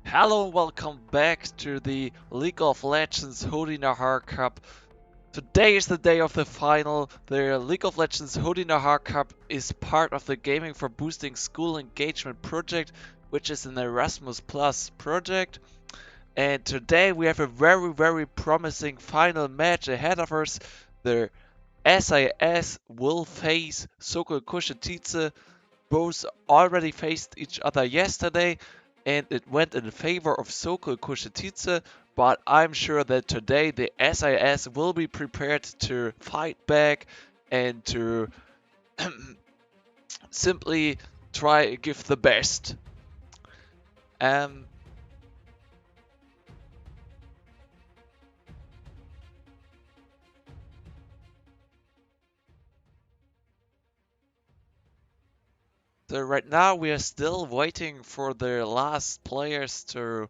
Hello and welcome back to the League of Legends HodinaH Cup. Today is the day of the final. The League of Legends HodinaH Cup is part of the Gaming for Boosting School Engagement project, which is an Erasmus Plus project. And today we have a very promising final match ahead of us. The SAS will face Sokol Kushetice. Both already faced each other yesterday, and it went in favor of Sokol Kushetice, but I'm sure that today the SAS will be prepared to fight back and to simply try give the best. Um, so right now we are still waiting for the last players to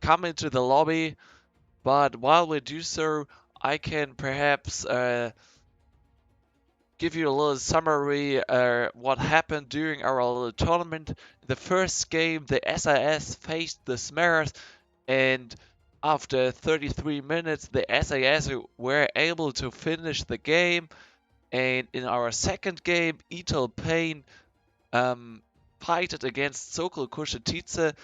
come into the lobby, but while we do so, I can perhaps give you a little summary what happened during our little tournament. The first game, the SAS faced the Smares, and after 33 minutes, the SAS were able to finish the game. And in our second game, Etel Payne fighted against Sokol Kushetice,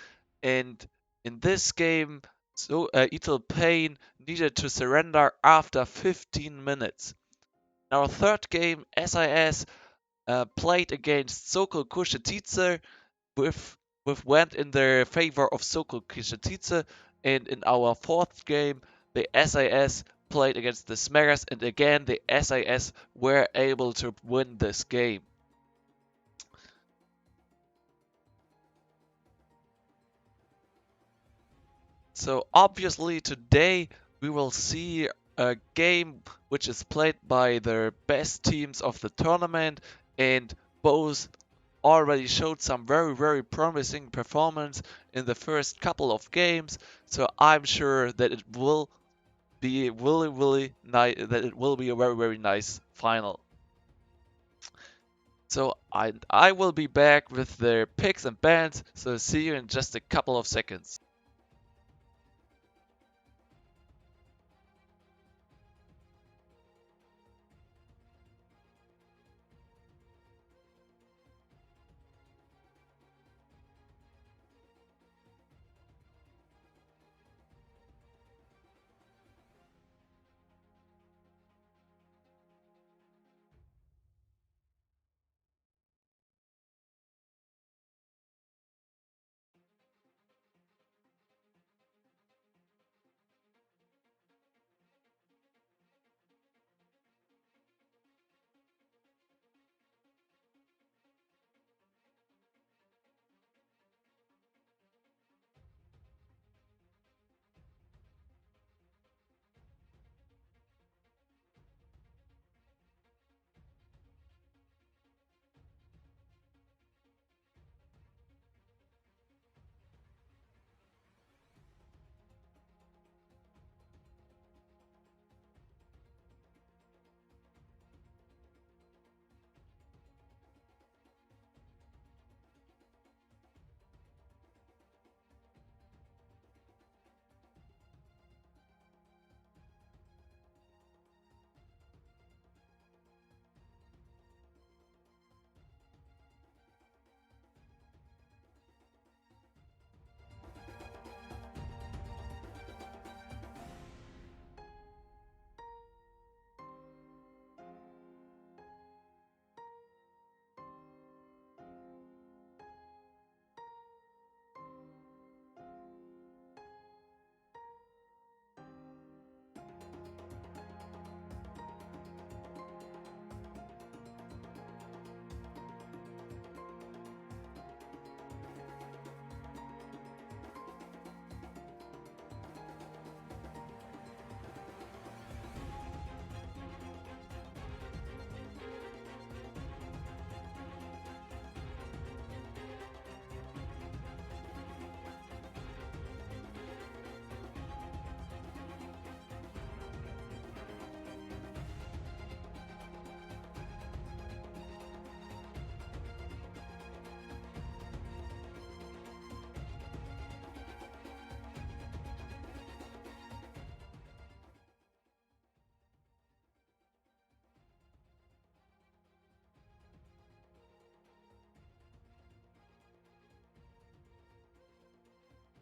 and in this game, Etel Payne needed to surrender after 15 minutes. In our third game, SIS played against Sokol Kushetice with went in their favor of Sokol Kushetice, and in our fourth game, the SAS played against the Smaras, and again the SAS were able to win this game. So obviously today we will see a game which is played by the best teams of the tournament, and both already showed some very promising performance in the first couple of games. So I'm sure that it will be really nice. That it will be a very nice final. So I will be back with their picks and bans. So see you in just a couple of seconds.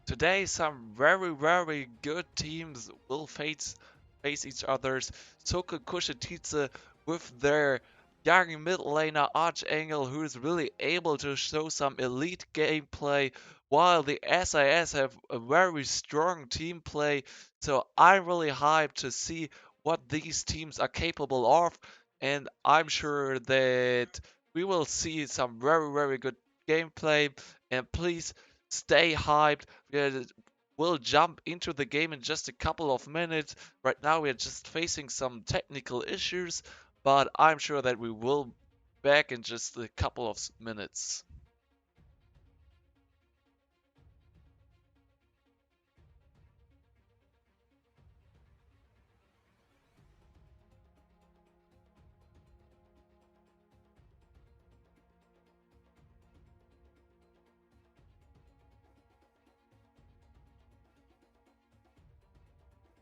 Today, some very good teams will face each other's. Soka Kushititsa with their young mid laner Archangel, who is really able to show some elite gameplay, while the SIS have a very strong team play. So I'm really hyped to see what these teams are capable of, and I'm sure that we will see some very good gameplay. And please stay hyped. We'll jump into the game in just a couple of minutes. Right now, we're just facing some technical issues, but I'm sure that we will back in just a couple of minutes.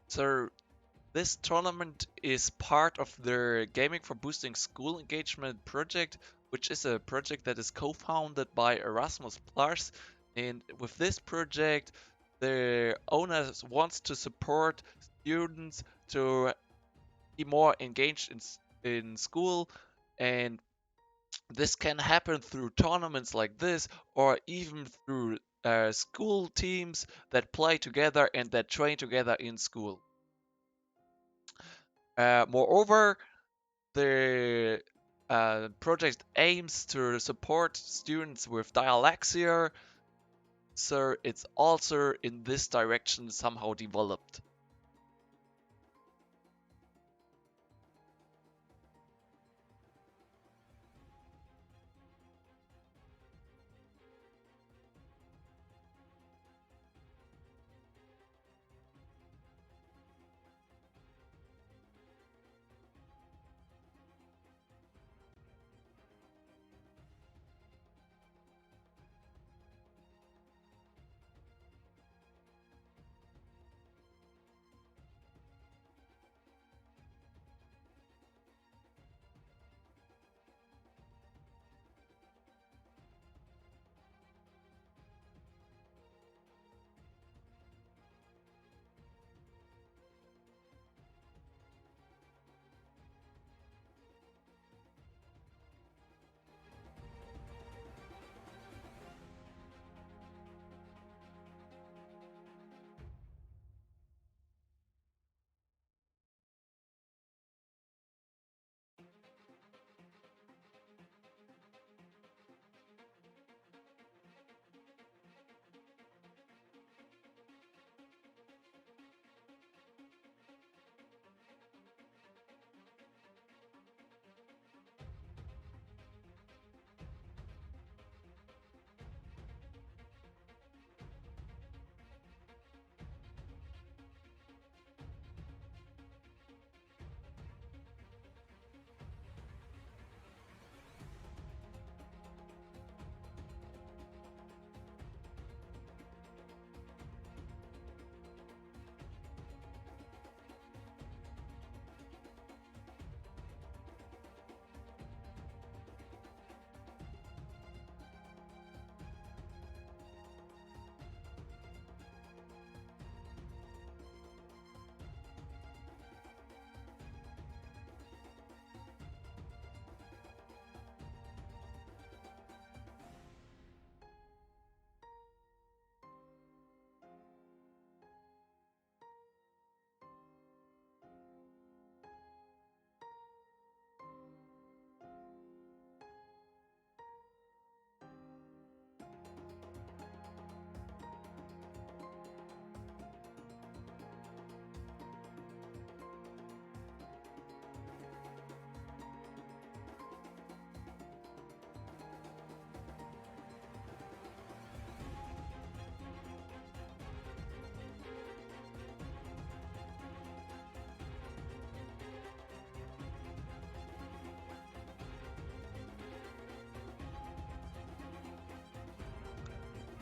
So, this tournament is part of their Gaming for Boosting School Engagement project, which is a project that is co-founded by Erasmus Plus. And with this project, the owners wants to support students to be more engaged in school, and this can happen through tournaments like this, or even through school teams that play together and that train together in school. Moreover, the project aims to support students with dyslexia, so it's also in this direction somehow developed.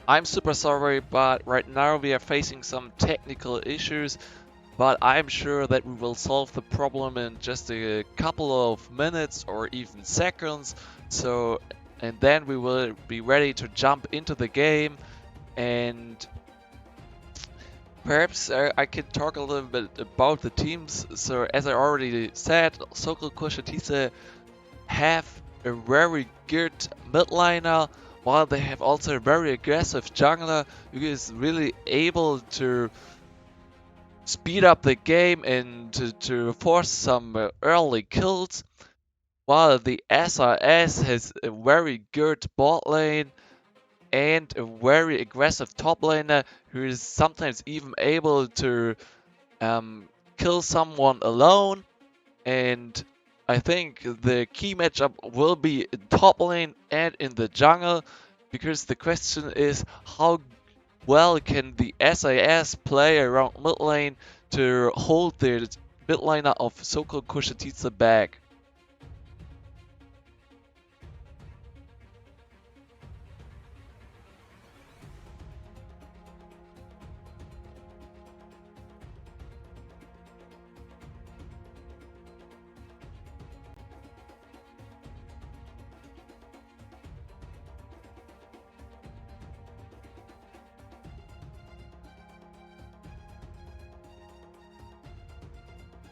I'm super sorry, but right now we are facing some technical issues, but I'm sure that we will solve the problem in just a couple of minutes or even seconds. So, and then we will be ready to jump into the game. And Perhaps I can talk a little bit about the teams. So as I already said, Sokol Koshatice have a very good mid liner, while they have also a very aggressive jungler who is really able to speed up the game and to force some early kills, while the SRS has a very good bot lane and a very aggressive top laner who is sometimes even able to kill someone alone. And I think the key matchup will be in top lane and in the jungle, because the question is how well can the SAS play around mid lane to hold their mid laner of Sokol Kushatitsa back.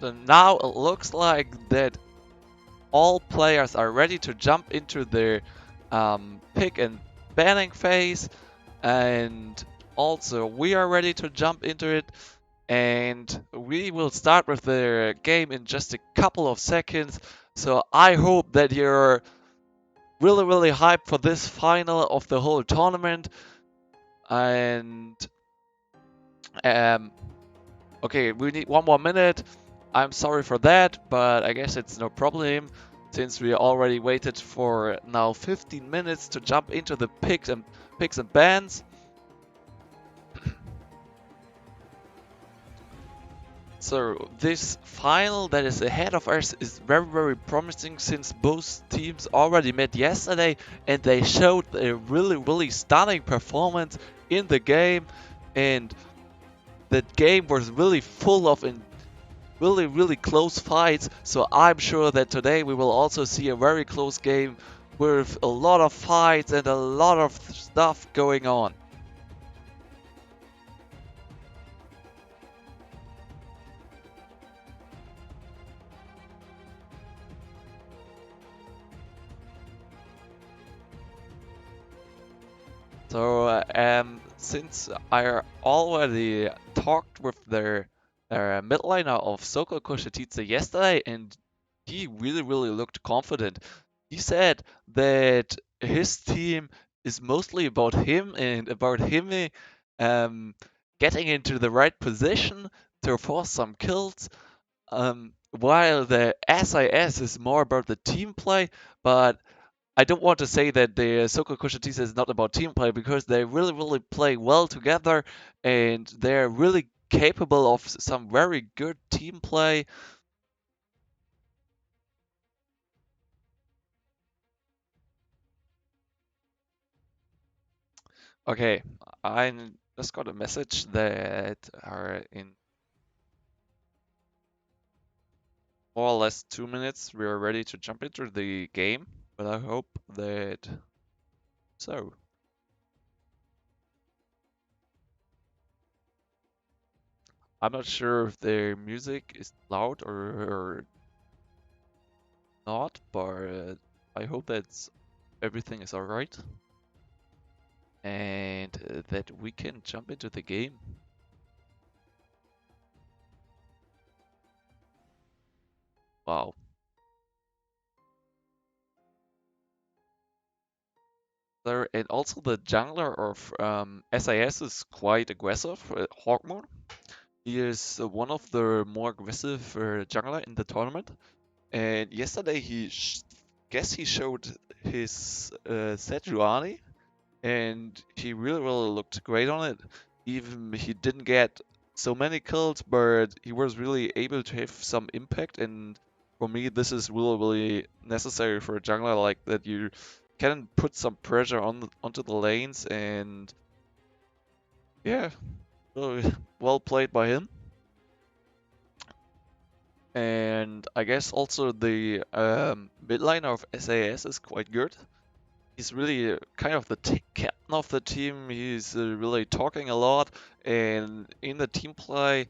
So now it looks like that all players are ready to jump into their pick and banning phase, and also we are ready to jump into it, and we will start with the game in just a couple of seconds. So I hope that you're really hyped for this final of the whole tournament. And um, okay, we need 1 more minute. I'm sorry for that, but I guess it's no problem, since we already waited for now 15 minutes to jump into the picks and bans. So this final that is ahead of us is very promising, since both teams already met yesterday and they showed a really stunning performance in the game, and the game was really full of really close fights. So I'm sure that today we will also see a very close game with a lot of fights and a lot of stuff going on. So, since I already talked with the mid laner of Sokol Koshatitsa yesterday, and he really looked confident. He said that his team is mostly about him and about him um, getting into the right position to force some kills, while the SIS is more about the team play. But I don't want to say that the Soko Kushatisa is not about team play, because they really play well together and they're really capable of some very good team play. Okay, I just got a message that are in more or less 2 minutes we are ready to jump into the game, but I hope that so. I'm not sure if the music is loud or not, but I hope that everything is alright and that we can jump into the game. Wow. There, and also the jungler of SAS is quite aggressive, Hawkmoon. He is one of the more aggressive jungler in the tournament. And yesterday guess he showed his Sejuani, and he really looked great on it. Even he didn't get so many kills, but he was really able to have some impact. And for me, this is really necessary for a jungler, like that you can put some pressure onto the lanes. And yeah, well played by him. And I guess also the mid lane of SAS is quite good. he's really kind of the captain of the team. He's really talking a lot, and in the team play,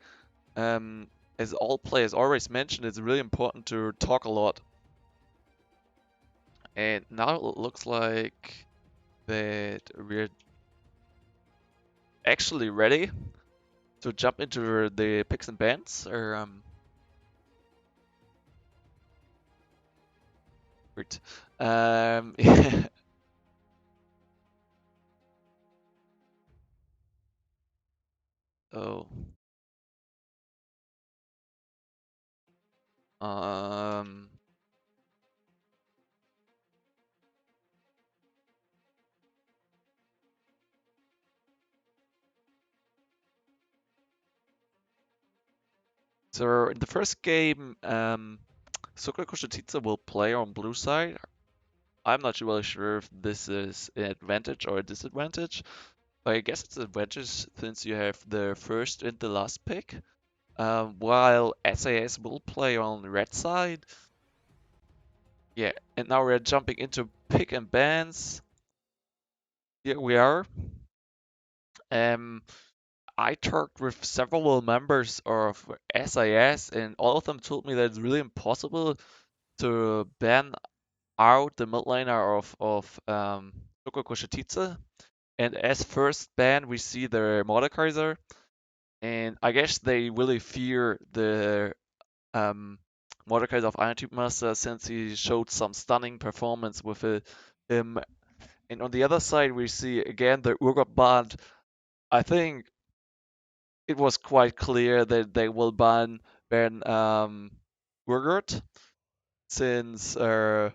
as all players always mention, it's really important to talk a lot. And now it looks like that we're actually ready to jump into the picks and bans. Or weird. Yeah. Oh. Um. So in the first game, Sokol Kushititsa will play on blue side. I'm not really sure if this is an advantage or a disadvantage, but I guess it's an advantage since you have the first and the last pick. While SAS will play on the red side. Yeah, and now we're jumping into pick and bans. Here we are. Um, I talked with several members of SIS, and all of them told me that it's really impossible to ban out the mid laner of Soko Koshititsa. And as first ban, we see the Mordekaiser, and I guess they really fear the Mordekaiser of Iron Tube Master since he showed some stunning performance with him. And on the other side, we see again the Urgot Band. I think it was quite clear that they will ban Urgot since the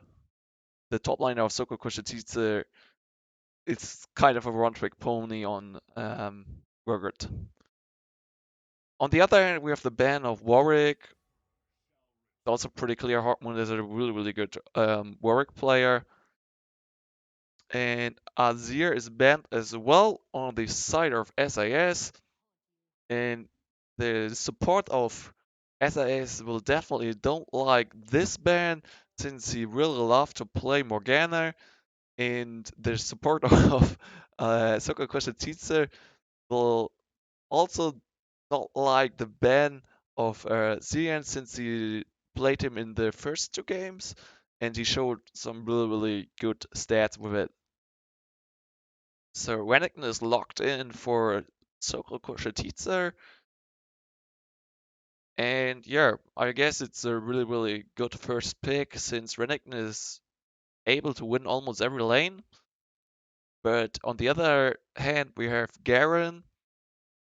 top line of Soko Koshititsu it's kind of a one-trick pony on Urgot. On the other hand, we have the ban of Warwick. Also pretty clear. Hartmut is a really, really good Warwick player. And Azir is banned as well on the side of SIS. And the support of SIS will definitely don't like this ban since he really love to play Morgana. And the support of Soko Koshititsu will also not like the ban of Zian since he played him in the first two games and he showed some really, really good stats with it. So Renekton is locked in for Soko Koshititsa. And yeah, I guess it's a really, really good first pick since Renekton is able to win almost every lane. But on the other hand, we have Garen,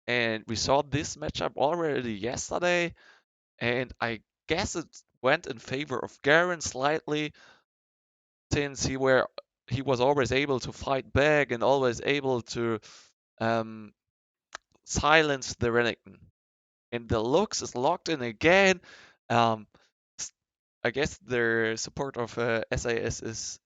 and we saw this matchup already yesterday. And I guess it went in favor of Garen slightly since he was always able to fight back and always able to um, silence the Renekton. And the Lux is locked in again. Um, I guess their support of SAS is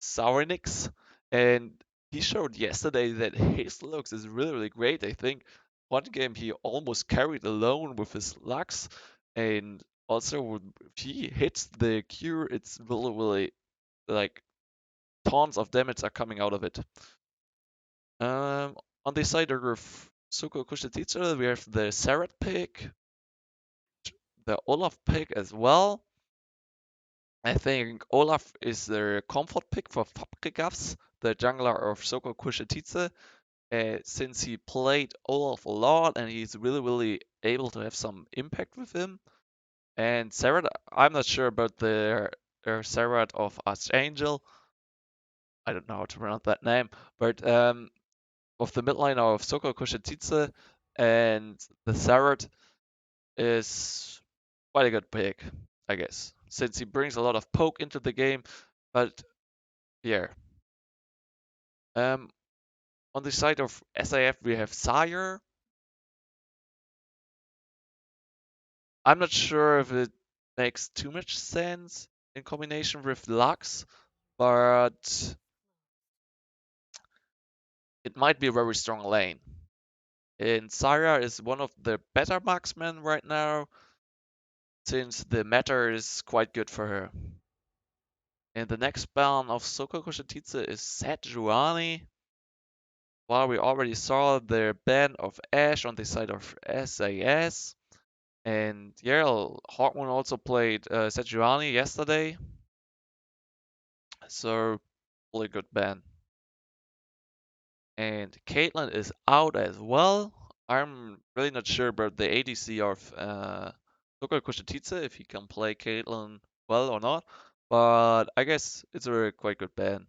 Sauronix, and he showed yesterday that his Lux is really, really great. I think one game he almost carried alone with his Lux, and also if he hits the Q, it's really, really like tons of damage are coming out of it. On the side of Suko Kushititsu, we have the Sarat pick, the Olaf pick as well. I think Olaf is the comfort pick for Fabregas, the jungler of Soko Kushititsu, since he played Olaf a lot and he's really, really able to have some impact with him. And Sarat, I'm not sure about the Sarat of Archangel. I don't know how to pronounce that name, but of the midline of Soko Kushititsu and the Sarat is quite a good pick, I guess, since he brings a lot of poke into the game. But yeah, um, on the side of SAF we have Sire. I'm not sure if it makes too much sense in combination with Lux, but it might be a very strong lane. And Sire is one of the better marksmen right now, since the meta is quite good for her. And the next ban of Soko Koshititsu is Sejuani. While we already saw the ban of Ash on the side of SAS. And yeah, Hawkmoon also played Sejuani yesterday. So, really good ban. And Caitlyn is out as well. I'm really not sure about the ADC of Luka Kushititsa, if he can play Caitlyn well or not. But I guess it's a quite good ban.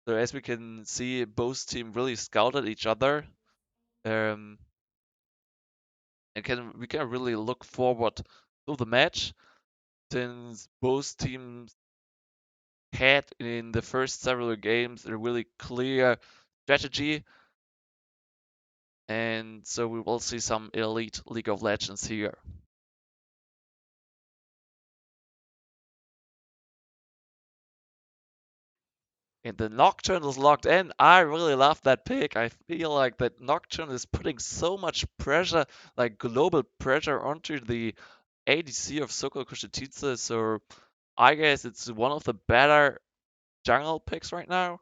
So as we can see, both teams really scouted each other. Um, and we can really look forward to the match since both teams had in the first several games a really clear strategy, and so we will see some elite League of Legends here. And the Nocturne is locked in. I really love that pick. I feel like that Nocturne is putting so much pressure, like global pressure, onto the ADC of Soko Kushititsa. So I guess it's one of the better jungle picks right now.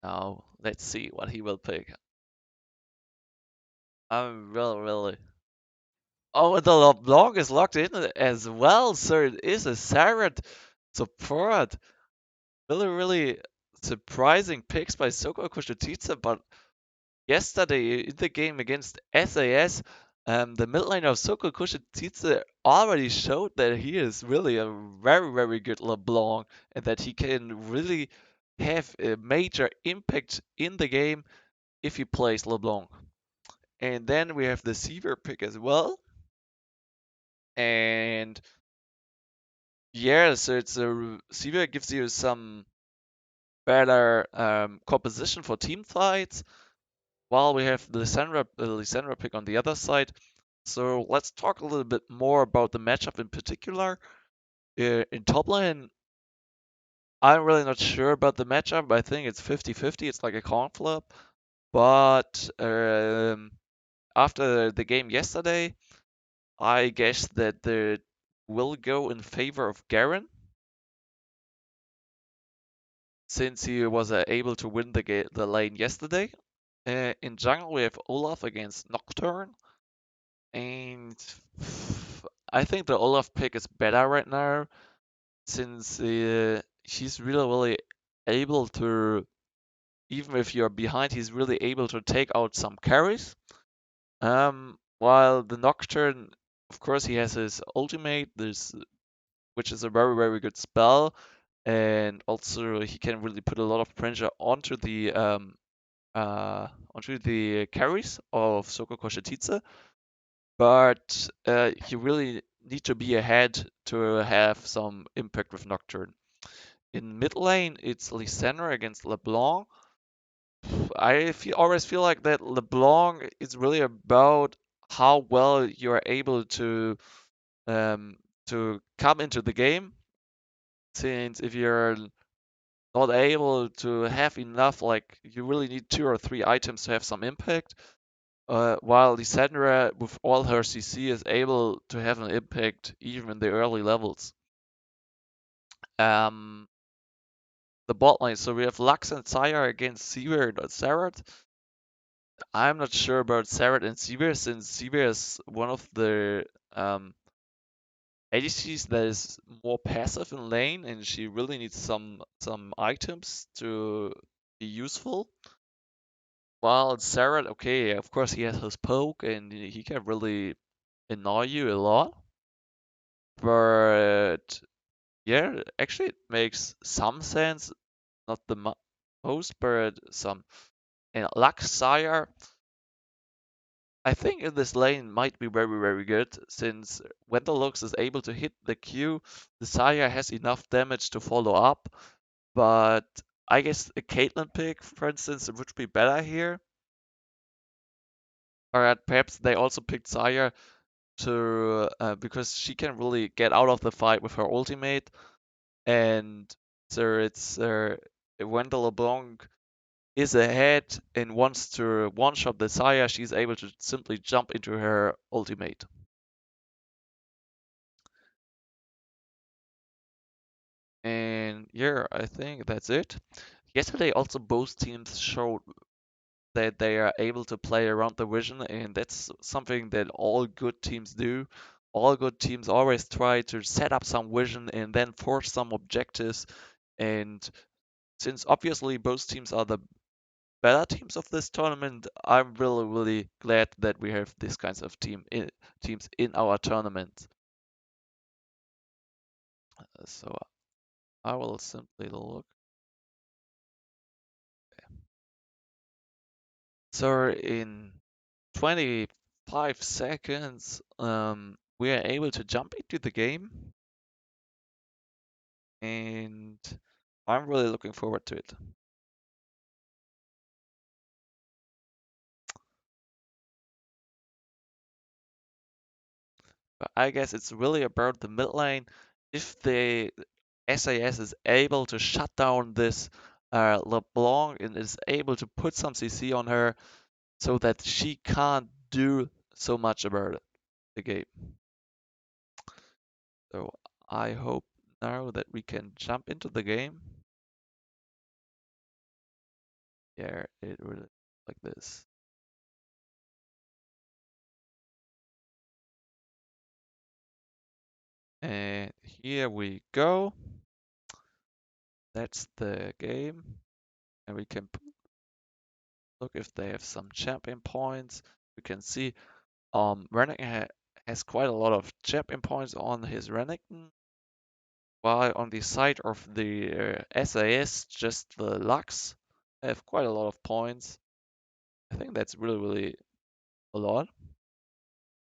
Now let's see what he will pick. I'm really. Oh, the LeBlanc is locked in as well, so it is a Sarah support. Really surprising picks by Soko Kushititsa, but yesterday in the game against SAS, the mid lane of Soko Kushititsa already showed that he is really a very good LeBlanc and that he can really have a major impact in the game if he plays LeBlanc. And then we have the Seaver pick as well. And yeah, so it's a Seaver gives you some better composition for team fights, while we have the Lysandra pick on the other side. So let's talk a little bit more about the matchup in particular. In top lane, I'm really not sure about the matchup. I think it's 50-50. It's like a coin flip. But after the game yesterday, I guess that they will go in favor of Garen, since he was able to win the lane yesterday. In jungle, we have Olaf against Nocturne, and I think the Olaf pick is better right now, since he's really able to, even if you're behind, he's really able to take out some carries. While the Nocturne, of course, he has his ultimate, which is a very good spell, and also he can really put a lot of pressure onto the carries of Soko Koshititsa, but you really need to be ahead to have some impact with Nocturne. In mid lane, it's Lysandra against LeBlanc. Always feel like that LeBlanc is really about how well you're able um, to come into the game. Since if you're not able to have enough, like you really need 2 or 3 items to have some impact. While Lysandra, with all her CC, is able to have an impact even in the early levels. Um, the bot lane, so we have Lux and Sire against Seaver and Sarah. I'm not sure about Sarah and Seaver, since Seaver is one of the ADCs that is more passive in lane, and she really needs some items to be useful. While Sarah, okay, of course he has his poke and he can really annoy you a lot, but yeah, actually it makes some sense, not the most, but some. And Luxire, I think in this lane might be very good, since when the Lux is able to hit the Q, the Sire has enough damage to follow up, but I guess a Caitlyn pick, for instance, would be better here. Or perhaps they also picked Sire to because she can really get out of the fight with her ultimate, and so it's when the LeBlanc is ahead and wants to one-shot the Sire, she's able to simply jump into her ultimate. yeah, I think that's it. Yesterday also both teams showed that they are able to play around the vision, and that's something that all good teams do. All good teams always try to set up some vision and then force some objectives. And since obviously both teams are the better teams of this tournament, I'm really, really glad that we have these kinds of teams in our tournament. So I will simply look. So in 25 seconds, we are able to jump into the game, and I'm really looking forward to it. But I guess it's really about the mid lane. If the SAS is able to shut down this LeBlanc and is able to put some CC on her so that she can't do so much about it, the game. So I hope now that we can jump into the game. Yeah, it really like this. And here we go. That's the game. And we can look if they have some champion points. We can see Renekton has quite a lot of champion points on his Renekton, while on the side of the SAS, just the Lux have quite a lot of points. I think that's really, really a lot.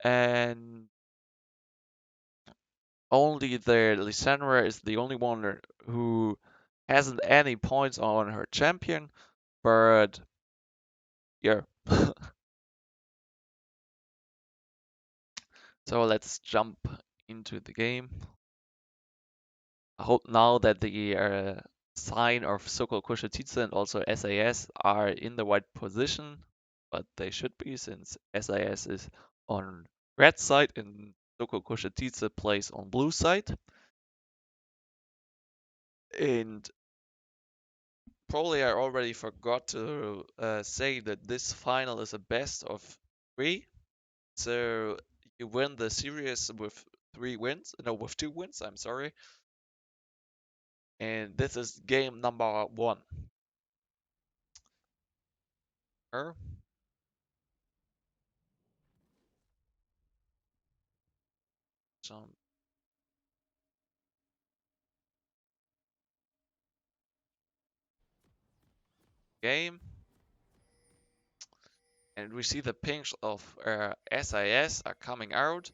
And only the Lysandra is the only one who hasn't any points on her champion, but yeah. So let's jump into the game. I hope now that the sign of Sokol Kushititsa and also SAS are in the right position, but they should be since SAS is on red side and Sokol Kushititsa plays on blue side. And probably I already forgot to say that this final is a best of three. So you win the series with 3 wins, no, with 2 wins, I'm sorry. And this is game number one. Er, Jump game. And we see the pings of SIS are coming out,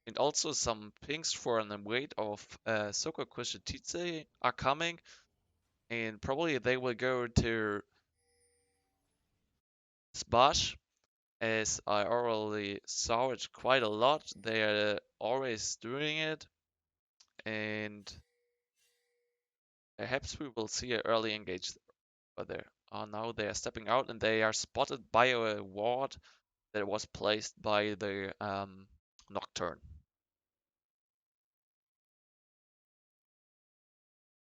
and also some pings for an weight of Soko Kushititse are coming, and probably they will go to Sbash, as I already saw it quite a lot. They are always doing it, and perhaps we will see an early engage over there. Oh, now they are stepping out, and they are spotted by a ward that was placed by the Nocturne.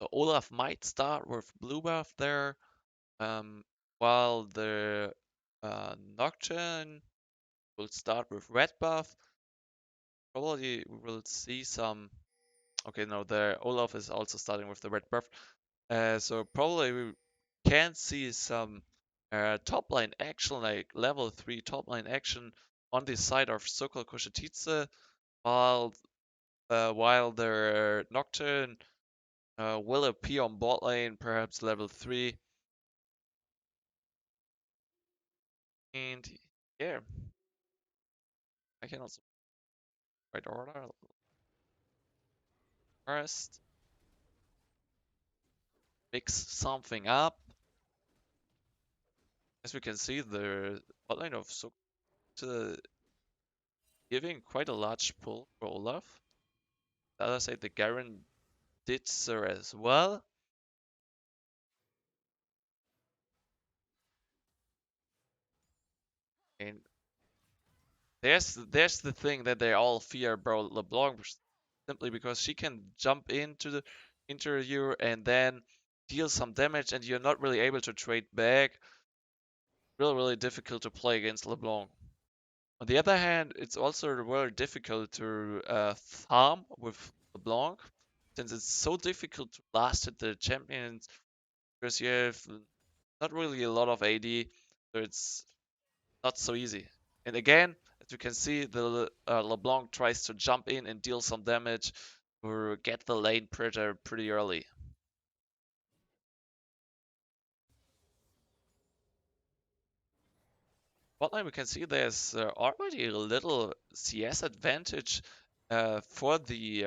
So Olaf might start with blue buff there, um, while the Nocturne will start with red buff. Probably we will see some. Okay, no, the Olaf is also starting with the red buff. So probably we can see some top line action, like level 3 top line action on the side of Sokol Koshititsa, while the Nocturne will appear on bot lane, perhaps level 3. And yeah, I can also right order first, mix something up. As we can see, the bot lane of Sok giving quite a large pull for Olaf. The other side, the Garen did so as well. And there's the thing that they all fear about LeBlanc simply because she can jump into injure you and then deal some damage, and you're not really able to trade back. Really, really difficult to play against LeBlanc. On the other hand, it's also very difficult to farm with LeBlanc, since it's so difficult to last hit the champions because you have not really a lot of AD, so it's not so easy. And again, as you can see, the LeBlanc tries to jump in and deal some damage or get the lane pretty early. Botline, we can see there's already a little CS advantage for the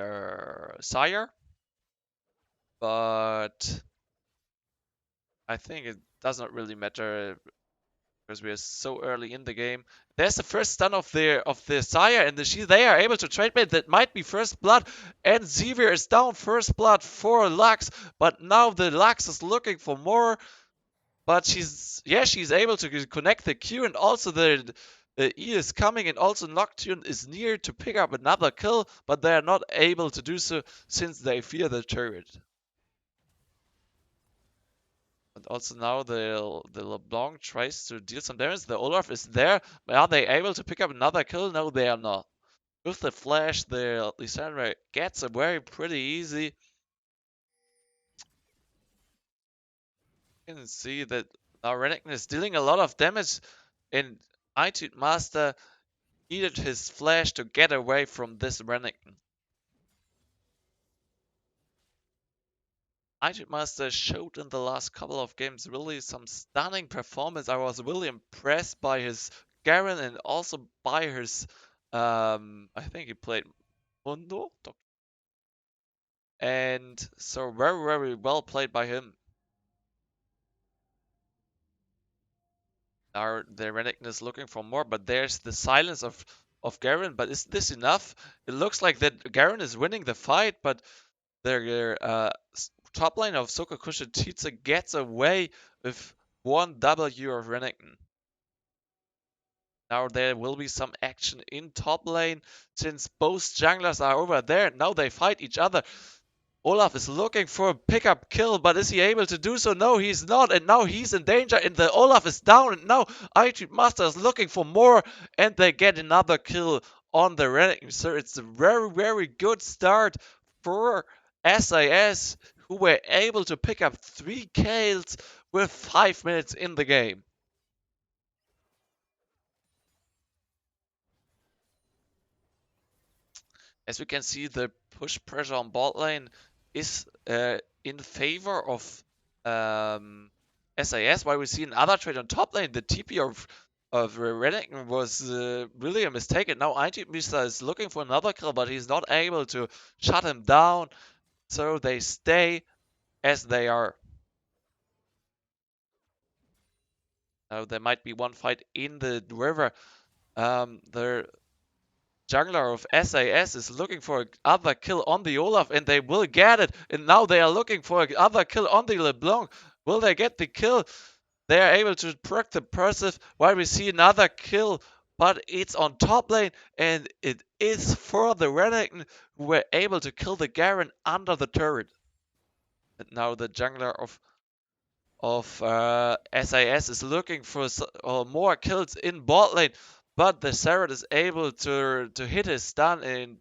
Sire, but I think it does not really matter because we are so early in the game. There's the first stun of the Sire, and they are able to trade mate. That might be first blood, and Xavier is down first blood for Lux, but now the Lux is looking for more. But she's able to connect the Q, and also the E is coming, and also Nocturne is near to pick up another kill, but they are not able to do so since they fear the turret. And also now the LeBlanc tries to deal some damage. The Olaf is there. But are they able to pick up another kill? No, they are not. With the flash, the Lissandra gets away pretty easy. You can see that now Renekton is dealing a lot of damage, and Etude Master needed his flash to get away from this Renekton. Etude Master showed in the last couple of games really some stunning performance. I was really impressed by his Garen and also by his I think he played Mundo, and so very, very well played by him. Now the Renekton is looking for more, but there's the silence of Garen. But is this enough? It looks like that Garen is winning the fight, but the top lane of Sokokushititsa gets away with 1W of Renekton. Now there will be some action in top lane since both junglers are over there. Now they fight each other. Olaf is looking for a pickup kill, but is he able to do so? No, he's not, and now he's in danger, and the Olaf is down, and now IT Master is looking for more, and they get another kill on the Renekton. So it's a very, very good start for SAS, who were able to pick up 3 kills with 5 minutes in the game. As we can see, the push pressure on bot lane is in favor of SAS, while we see another trade on top lane. The TP of Renekton was really a mistake, and now IG Mista is looking for another kill, but he's not able to shut him down, so they stay as they are. Now there might be one fight in the river. The jungler of SAS is looking for another kill on the Olaf, and they will get it. And now they are looking for another kill on the LeBlanc. Will they get the kill? They are able to proc the Persive while we see another kill, but it's on top lane, and it is for the Renekton, who were able to kill the Garen under the turret. And now the jungler of SAS is looking for more kills in bot lane, but the Serad is able to hit his stun and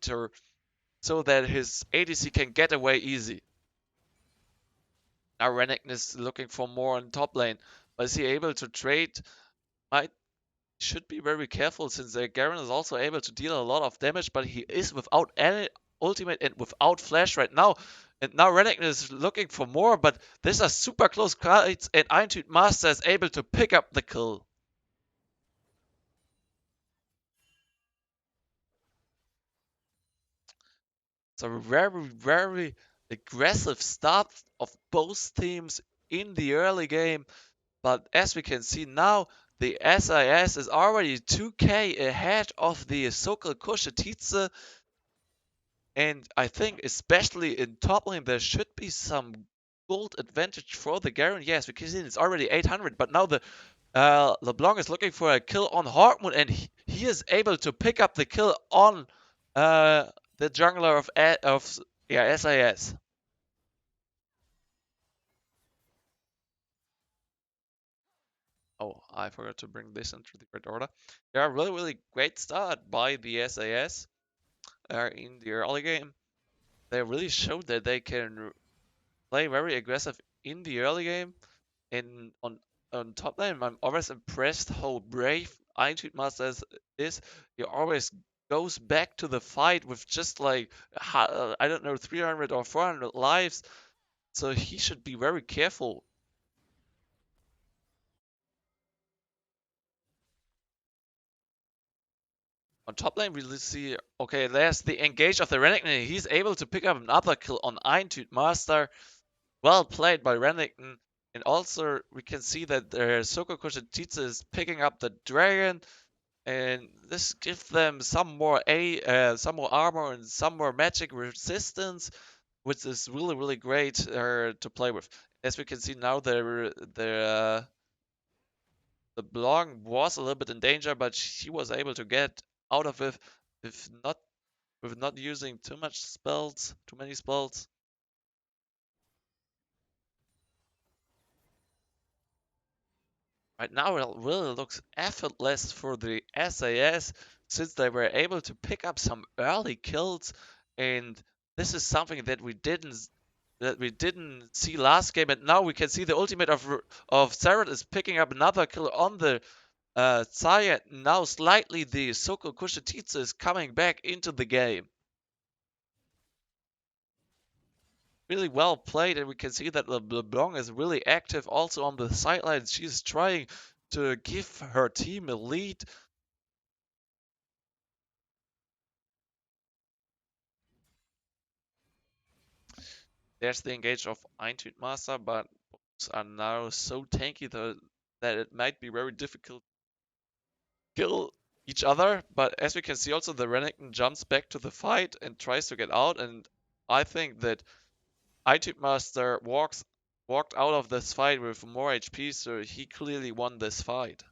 so that his ADC can get away easy. Now Renekton is looking for more on top lane, but is he able to trade? Might should be very careful since Garen is also able to deal a lot of damage, but he is without any ultimate and without flash right now. And now Renekton is looking for more, but these are super close fights, and Etude Master is able to pick up the kill. So very, very aggressive start of both teams in the early game. But as we can see now, the SIS is already 2k ahead of the Sokokushititsa. And I think especially in top lane, there should be some gold advantage for the Garen. Yes, we can see it's already 800, but now the LeBlanc is looking for a kill on Hartmut, and he is able to pick up the kill on the jungler of SAS. Oh, I forgot to bring this into the correct order. Yeah, really, really great start by the SAS in the early game. They really showed that they can play very aggressive in the early game. And on top lane, I'm always impressed how brave Eintude Masters is. He always goes back to the fight with just like I don't know 300 or 400 lives. So he should be very careful. On top lane, we see, okay, there's the engage of the Renekton. He's able to pick up another kill on Eintude Master. Well played by Renekton. And also, we can see that Soko Kushititsu is picking up the dragon. And this gives them some more armor and some more magic resistance, which is really, really great to play with. As we can see now, the Blanc was a little bit in danger, but she was able to get out of it with not using too many spells. Right now, it really looks effortless for the SAS since they were able to pick up some early kills, and this is something that we didn't see last game, and now we can see the ultimate of Sarah is picking up another kill on the Saya. Now slightly the Soko Kushititsu is coming back into the game. Really well played, and we can see that LeBlanc is really active also on the sidelines. She's trying to give her team a lead. There's the engage of Eintüt Master, but both are now so tanky that it might be very difficult to kill each other. But as we can see, also the Renekton jumps back to the fight and tries to get out. And I think that Eintüt Master walked out of this fight with more HP, so he clearly won this fight.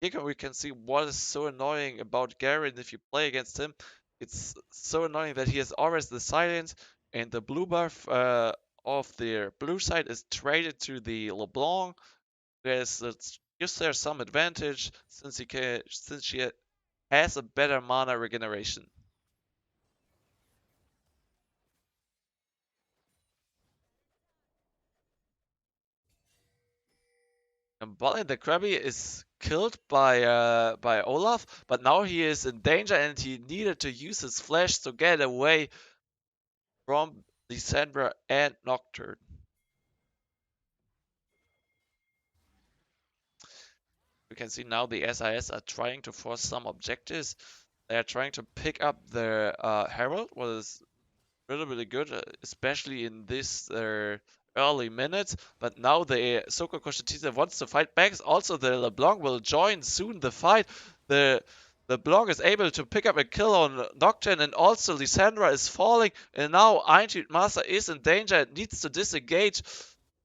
Here we can see what is so annoying about Garen if you play against him. It's so annoying that he has always the silence, and the blue buff of the blue side is traded to the LeBlanc. It gives her some advantage since she has a better mana regeneration. And Bolin the Krabby is killed by Olaf, but now he is in danger and he needed to use his flash to get away from Lysandra and Nocturne. We can see now the SIS are trying to force some objectives. They are trying to pick up their Herald, what is really, really good, especially in this early minutes. But now the Soko Koshitisa wants to fight back. Also, the LeBlanc will join soon the fight. The LeBlanc is able to pick up a kill on Nocturne, and also Lysandra is falling. And now Eintüt Master is in danger and needs to disengage.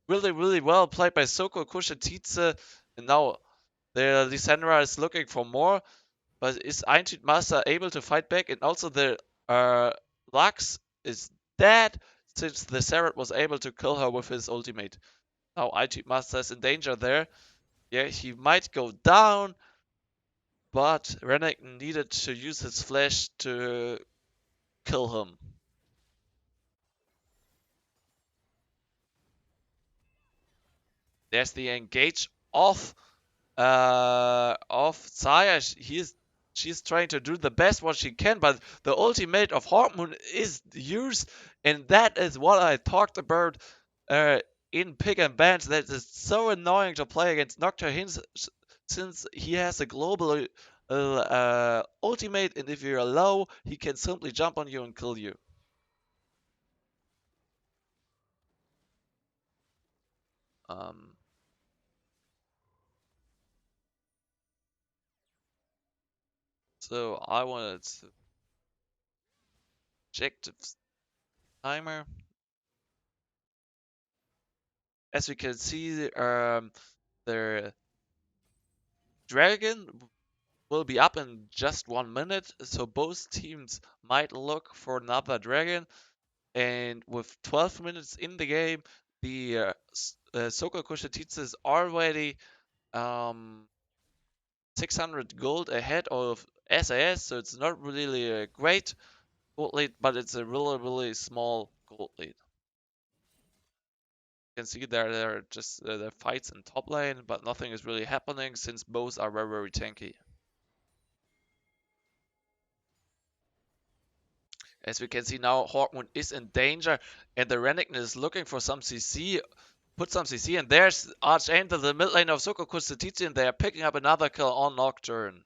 Really, really well played by Soko Kushititze. And now the Lysandra is looking for more, but is Eintüt Master able to fight back? And also the Lux is dead since the Seraph was able to kill her with his ultimate. Now Eintüt Master is in danger there. Yeah, he might go down, but Renekton needed to use his flash to kill him. There's the engage of Saya. She's trying to do the best what she can, but the ultimate of Hawkmoon is used, and that is what I talked about uh, in pick and bans. That is so annoying to play against Nocturne since he has a global ultimate, and if you're low, he can simply jump on you and kill you. Um, so I wanted to check the timer. As we can see, the dragon will be up in just 1 minute, so both teams might look for another dragon. And with 12 minutes in the game, the Soko Kushititsa is already 600 gold ahead of SAS, so it's not really a great gold lead, but it's a really, really small gold lead. You can see there are just the fights in top lane, but nothing is really happening since both are very, very tanky. As we can see now, Hawkmoon is in danger, and the Renekton is looking for some CC. Put some CC, and there's Archangel, the mid lane of Soko Kustitichi, and they are picking up another kill on Nocturne.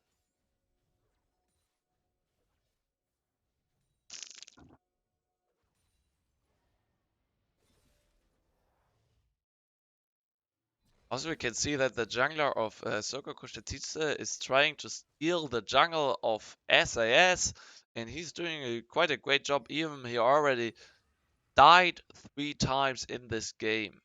Also, we can see that the jungler of Soko Kustitichi is trying to steal the jungle of SAS, and he's doing quite a great job. Even he already died 3 times in this game.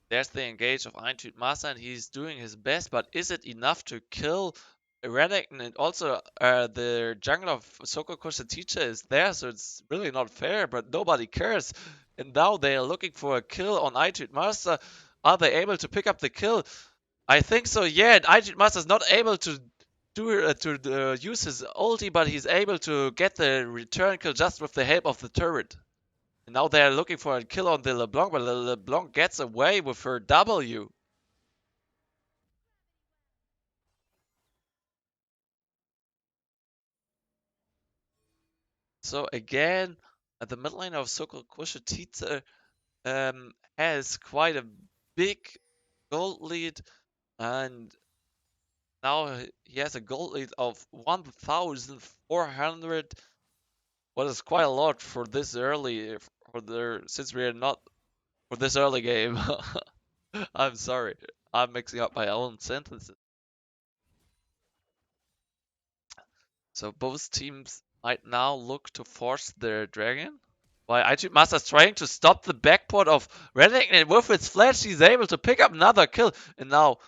There's the engage of Eintüt Master, and he's doing his best, but is it enough to kill Renekton? And also, the jungle of Soko Kosaticha is there, so it's really not fair, but nobody cares. And now they are looking for a kill on Eintüt Master. Are they able to pick up the kill? I think so, yeah. And Eintüt Master is not able to use his ulti, but he's able to get the return kill just with the help of the turret. And now they're looking for a kill on the LeBlanc, but LeBlanc gets away with her W. So again, the mid lane of Sokol Kushititsa has quite a big gold lead, and now he has a gold lead of 1,400. What is quite a lot for this early, since we are not for this early game. I'm sorry, I'm mixing up my own sentences. So both teams might now look to force their dragon. While IG Master's trying to stop the backport of Renekton, and with its flash, he's able to pick up another kill. And now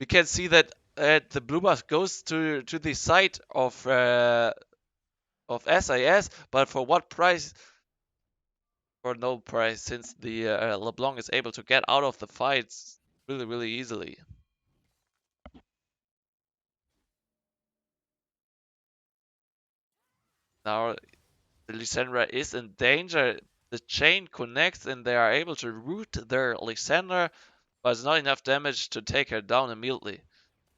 we can see that the blue buff goes to the side of SAS, but for what price? For no price, since the LeBlanc is able to get out of the fights really, really easily. Now the Lysandra is in danger. The chain connects and they are able to root their Lysandra, but it's not enough damage to take her down immediately.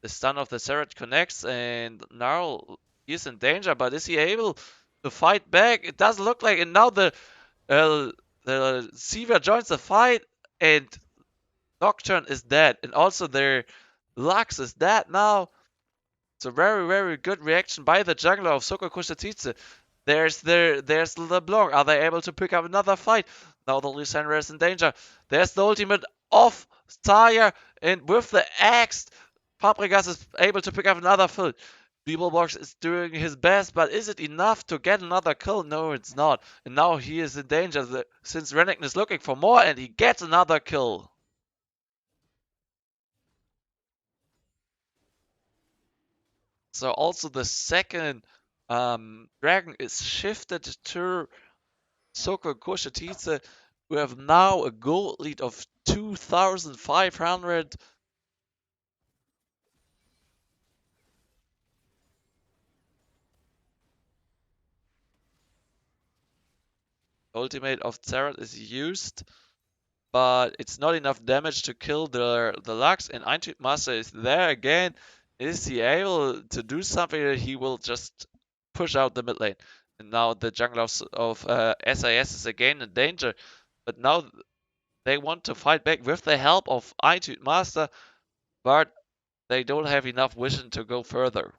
The stun of the Seraph connects and now he's in danger, but is he able to fight back? It doesn't look like, and now the Seaver joins the fight and Nocturne is dead, and also their Lux is dead now. It's a very, very good reaction by the jungler of Soko Kushatitsu. There's LeBlanc. Are they able to pick up another fight? Now the Lysandra is in danger. There's the ultimate of Taya, and with the axe, Fabregas is able to pick up another fight. Beeblebox is doing his best, but is it enough to get another kill? No, it's not. And now he is in danger since Renekton is looking for more, and he gets another kill. So also the second dragon is shifted to Soko Koshatice. We have now a gold lead of 2,500. Ultimate of Zerat is used, but it's not enough damage to kill the Lux. And Eintüt Master is there again. Is he able to do something? He will just push out the mid lane. And now the jungler of SAS is again in danger. But now they want to fight back with the help of Eintüt Master, but they don't have enough vision to go further.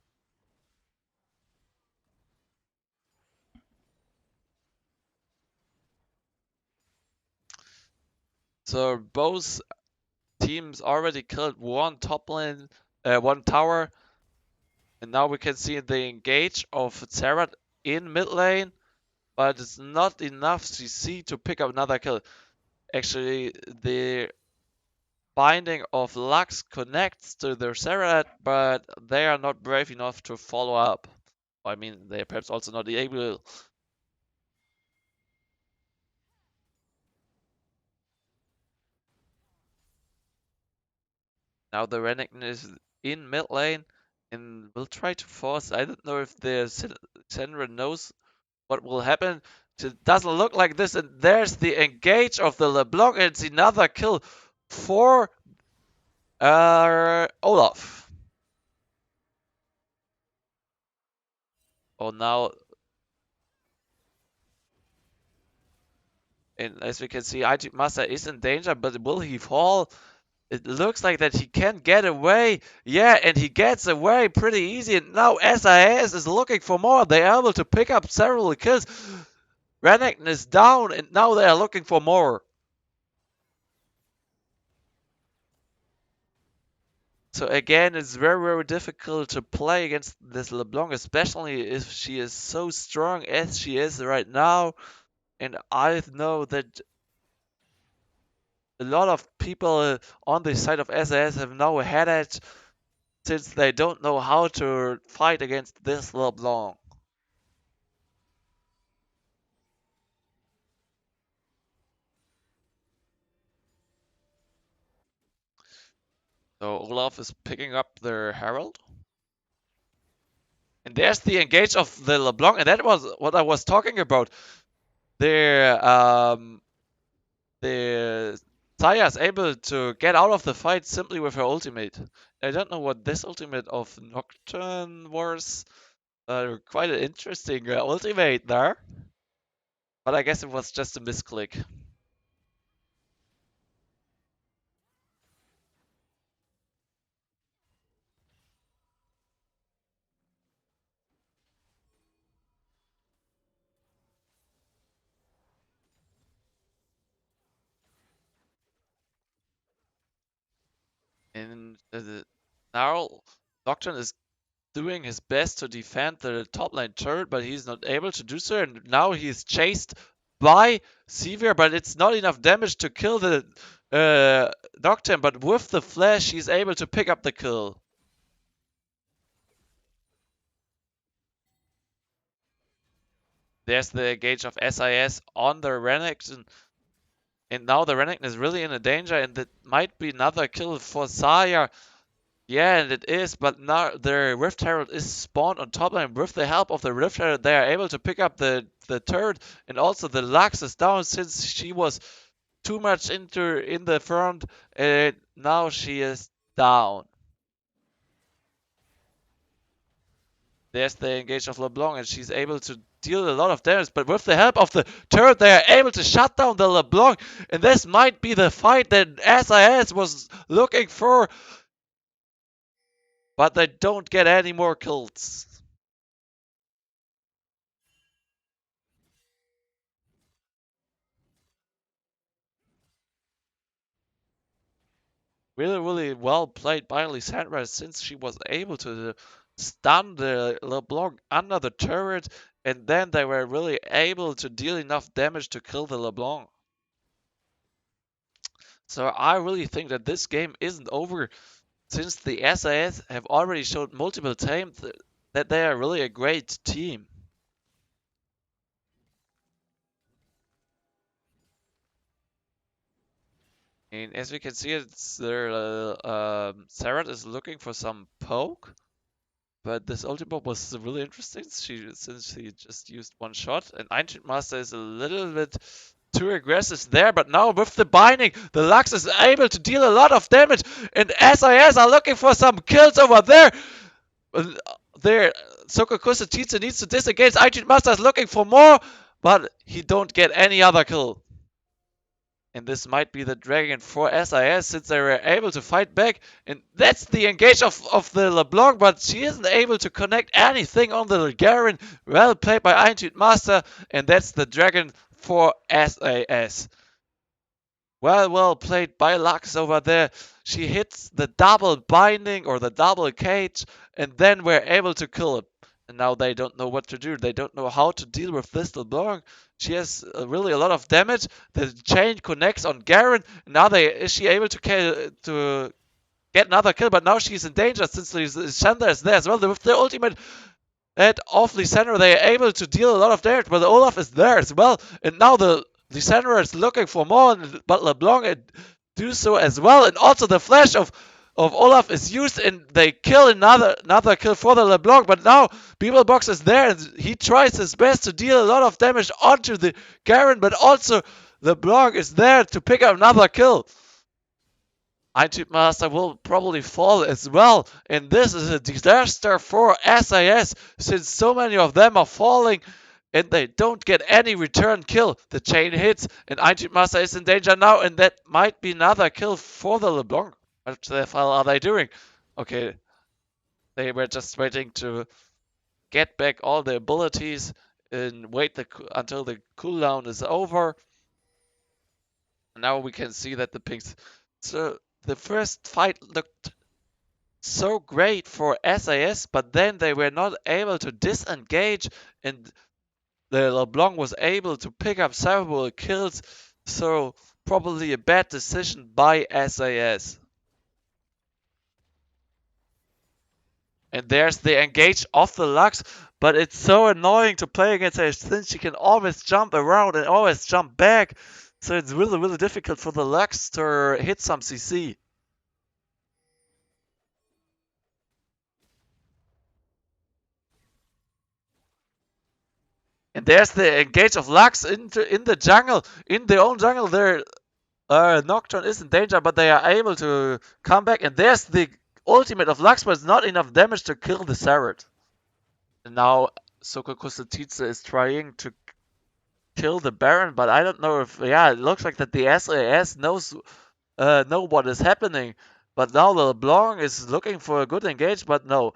So both teams already killed one top lane, one tower, and now we can see the engage of Zerat in mid lane, but it's not enough CC to pick up another kill. Actually, the binding of Lux connects to their Zerat, but they are not brave enough to follow up. I mean, they're perhaps also not able Now the Renekton is in mid lane and will try to force. I don't know if the Sandra knows what will happen. It doesn't look like this, and there's the engage of the LeBlanc, and it's another kill for Olaf. Oh, now, and as we can see, IT Master is in danger, but will he fall? It looks like that he can get away. Yeah, and he gets away pretty easy. And now SIS is looking for more. They are able to pick up several kills. Renekton is down, and now they are looking for more. So again, it's very, very difficult to play against this LeBlanc, especially if she is so strong as she is right now. And I know that a lot of people on the side of SAS have now had it since they don't know how to fight against this LeBlanc. So Olaf is picking up their Herald. And there's the engage of the LeBlanc, and that was what I was talking about. Their the Saya is able to get out of the fight simply with her ultimate. I don't know what this ultimate of Nocturne was. Quite an interesting ultimate there. But I guess it was just a misclick. And now Nocturne is doing his best to defend the top lane turret, but he's not able to do so. And now he's chased by Sevier, but it's not enough damage to kill the Nocturne. But with the flash, he's able to pick up the kill. There's the gauge of SIS on the Renekton. And now the Renekton is really in a danger, and it might be another kill for Saya. Yeah, and it is, but now the Rift Herald is spawned on top lane. With the help of the Rift Herald, they are able to pick up the turret, and also the Lux is down since she was too much in the front, and now she is down. There's the engage of LeBlanc, and she's able to deal a lot of damage, but with the help of the turret, they are able to shut down the LeBlanc, and this might be the fight that SIS was looking for, but they don't get any more kills. Really, really well played by Lysandra since she was able to stun the LeBlanc under the turret, and then they were really able to deal enough damage to kill the LeBlanc. So I really think that this game isn't over since the SAS have already showed multiple times that they are really a great team. And as we can see, it's their Sarah is looking for some poke. But this ultimate was really interesting since she just used one shot. And Ancient Master is a little bit too aggressive there. But now with the binding, the Lux is able to deal a lot of damage. And SIS are looking for some kills over there. There, Sokokusa Titsa needs to disengage. Ancient Master is looking for more. But he don't get any other kill. And this might be the dragon for SIS since they were able to fight back. And that's the engage of the LeBlanc, but she isn't able to connect anything on the Garen. Well played by Iron Master, and that's the dragon for SAS. Well played by Lux over there. She hits the double binding or the double cage, and then we're able to kill it. And now they don't know what to do. They don't know how to deal with this LeBlanc. She has really a lot of damage. The chain connects on Garen. Now is she able to get another kill? But now she's in danger since Lysandra is there as well. With the ultimate at off Lysandra, they are able to deal a lot of damage. But Olaf is there as well. And now the Lysandra is looking for more, but LeBlanc do so as well. And also the flash of of Olaf is used and they kill another kill for the LeBlanc, but now Beeblebox is there and he tries his best to deal a lot of damage onto the Garen, but also LeBlanc is there to pick up another kill. Eintyp Master will probably fall as well, and this is a disaster for SAS since so many of them are falling and they don't get any return kill. The chain hits and Eintyp Master is in danger now, and that might be another kill for the LeBlanc. What the hell are they doing? Okay, they were just waiting to get back all the abilities and wait until the cooldown is over. Now we can see that the pings. So the first fight looked so great for SAS, but then they were not able to disengage, and the LeBlanc was able to pick up several kills. So probably a bad decision by SAS. And there's the engage of the Lux, but it's so annoying to play against her since she can always jump around and always jump back. So it's really, really difficult for the Lux to hit some CC. And there's the engage of Lux in the jungle, in their own jungle. Their Nocturne is in danger, but they are able to come back. And there's the ultimate of Lux, but it's not enough damage to kill the Sarret. And now Soko Kusatitsa is trying to kill the Baron, but I don't know if, yeah, it looks like that the SAS know what is happening. But now the LeBlanc is looking for a good engage, but no.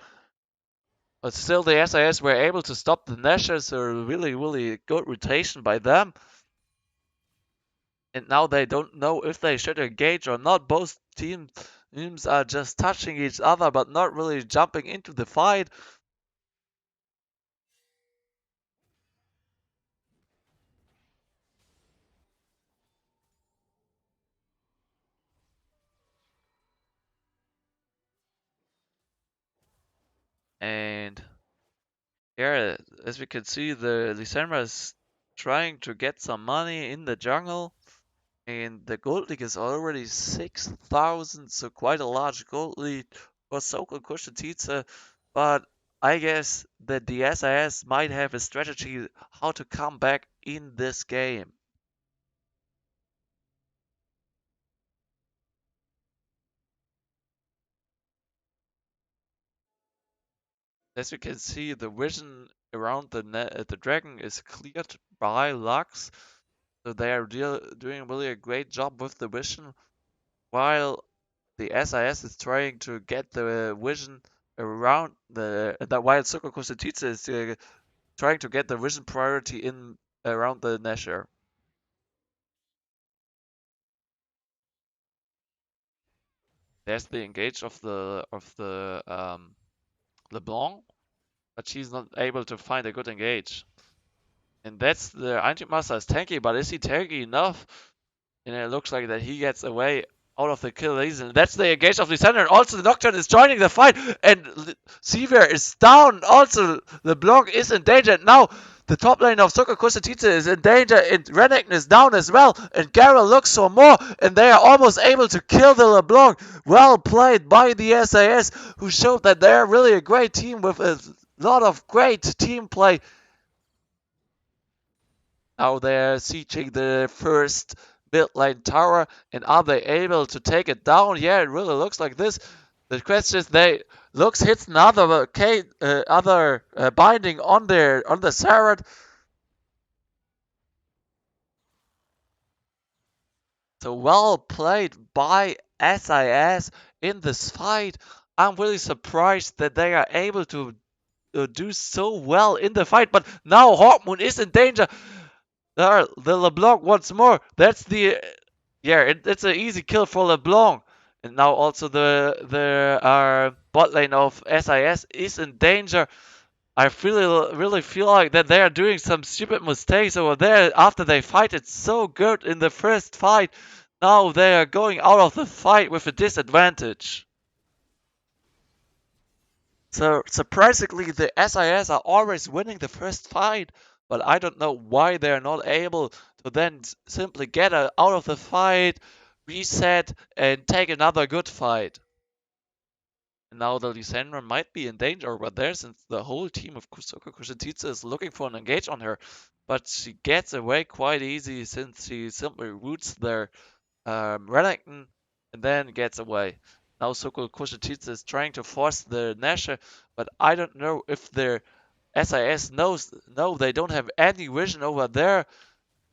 But still the SAS were able to stop the Nashers, so really, really good rotation by them. And now they don't know if they should engage or not. Both teams are just touching each other, but not really jumping into the fight. And yeah, as we can see, the Lysandra is trying to get some money in the jungle. And the gold league is already 6,000, so quite a large gold lead for Soko Kushititsa. But I guess that the SAS might have a strategy how to come back in this game. As you can see, the vision around the dragon is cleared by Lux, so they are doing really a great job with the vision, while the SIS is trying to get the vision around while Soko Kusatitsa is trying to get the vision priority in around the Nashor. There's the engage of the LeBlanc, but she's not able to find a good engage. And that's the Master is tanky, but is he tanky enough? And it looks like that he gets away out of the kill reason. That's the engage of the center. Also, the Nocturne is joining the fight, and Seaver is down. Also, the LeBlanc is in danger. Now, the top lane of Soko Kusatitsa is in danger, and Renekton is down as well. And Gara looks for more, and they are almost able to kill the LeBlanc. Well played by the SAS, who showed that they're really a great team with a lot of great team play. Now they're sieging the first mid lane tower, and are they able to take it down? Yeah, it really looks like this. The question is, they Lux hits another binding on the Sarret. So well played by SIS in this fight. I'm really surprised that they are able to do so well in the fight, but now Hawkmoon is in danger. The LeBlanc once more. That's the it's an easy kill for LeBlanc. And now also the bot lane of SIS is in danger. I really feel like that they are doing some stupid mistakes over there after they fight it so good in the first fight. Now they are going out of the fight with a disadvantage. So surprisingly, the SIS are always winning the first fight, but I don't know why they're not able to then simply get out of the fight, reset, and take another good fight. And now the Lysandra might be in danger over there since the whole team of Kusoko Kushititsu is looking for an engage on her. But she gets away quite easy since she simply roots their Renekton and then gets away. Now Soko Kushititsu is trying to force the Nasher, but I don't know if their SIS knows. No, they don't have any vision over there,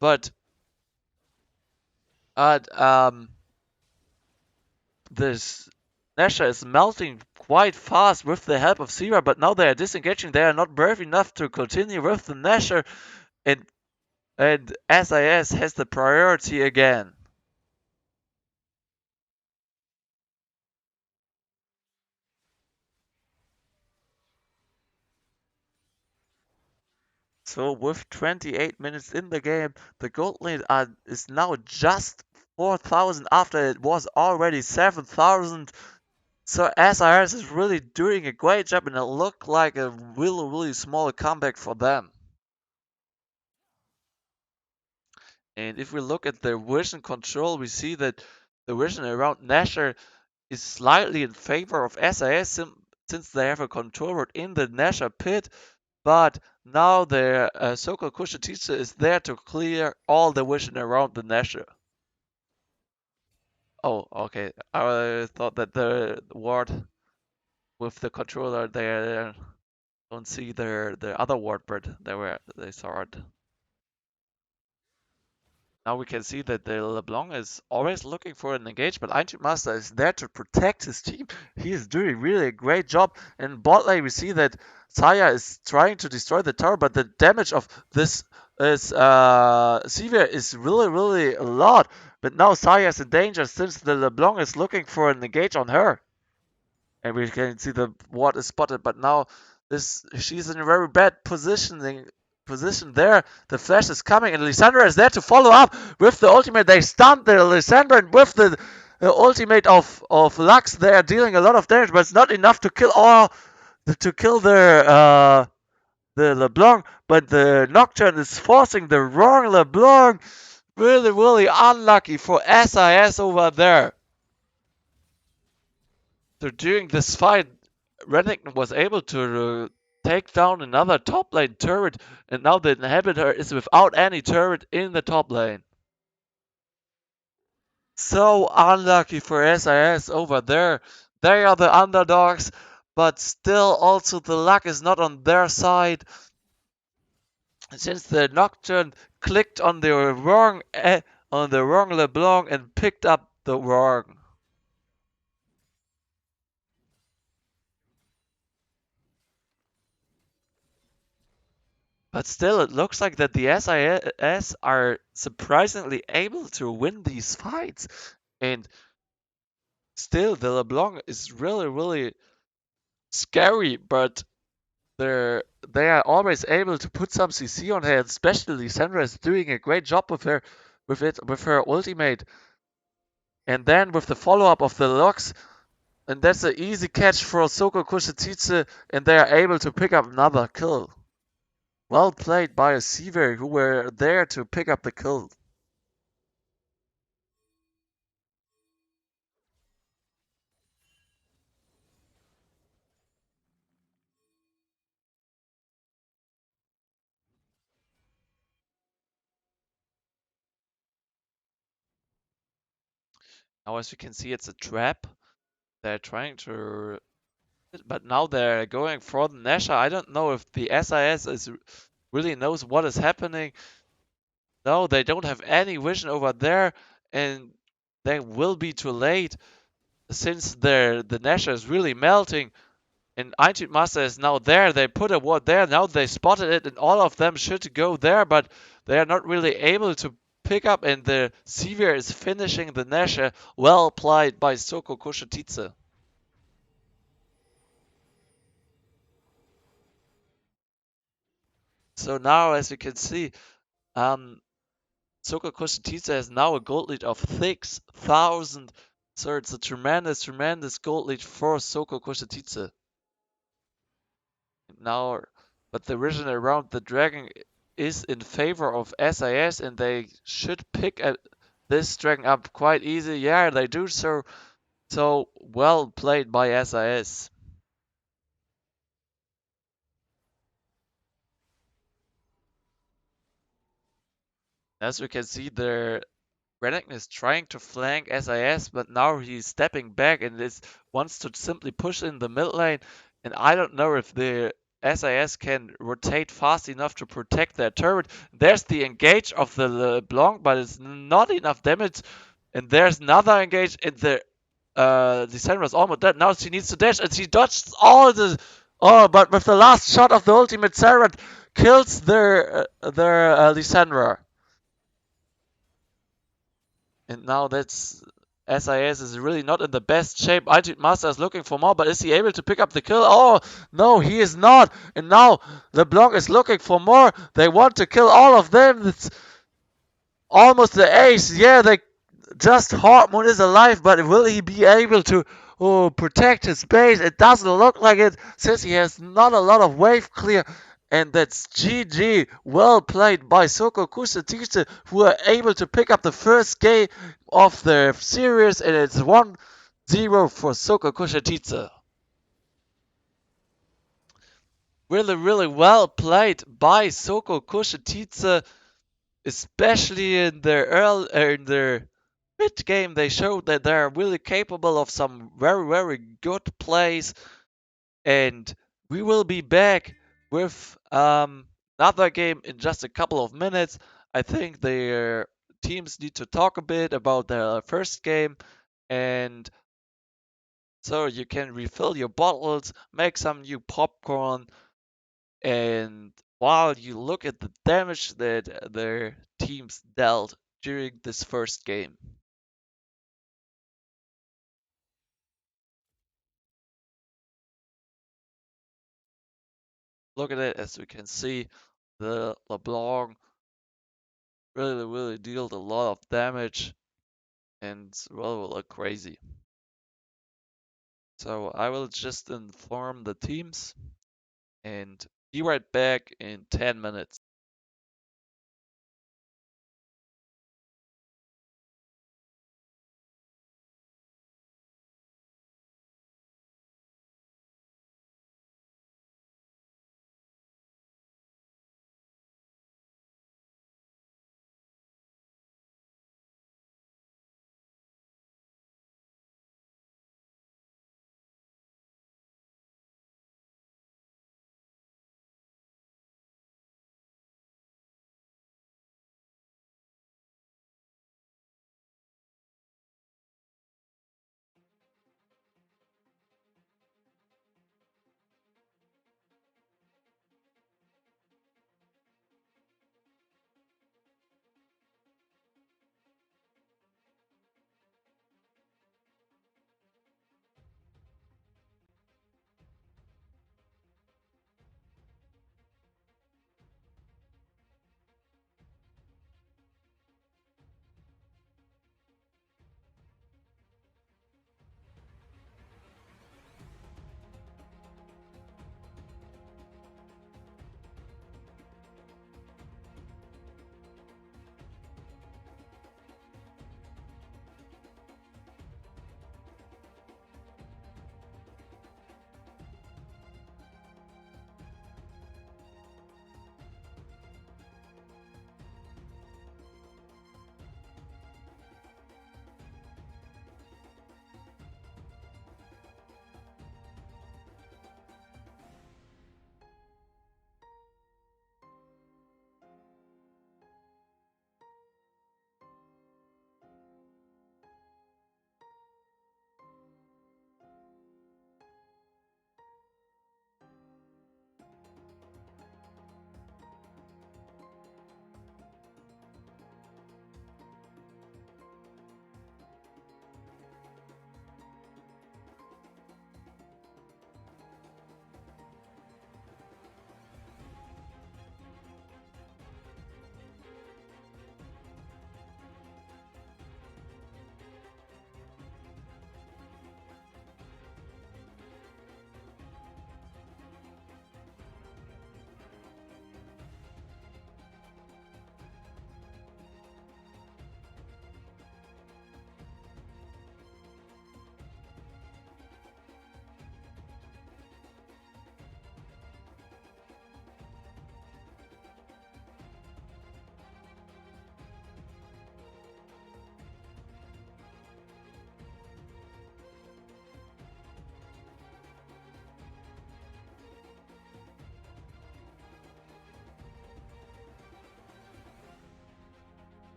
but uh, um, this Nasher is melting quite fast with the help of Sira, but now they are disengaging. They are not brave enough to continue with the Nasher, and SIS has the priority again. So with 28 minutes in the game, the gold lead is now just 4,000 after it was already 7,000. So SIS is really doing a great job, and it looked like a really small comeback for them. And if we look at their vision control, we see that the vision around Nasher is slightly in favor of SIS since they have a controller in the Nasher pit. But now the so-called Kushititsu is there to clear all the vision around the Nasher. Oh, okay. I thought that the ward with the controller they don't see their other ward, but they saw it. Now we can see that the LeBlanc is always looking for an engage, but Ancient Master is there to protect his team. He is doing really a great job. In bot lane, we see that Saya is trying to destroy the tower, but the damage of this is Sivir is really a lot. But now Saya is in danger since the LeBlanc is looking for an engage on her. And we can see the ward is spotted, but now this she's in a very bad position there. The flash is coming, and Lysandra is there to follow up with the ultimate. They stunned the Lysandra, and with the ultimate of Lux, they are dealing a lot of damage, but it's not enough to kill all to kill the LeBlanc. But the Nocturne is forcing the wrong LeBlanc. Really unlucky for SIS over there. So during this fight, Renekton was able to take down another top lane turret, and now the inhibitor is without any turret in the top lane. So unlucky for SIS over there. They are the underdogs, but still also the luck is not on their side. Since the Nocturne clicked on the wrong LeBlanc and picked up the wrong. But still, it looks like that the SIS are surprisingly able to win these fights. And still, the LeBlanc is really scary, but they are always able to put some CC on her, especially Sandra is doing a great job with her ultimate. And then with the follow-up of the locks, and that's an easy catch for Soko Kushititsu, and they are able to pick up another kill. Well played by a Seaver who were there to pick up the kill. Now, as we can see, it's a trap. They're trying to, but now they're going for the Nasher. I don't know if the SIS really knows what is happening. No, they don't have any vision over there, and they will be too late since the Nasher is really melting. And Eintüt Master is now there. They put a ward there. Now they spotted it, and all of them should go there, but they are not really able to pick up. And the Sevier is finishing the Nasher. Well played by Soko Kushititsu. So now, as you can see, Soko Kushititsu has now a gold lead of 6,000. So it's a tremendous gold lead for Soko Kushititsu. Now, but the vision around the dragon is in favor of SIS, and they should pick this dragon up quite easy. Yeah, they do so. So well played by SIS. As we can see, the Renekton is trying to flank SIS, but now he's stepping back and wants to simply push in the mid lane. And I don't know if the SIS can rotate fast enough to protect their turret. There's the engage of the LeBlanc, but it's not enough damage. And there's another engage, and the Sandra is almost dead. Now she needs to dash, and she dodged all the. Oh, but with the last shot of the ultimate Sandra, kills their Lissandra. And now that's SIS is really not in the best shape. Altitude Master is looking for more, but is he able to pick up the kill? Oh, no, he is not. And now LeBlanc is looking for more. They want to kill all of them. It's almost the ace. Yeah, they just Hartmut is alive, but will he be able to protect his base? It doesn't look like it, since he has not a lot of wave clear. And that's GG. Well played by Soko Kusatita, who are able to pick up the first game of the series, and it's 1-0 for Soko Kusatita. Really, really well played by Soko Kusatita, especially in their mid game. They showed that they're really capable of some very, very good plays. And we will be back with another game in just a couple of minutes. I think their teams need to talk a bit about their first game, and so you can refill your bottles, make some new popcorn, and while you look at the damage that their teams dealt during this first game. Look at it, as we can see, the LeBlanc really, really dealt a lot of damage and will look crazy. So I will just inform the teams and be right back in 10 minutes.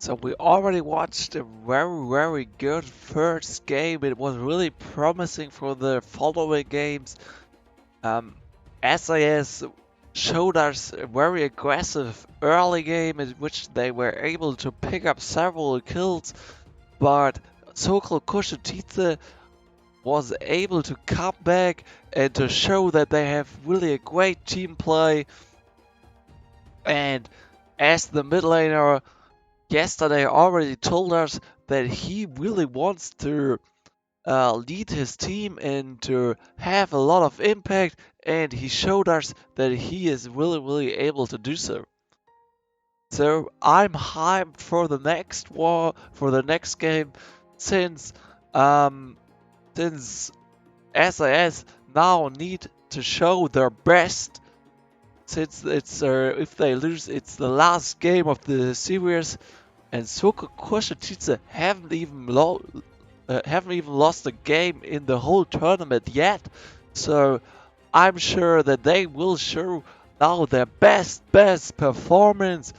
So we already watched a very, very good first game. It was really promising for the following games. Um, SAS showed us a very aggressive early game in which they were able to pick up several kills, but Sokol Kushitice was able to come back and to show that they have really a great team play. And as the mid laner yesterday already told us that he really wants to lead his team and to have a lot of impact, and he showed us that he is really, really able to do so. So I'm hyped for the next war, for the next game, since um, since SAS now need to show their best. Since it's if they lose, it's the last game of the series, and Soka Koshititsa haven't even lost a game in the whole tournament yet. So I'm sure that they will show now their best performance.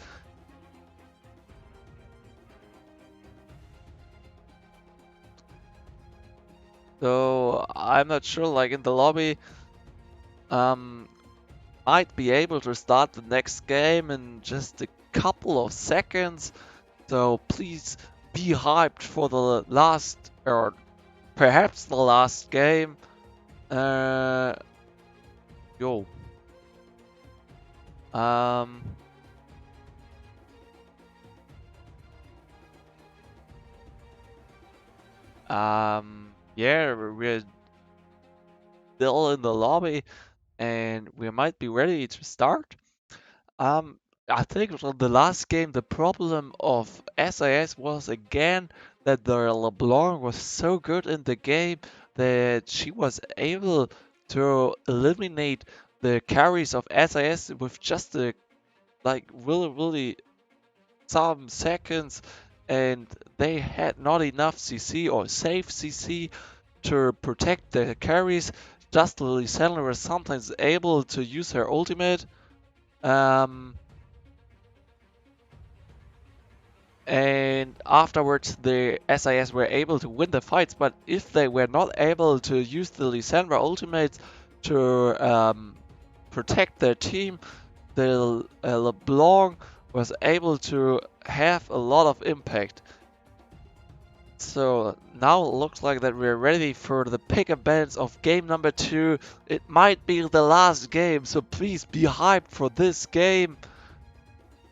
So I'm not sure, like in the lobby, um, might be able to start the next game in just a couple of seconds. So please be hyped for the last, or perhaps the last game. Uh, yo. Um, yeah, we're still in the lobby and we might be ready to start. Um, I think for the last game, the problem of SAS was again that the LeBlanc was so good in the game that she was able to eliminate the carries of SAS with just a like really some seconds, and they had not enough CC or safe CC to protect the carries. Just Lysandra was sometimes able to use her ultimate. Um, and afterwards the SIS were able to win the fights, but if they were not able to use the Lysandra ultimates to protect their team, the LeBlanc was able to have a lot of impact. So now it looks like that we're ready for the pick-up bands of game number 2. It might be the last game, so please be hyped for this game.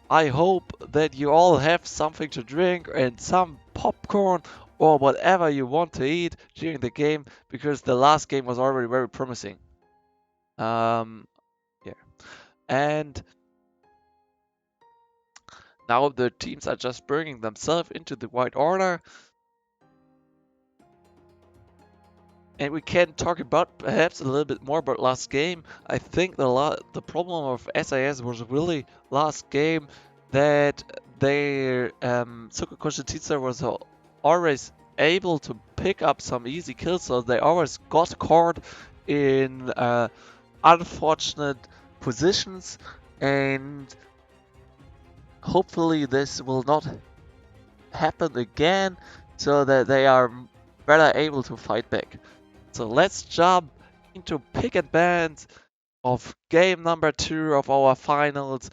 I hope that you all have something to drink and some popcorn or whatever you want to eat during the game, because the last game was already very promising. Um, yeah. And now the teams are just bringing themselves into the white order. And we can talk about perhaps a little bit more about last game. I think the problem of SAS was really last game that their Tsukukoshi was always able to pick up some easy kills, so they always got caught in unfortunate positions, and hopefully this will not happen again, so that they are better able to fight back. So let's jump into pick and bans of game number 2 of our finals.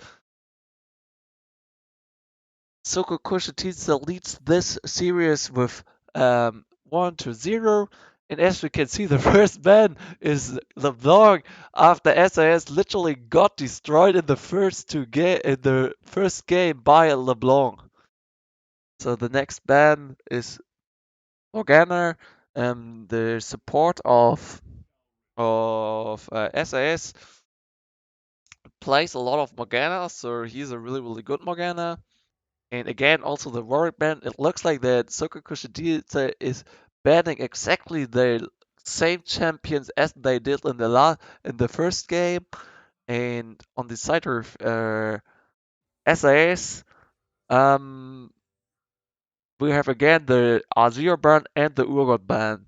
Soko Kushititsa leads this series with 1-0. And as we can see, the first ban is LeBlanc after SAS literally got destroyed in the first game by LeBlanc. So the next ban is Morgana, the support of SAS plays a lot of Morgana, so he's a really good Morgana. And again, also the Warwick ban, it looks like that Sokokushidita is banning exactly the same champions as they did in the first game. And on the side of SAS, um, we have again the Azir ban and the Urgot ban.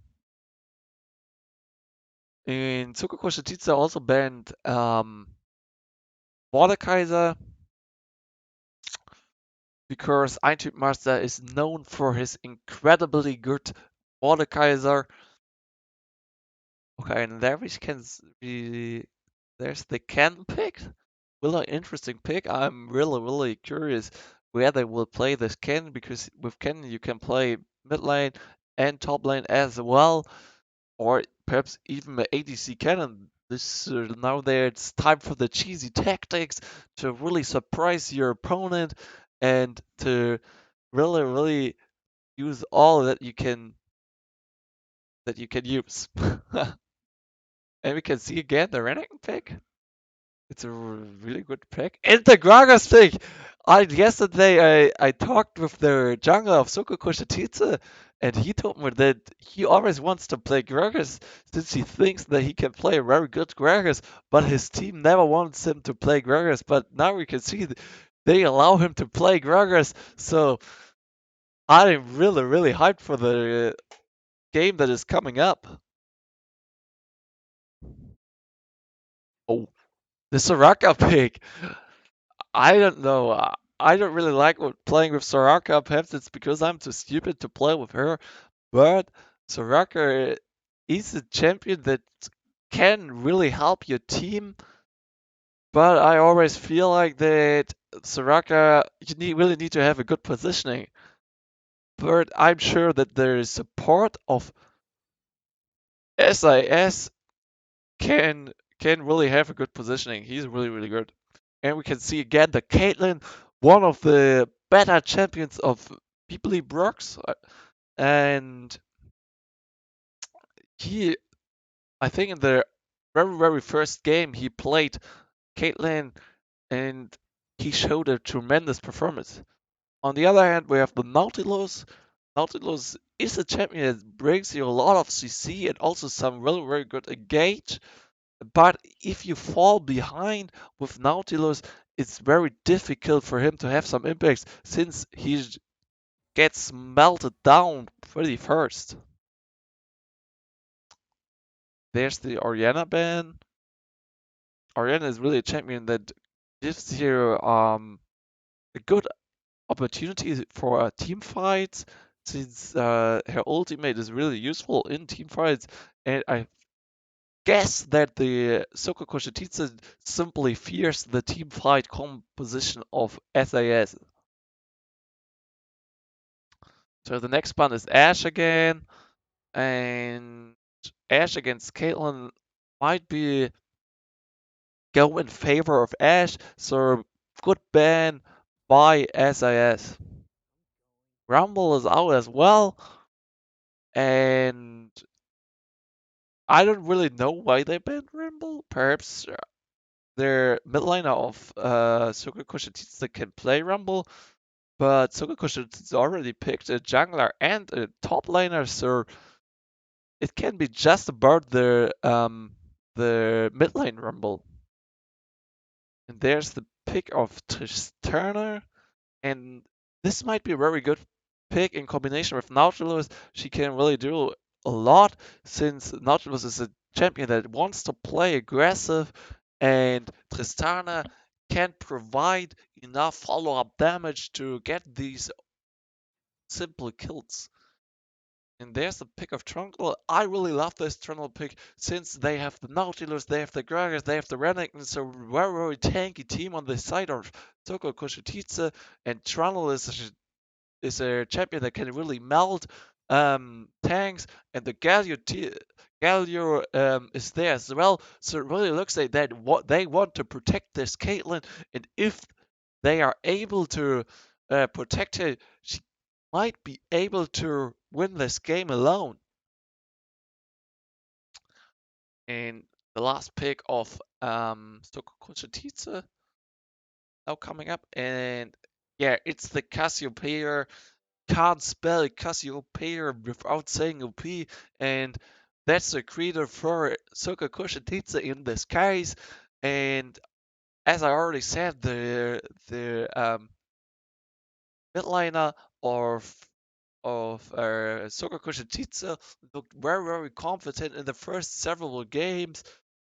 And Sokokushidita also banned Mordekaiser. because Eintübmaster is known for his incredibly good Mordekaiser. Okay, and there we can be there's the Ken pick. Really interesting pick. I'm really curious where they will play this Ken because with Ken you can play mid lane and top lane as well, or perhaps even the ADC Cannon. This now there it's time for the cheesy tactics to really surprise your opponent and to really use all that you can use. And we can see again the Renekton pick. It's a really good pick. And the Gragas pick! Yesterday I talked with the jungler of Sokokoshititsu, and he told me that he always wants to play Gragas since he thinks that he can play a very good Gragas, but his team never wants him to play Gragas. But now we can see they allow him to play Gragas, so I'm really hyped for the game that is coming up. Oh, the Soraka pick! I don't know. I don't really like playing with Soraka. Perhaps it's because I'm too stupid to play with her. But Soraka is a champion that can really help your team. But I always feel like that Soraka, really need to have a good positioning. But I'm sure that there is support of SIS can really have a good positioning. He's really good. And we can see again the Caitlyn, one of the better champions of People Brooks. And he, I think in the very first game he played Caitlyn and he showed a tremendous performance. On the other hand, we have the Nautilus. Nautilus is a champion that brings you a lot of CC and also some very good engage. But if you fall behind with Nautilus, it's very difficult for him to have some impacts since he gets melted down pretty first. There's the Orianna ban. Orianna is really a champion that gives you a good opportunity for a team fight since her ultimate is really useful in team fights, and I guess that the Sokokoshititsu simply fears the team fight composition of SAS. So the next one is Ash again, and Ash against Caitlyn might be go in favor of Ash, so good ban by SAS. Rumble is out as well, and I don't really know why they banned Rumble. Perhaps their mid laner of Sugakushitsu can play Rumble, but Sugakushitsu already picked a jungler and a top laner, so it can be just about the mid lane Rumble. And there's the pick of Tristana, and this might be a very good pick in combination with Nautilus. She can really do a lot since Nautilus is a champion that wants to play aggressive, and Tristana can provide enough follow-up damage to get these simple kills. And there's the pick of Trundle. I really love this Trundle pick since they have the Nautilus, they have the Gragas, they have the Renekton, so very tanky team on the side of Toko Koshititsu, and Trundle is a champion that can really melt tanks, and the Galio is there as well. So it really looks like that what they want to protect this Caitlyn, and if they are able to protect her, she might be able to win this game alone. And the last pick of Stokokuchititsa now coming up, and yeah, it's the Cassiopeia. Can't spell Cassiopeia without saying OP, and that's the creator for Sokokuchititsa in this case. And as I already said, the midliner of Sokokuchititsa looked very confident in the first several games.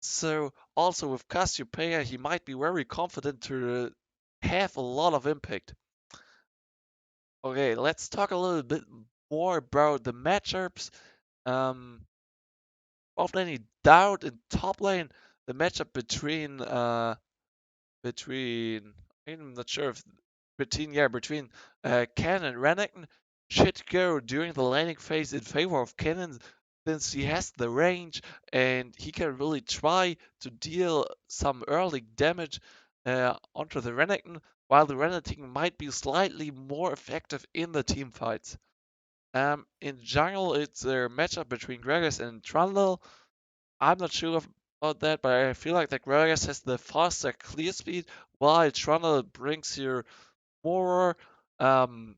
So also with Cassiopeia, he might be very confident to have a lot of impact. Okay, let's talk a little bit more about the matchups. Um, Without any doubt, in top lane, the matchup between I'm not sure if between Ken and Renekton should go during the laning phase in favor of Kennen since he has the range and he can really try to deal some early damage onto the Renekton, while the Renekton might be slightly more effective in the team fights. In jungle, it's a matchup between Gragas and Trundle. I'm not sure about that, but I feel like that Gragas has the faster clear speed, while Trundle brings you more um,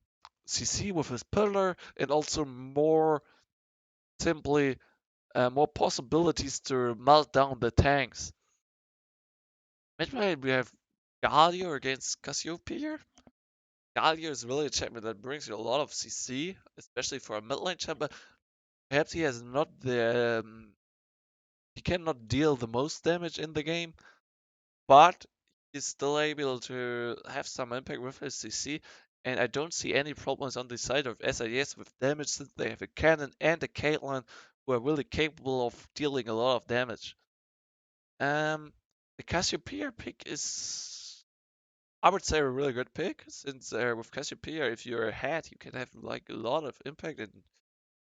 CC with his pillar and also more simply more possibilities to melt down the tanks. Meanwhile, we have Galio against Cassiopeia. Galio is really a champion that brings you a lot of CC, especially for a mid lane champion. Perhaps he has not the he cannot deal the most damage in the game, but he's still able to have some impact with his CC. And I don't see any problems on the side of SIS with damage since they have a cannon and a Caitlyn who are really capable of dealing a lot of damage. Um, the Cassiopeia pick is, I would say, a really good pick since with Cassiopeia, if you're ahead, you can have like a lot of impact, and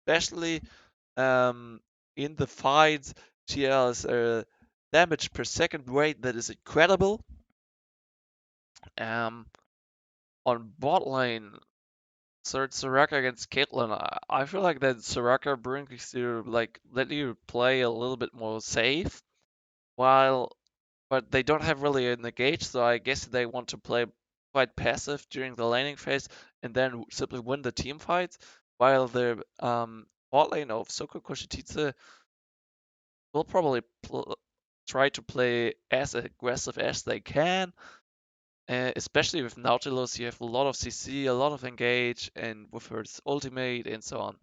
especially um, in the fights, she has a damage per second rate that is incredible. Um, on bot lane, so it's Soraka against Caitlyn. I feel like that Soraka brings you like let you play a little bit more safe, while but they don't have really an engage, so I guess they want to play quite passive during the laning phase and then simply win the team fights. While the bot lane of Soko Koshititsu will probably try to play as aggressive as they can. Especially with Nautilus, you have a lot of CC, a lot of engage, and with her ultimate and so on.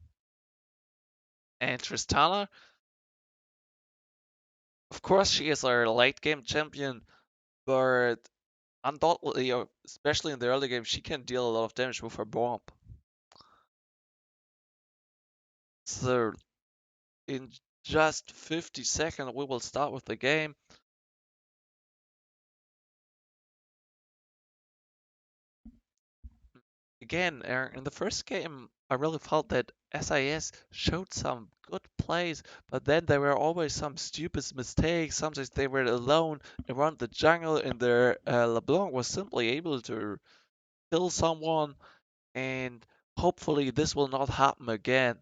And Tristana, of course, she is our late game champion, but undoubtedly, especially in the early game, she can deal a lot of damage with her bomb. So in just 50 seconds, we will start with the game. Again, in the first game, I really felt that SIS showed some good plays, but then there were always some stupid mistakes. Sometimes they were alone around the jungle, and their LeBlanc was simply able to kill someone, and hopefully this will not happen again.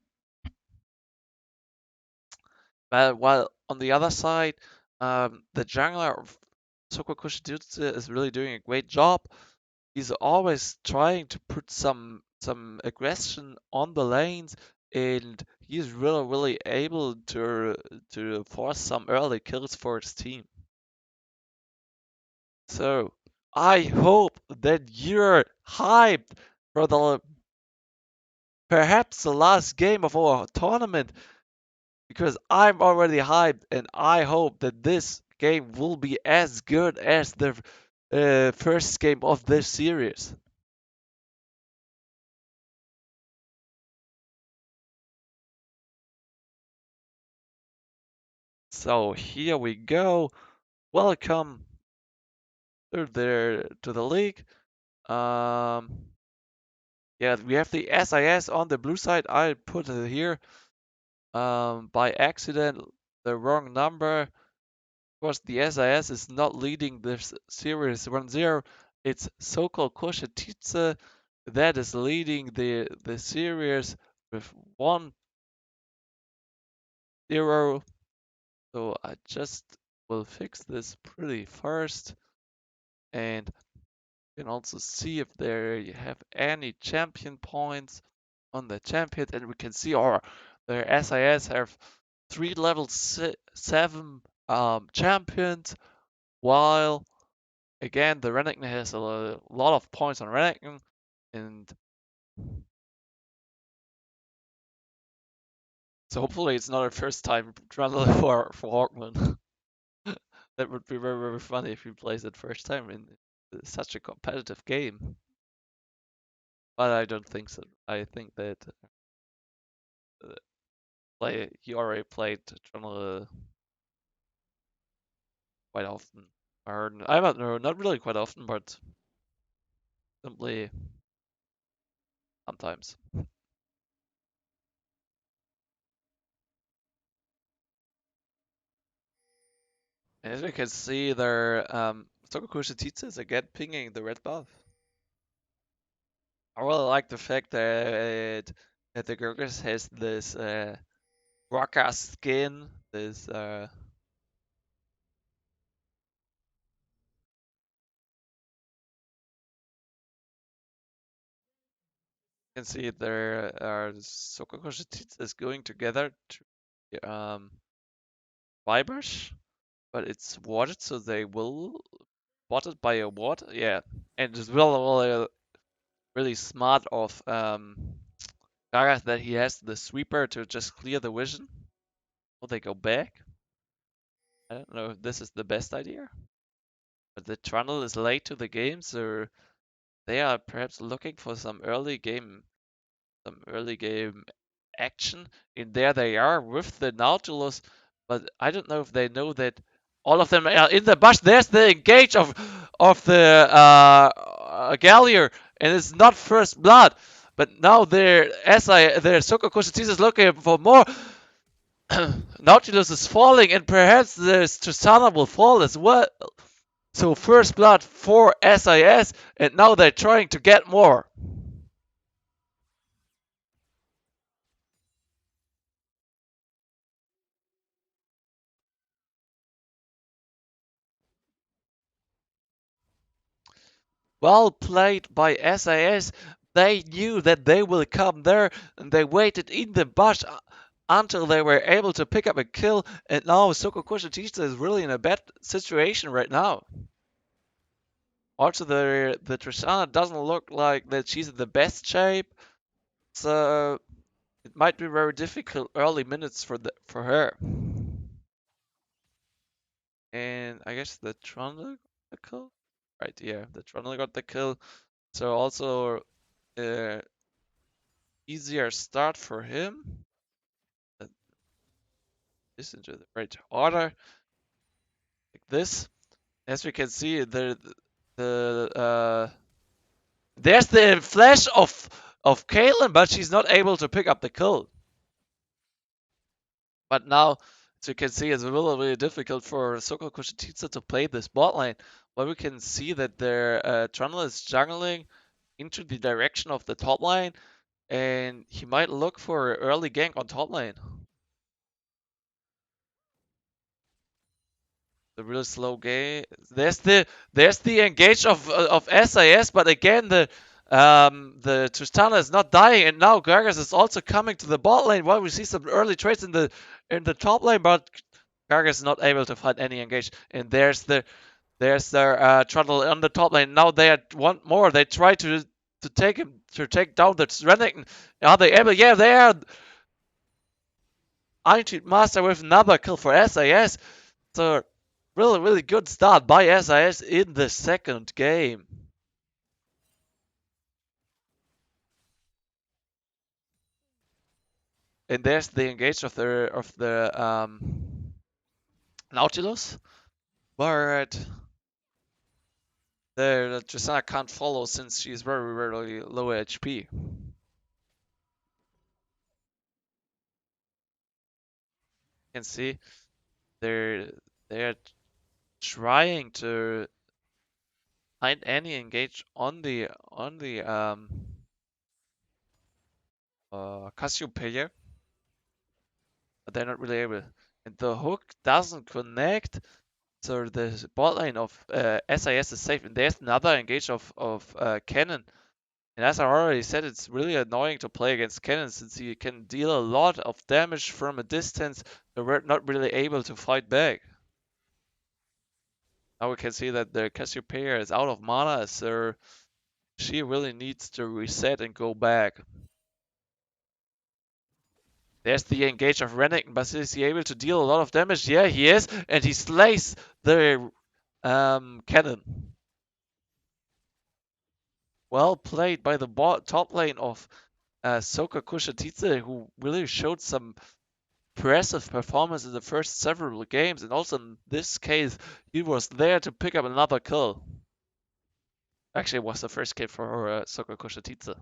But while on the other side, the jungler of Sokokushidutsu is really doing a great job. He's always trying to put some aggression on the lanes, and he's really able to force some early kills for his team. So I hope that you're hyped for the perhaps the last game of our tournament, because I'm already hyped and I hope that this game will be as good as the first game of this series. So here we go. Welcome to the league. Um, yeah, we have the SIS on the blue side. I put it here by accident the wrong number. Of course, the SIS is not leading this series 1-0. It's Sokol Koshititsa that is leading the series with 1-0. So I just will fix this pretty first, and you can also see if there you have any champion points on the champion, and we can see our their SIS have 3 level 7 champions, while again the Renekton has a lot of points on Renekton, and so hopefully it's not our first time trying for Hawkman. That would be very funny if he plays it first time in such a competitive game. but I don't think so. I think that he already played Trundle quite often. Or I don't know, not really quite often, but simply sometimes. And as we can see, there Sokoku Shititsu is again pinging the red buff. I really like the fact that the Gurgis has this rocker skin, this you can see there are Sokoku Shititsu is going together to Vibrush, but it's watered, so they will spotted by a ward. Yeah, and it's really smart of Gareth that he has the sweeper to just clear the vision. Will they go back? I don't know if this is the best idea. But the Trundle is late to the game, so they are perhaps looking for some early game action. And there they are with the Nautilus, but I don't know if they know that all of them are in the bush. There's the engage of the Gallier, and it's not first blood. But now their Sokokushi is looking for more. Nautilus is falling, and perhaps the Tristana will fall as well. So first blood for SIS, and now they're trying to get more. Well played by SIS. They knew that they will come there, and they waited in the bush until they were able to pick up a kill. And now Sokokushi is really in a bad situation right now. Also, the Tristana doesn't look like that she's in the best shape, so it might be very difficult early minutes for her. And I guess the Trundle got the kill? Right, yeah, the Trundle got the kill. So also uh, easier start for him. This into the right order, like this. As we can see, the there's the flash of Caitlyn, but she's not able to pick up the kill. But now, as you can see, it's really difficult for Soko Kushititsa to play this bot lane. But we can see that their Trundle is jungling into the direction of the top lane, and he might look for an early gank on top lane. The real slow game. There's the engage of SIS, but again the Tristana is not dying, and now Gragas is also coming to the bot lane. Well, we see some early trades in the top lane, but Gragas is not able to find any engage. And there's their Trundle on the top lane. Now they want more. They try to take down the Renekton. Are they able? Yeah, they are. Iron Master with another kill for SIS. So really good start by SIS in the second game. And there's the engage of the Nautilus, but the Tristana can't follow since she's very low HP. You can see they're trying to find any engage on the Cassiopeia, but they're not really able. And the hook doesn't connect, so the bot lane of SIS is safe. And there's another engage of Cannon. And as I already said, it's really annoying to play against Cannon since he can deal a lot of damage from a distance, so we're not really able to fight back. Now we can see that the Cassiopeia is out of mana, so she really needs to reset and go back. There's the engage of Renekton, but is he able to deal a lot of damage? Yeah, he is, and he slays the Cannon. Well played by the top lane of Soka Kushatitze, who really showed some impressive performance in the first several games, and also in this case, he was there to pick up another kill. Actually, it was the first kill for Soka Kushatitze.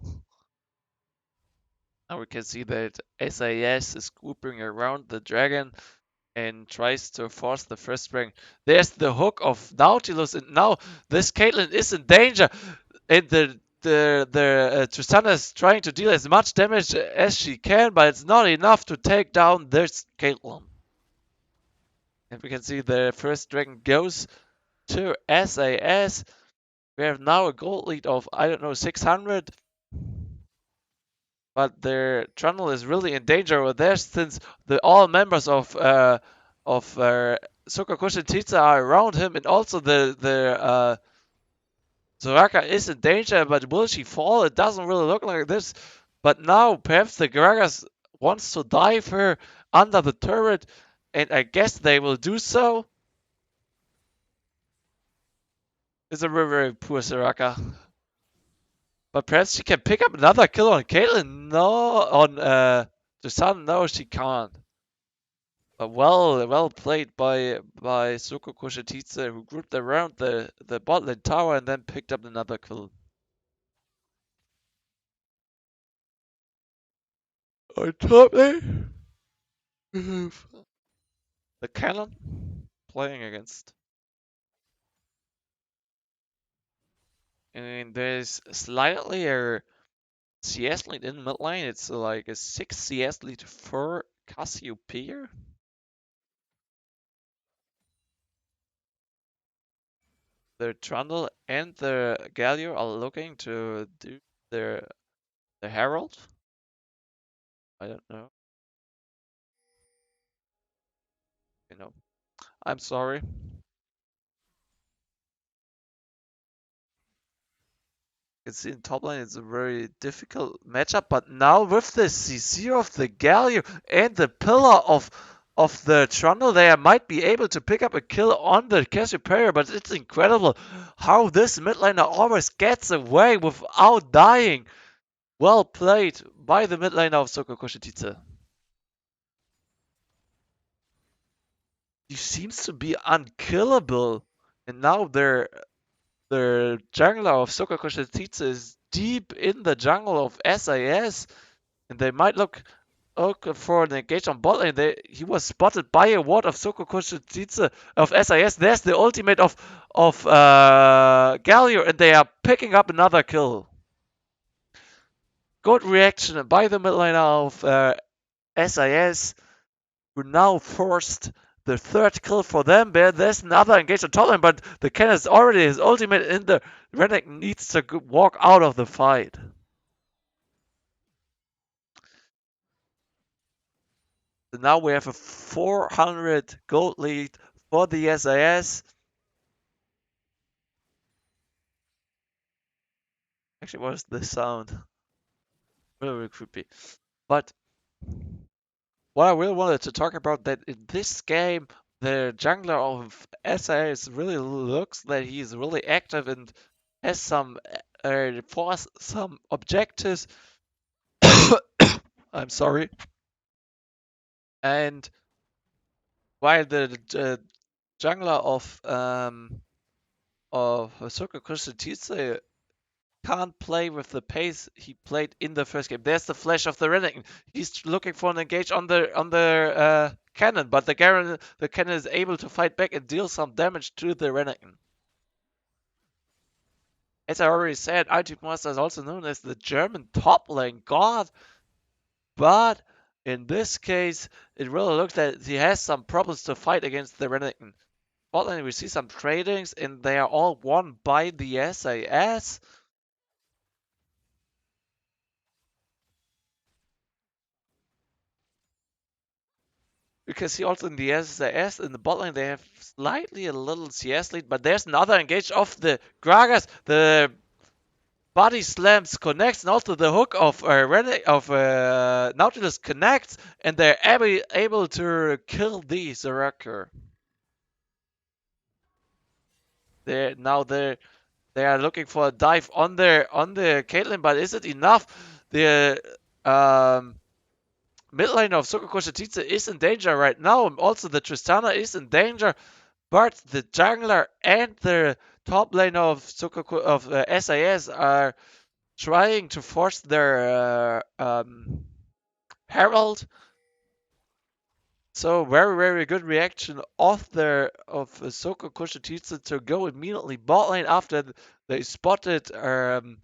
Now we can see that SAS is grouping around the dragon and tries to force the first ring. There's the hook of Nautilus, and now this Caitlyn is in danger, and the Tristana is trying to deal as much damage as she can, but it's not enough to take down this Caitlyn. And we can see the first dragon goes to SAS. We have now a gold lead of, I don't know, 600. But their Trundle is really in danger over there since all members of Sokakushi Tita are around him, and also the Soraka is in danger. But will she fall? It doesn't really look like this. But now perhaps the Gragas wants to dive her under the turret, and I guess they will do so. It's a very, very poor Soraka. But perhaps she can pick up another kill on Caitlyn. No, on the Sun. No, she can't. Well played by Suko Koshititsu, who grouped around the bot lane tower and then picked up another kill. On top lane, the cannon playing against. And there's slightly a CS lead in mid lane. It's like a 6 CS lead for Cassiopeia. The Trundle and the Galio are looking to do their the Herald. I don't know. You know. I'm sorry. You can see in top lane it's a very difficult matchup, but now with the CC of the Galio and the pillar of the Trundle, they might be able to pick up a kill on the Cassiopeia, but it's incredible how this mid laner always gets away without dying. Well played by the mid laner of Soko Koshititsu. He seems to be unkillable, and now the jungler of Soko Koshititsu is deep in the jungle of SAS. And they might look for an engage on bot lane. He was spotted by a ward of Soko Koshititsu of SIS. There's the ultimate of Galio, and they are picking up another kill. Good reaction by the mid laner of SIS, who now forced the third kill for them. There's another engage on top lane, but the cannon is already his ultimate in the Renek needs to walk out of the fight. So now we have a 400 gold lead for the SAS. Actually, what is the sound? Really, really creepy. But what I really wanted to talk about that in this game, the jungler of SAS really looks that he's really active and has some for some objectives. I'm sorry. And while the jungler of Soka Kusutitsu can't play with the pace he played in the first game. There's the flash of the Renekton. He's looking for an engage on the cannon, but the cannon is able to fight back and deal some damage to the Renekton. As I already said, IT Master is also known as the German top lane god, but in this case, it really looks that he has some problems to fight against the Renekton. Bot lane, we see some tradings, and they are all won by the SAS. Because he also in the SAS in the bot lane they have slightly a little CS lead, but there's another engage of the Gragas. The body slams connects, and also the hook of Nautilus connects, and they're able to kill the Zeraker. They They are looking for a dive on the Caitlyn, but is it enough? The mid lane of Sokokosha is in danger right now. Also, the Tristana is in danger, but the jungler and the top lane of SAS are trying to force their Herald. So very good reaction of Soko Kushititsu to go immediately bot lane after they spotted the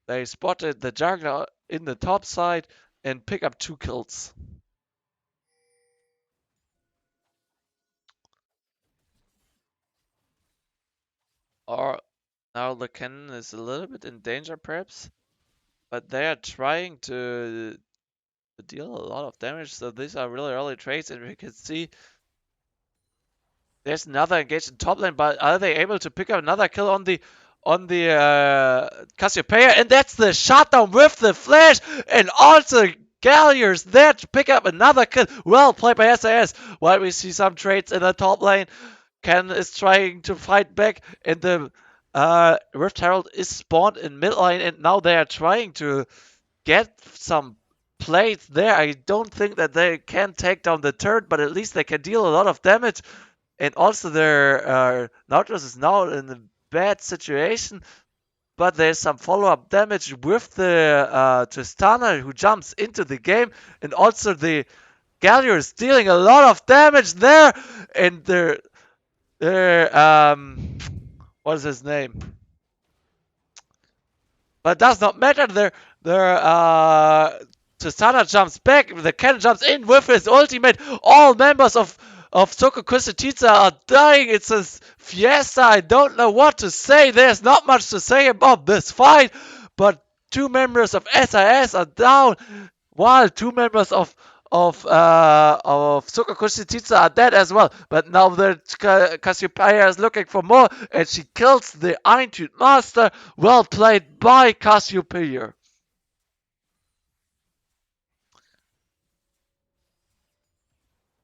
jungler in the top side and pick up 2 kills. Or now the cannon is a little bit in danger perhaps, but they are trying to deal a lot of damage. So these are really early trades, and we can see there's another engaged in top lane, but are they able to pick up another kill on the Cassiopeia? And that's the shutdown with the flash, and also Galliers there to pick up another kill. Well played by SAS. While we see some trades in the top lane, Ken is trying to fight back, and the Rift Herald is spawned in mid lane, and now they are trying to get some plays there. I don't think that they can take down the turret, but at least they can deal a lot of damage. And also their Nautilus is now in a bad situation, but there's some follow-up damage with the Tristana who jumps into the game, and also the Gallier is dealing a lot of damage there, and what is his name? But it does not matter. Tristana jumps back. The cannon jumps in with his ultimate. All members of Soko Kusatitsa are dying. It's a fiesta. I don't know what to say. There's not much to say about this fight. But 2 members of SIS are down, while 2 members of Soko Kusatitsa are dead as well. But now the Cassiopeia is looking for more, and she kills the Eintooth Master. Well played by Cassiopeia.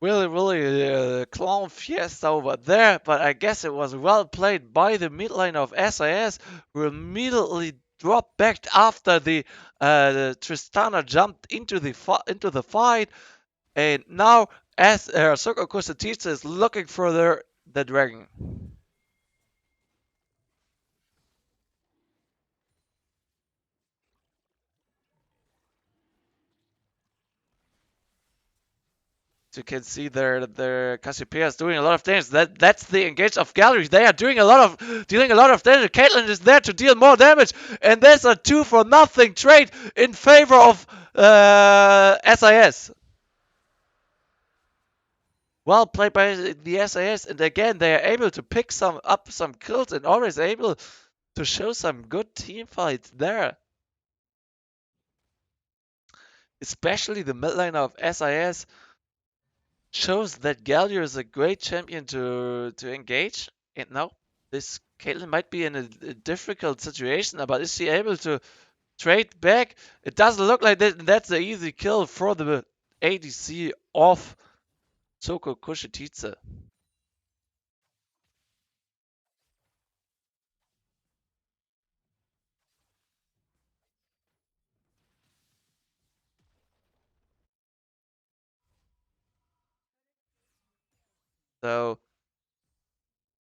Really clown fiesta over there, but I guess it was well played by the mid lane of SAS, who immediately dropped back after the Tristana jumped into the fight, and now as Soko Kusatitsa is looking for the dragon. You can see their Cassiopeia is doing a lot of damage. That's the engage of gallery. They are dealing a lot of damage. Caitlyn is there to deal more damage, and there's a 2-for-nothing trade in favor of SIS. Well played by the SAS, and again they are able to pick some kills and always able to show some good team fights there. Especially the mid lane of SIS shows that Gallier is a great champion to engage. And now this Caitlyn might be in a difficult situation, but is she able to trade back? It doesn't look like that. That's an easy kill for the ADC of Soko Kushititsa. So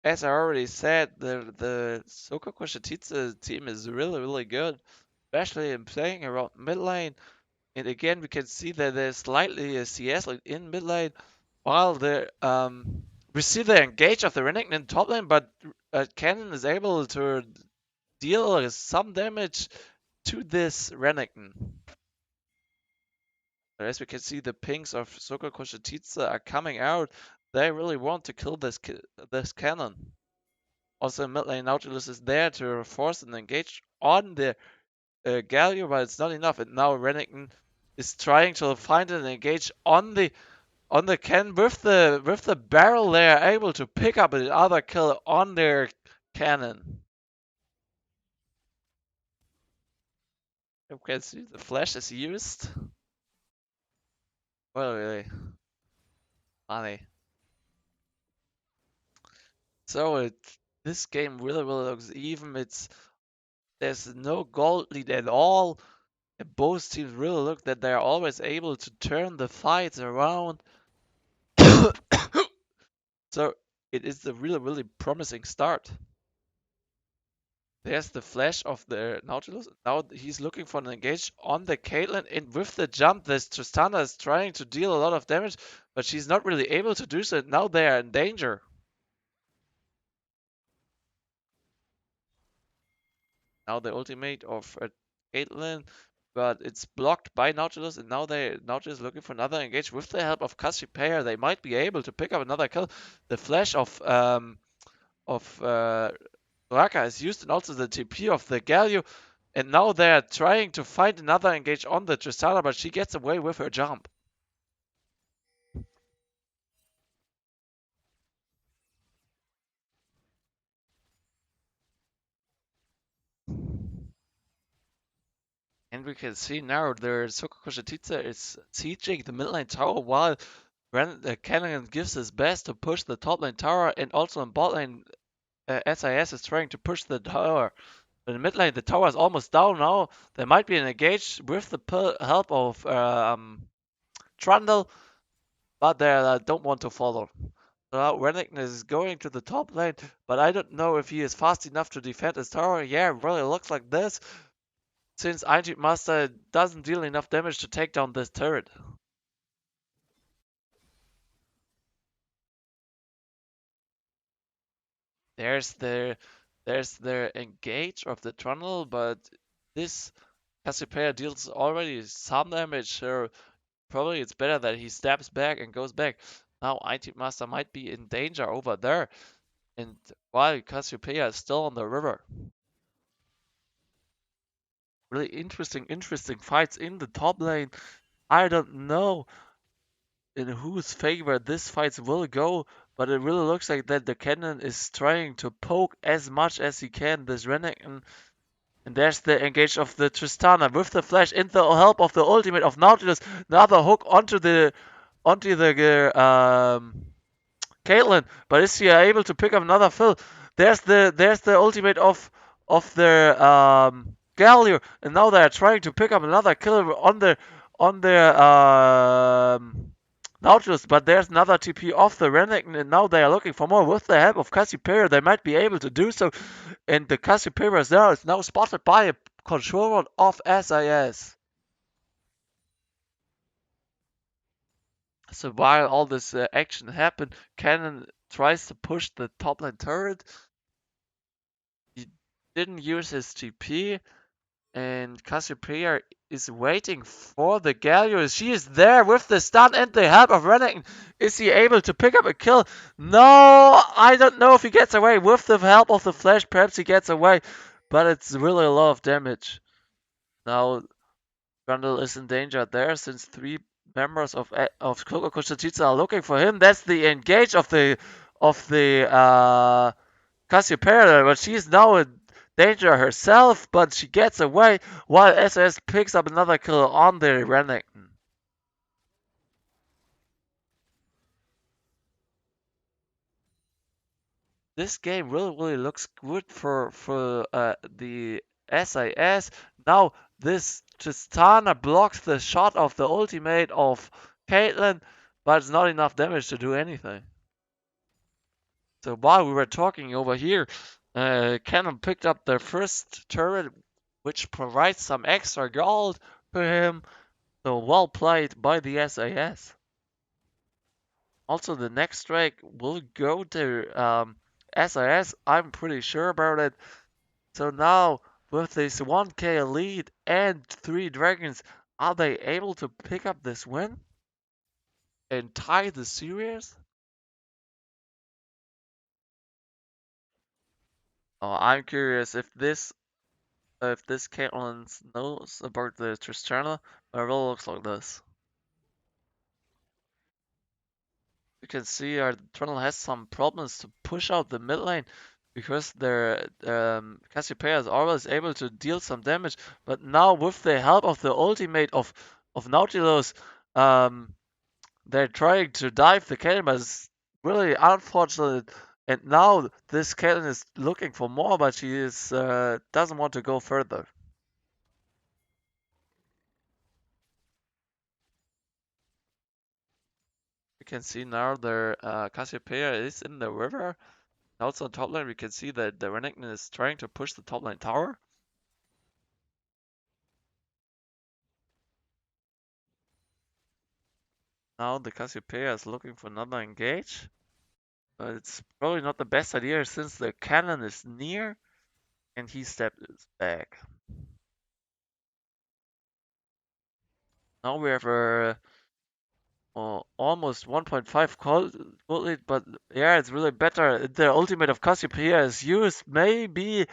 as I already said, the Soko Kushititsa team is really good, especially in playing around mid lane. And again, we can see that there's slightly a CS in mid lane, while we see the engage of the Renekton in top lane, but Cannon is able to deal some damage to this Renekton. As we can see, the pings of Soko Koshititsa are coming out. They really want to kill this cannon. Also, mid lane Nautilus is there to force an engage on the Galio, but it's not enough. And now Renekton is trying to find an engage on the cannon with the barrel. They are able to pick up another kill on their cannon. You can see the flash is used. Well, really funny. So This game really, really looks even. There's no gold lead at all. And both teams really look that they're always able to turn the fights around. So it is a really, really promising start. There's the flash of the Nautilus. Now he's looking for an engage on the Caitlyn. And with the jump, this Tristana is trying to deal a lot of damage, but she's not really able to do so. Now they are in danger. Now the ultimate of Caitlyn, but it's blocked by Nautilus, and now Nautilus looking for another engage. With the help of Cassiopeia, they might be able to pick up another kill. The flash of Raka is used, and also the TP of the Galio. And now they're trying to find another engage on the Tristana, but she gets away with her jump. And we can see now the Sokokoshititsa is sieging the mid lane tower while Cannon gives his best to push the top lane tower, and also in bot lane SIS is trying to push the tower. But in mid lane the tower is almost down now. There might be an engage with the help of Trundle, but they don't want to follow. So now Renekton is going to the top lane, but I don't know if he is fast enough to defend his tower. Yeah, it really looks like this, since Einjeet Master doesn't deal enough damage to take down this turret. There's the engage of the Trundle, but this Cassiopeia deals already some damage, so probably it's better that he steps back and goes back. Now Einjeet Master might be in danger over there, and while Cassiopeia is still on the river. Really interesting fights in the top lane. I don't know in whose favor this fight will go, but it really looks like that the cannon is trying to poke as much as he can this Renekton. And there's the engage of the Tristana with the flash and the help of the ultimate of Nautilus. Another hook onto the Caitlyn, but is she able to pick up another fill? There's the ultimate of the Galio, and now they are trying to pick up another kill on the Nautilus, but there's another TP off the Renekton, and now they are looking for more. With the help of Cassiopeia, they might be able to do so, and the Cassiopeia is now spotted by a controller of SIS. So while all this action happened, Cannon tries to push the top lane turret. He didn't use his TP, and Cassiopeia is waiting for the Galio. She is there with the stun and the help of Renekton. Is he able to pick up a kill? No, I don't know if he gets away. With the help of the flash, perhaps he gets away, but it's really a lot of damage. Now Grundle is in danger there, since three members of Kokokushachitsa are looking for him. That's the engage of the Cassiopeia, but she's now in danger herself, but she gets away while SS picks up another kill on the Renekton. This game really looks good for the SIS. Now this Tristana blocks the shot of the ultimate of Caitlyn, but it's not enough damage to do anything. So while we were talking over here, Cannon picked up their first turret, which provides some extra gold for him. So well played by the SAS. Also, the next strike will go to SAS. I'm pretty sure about it. So now, with this 1k lead and 3 dragons, are they able to pick up this win and tie the series? Oh, I'm curious if this Caitlyn knows about the Tristana, but it really looks like this. You can see our Trundle has some problems to push out the mid lane because their Cassiopeia is always able to deal some damage, but now with the help of the ultimate of Nautilus, they're trying to dive the Caitlyn, but it's really unfortunate, And now this Caitlyn is looking for more, but she is doesn't want to go further. You can see now their Cassiopeia is in the river. Also on top lane, we can see that the Renekton is trying to push the top lane tower. Now the Cassiopeia is looking for another engage. But it's probably not the best idea since the cannon is near and he steps back. Now we have a almost 1.5 gold lead, but yeah, it's really better. The ultimate of Cassiopeia is used. Maybe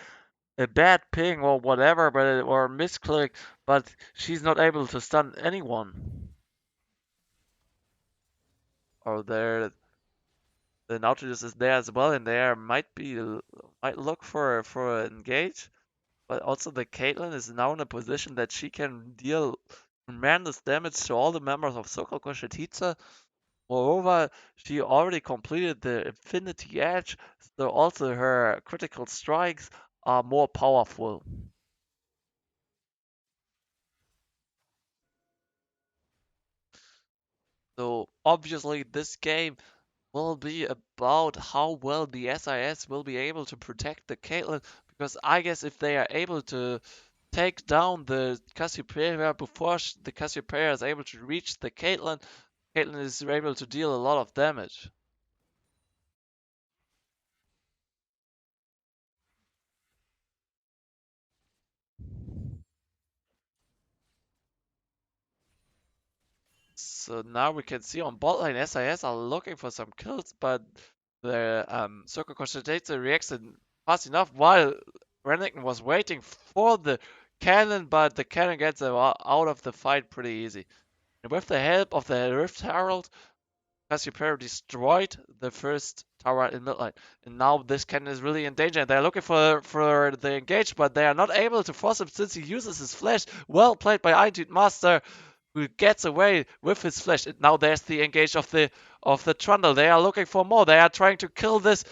a bad ping or whatever, or a misclick, but she's not able to stun anyone. Or the Nautilus is there as well, and there might look for an engage. But also the Caitlyn is now in a position that she can deal tremendous damage to all the members of Sokol Koshititsa. Moreover, she already completed the Infinity Edge, so also her critical strikes are more powerful. So obviously this game will be about how well the SIS will be able to protect the Caitlyn, because I guess if they are able to take down the Cassiopeia before the Cassiopeia is able to reach the Caitlyn, Caitlyn is able to deal a lot of damage. So now we can see on bot lane SIS are looking for some kills, but the Circle Concentrator reacted fast enough while Renekton was waiting for the cannon, but the cannon gets out of the fight pretty easy. And with the help of the Rift Herald, Cassiopeia destroyed the first tower in mid lane. And now this cannon is really in danger. They're looking for the engage, but they are not able to force him since he uses his flash. Well played by Eintüt Master, who gets away with his flash. And now there's the engage of the Trundle. They are looking for more. They are trying to kill this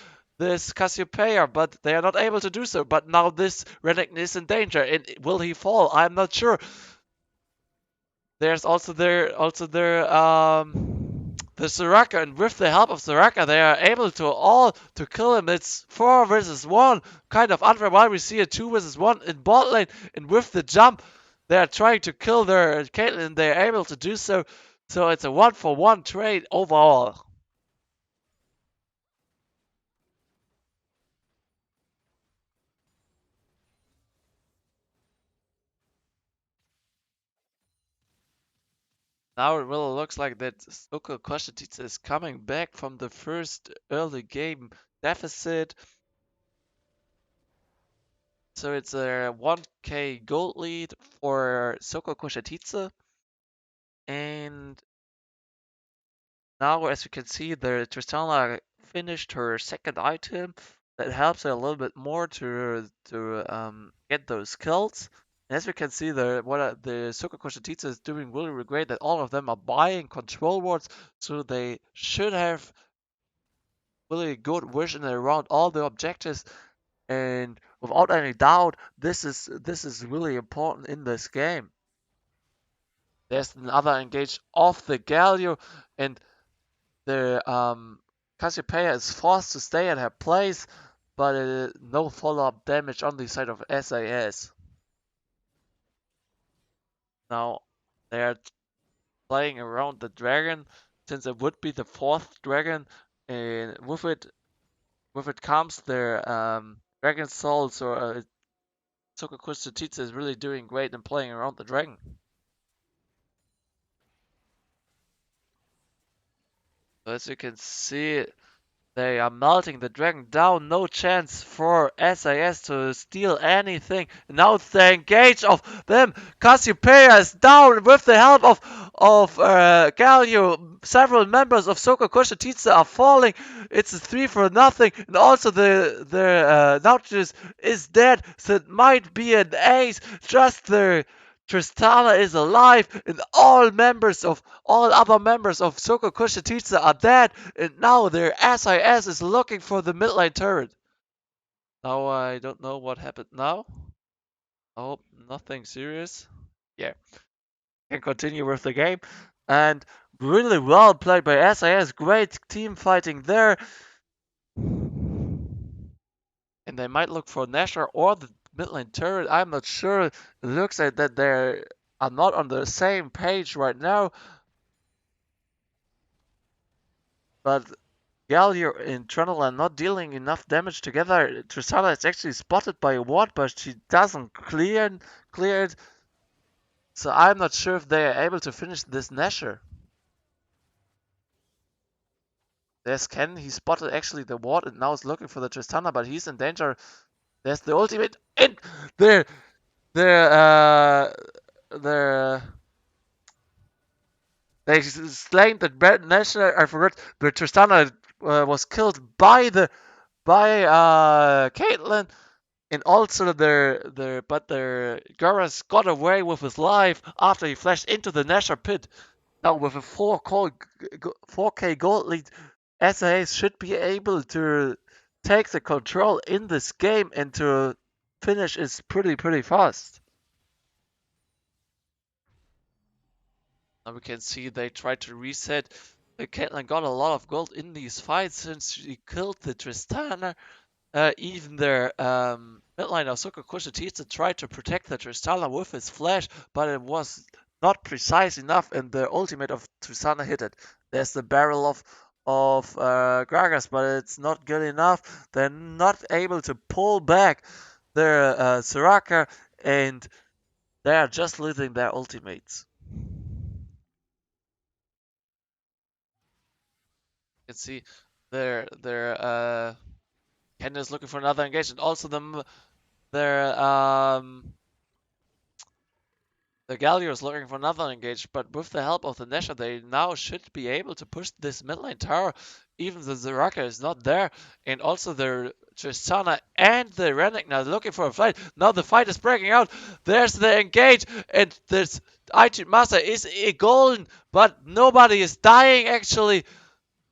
Cassiopeia, but they are not able to do so. But now this Renekton is in danger. And will he fall? I'm not sure. There's also their the Soraka, and with the help of Soraka, they are able to all to kill him. It's 4 versus 1, kind of unfair. While we see a 2 versus 1 in bot lane, and with the jump, they are trying to kill their Caitlyn. They are able to do so. So it's a 1-for-1 trade overall. Now it really looks like that Soko Koshititsa is coming back from the first early game deficit. So it's a 1k gold lead for Soko Koshititsa. And now, as you can see, the Tristana finished her second item. That helps her a little bit more to get those kills. And as we can see, the Soko Koshititsa is doing really great. That all of them are buying control wards, so they should have really good vision around all the objectives. And without any doubt, this is really important in this game. There's another engage off the Galio, and the Cassiopeia is forced to stay at her place, but no follow-up damage on the side of SAS. Now they're playing around the dragon, since it would be the fourth dragon, and with it comes their dragon soul. So Sokoku's is really doing great in playing around the dragon. So as you can see, they are melting the dragon down. No chance for SAS to steal anything. Now the engage of them. Cassiopeia is down with the help of Galio. Several members of Soko Koshititsa are falling. It's a 3-for-0. And also the Nautilus is dead. So it might be an ace. Just the Tristana is alive, and all other members of Soko Kushititsa are dead, and now their SIS is looking for the midline turret. Now I don't know what happened now. Oh, nothing serious. Yeah, can continue with the game. And really well played by SIS. Great team fighting there. And they might look for Nashor or the midlane turret. I'm not sure. It looks like that they are not on the same page right now. But Galio and Trundle are not dealing enough damage together. Tristana is actually spotted by a ward, but she doesn't clear it. So I'm not sure if they are able to finish this Nashor. There's Ken. He spotted actually the ward and now is looking for the Tristana, but he's in danger. There's the ultimate. And there, there, there. They slain the Nashor. I forgot. The Tristana was killed by Caitlyn. And also their Garas got away with his life after he flashed into the Nashor pit. Now with a 4K gold lead, SAS should be able to take the control in this game and to finish is pretty fast. Now we can see they tried to reset. Caitlyn got a lot of gold in these fights since she killed the Tristana. Even their midliner Suka Kushititsa tried to protect the Tristana with his flash, but it was not precise enough, and the ultimate of Tristana hit it. There's the barrel of Gragas, but it's not good enough. They're not able to pull back their Soraka, and they are just losing their ultimates. You can see their Ken is looking for another engagement. Also, their the Galio is looking for another engage, but with the help of the Nesha, they now should be able to push this midlane tower. Even the Zeraka is not there, and also the Tristana and the Renekton are looking for a fight. Now the fight is breaking out. There's the engage, and this Aichit Master is a golden, but nobody is dying actually.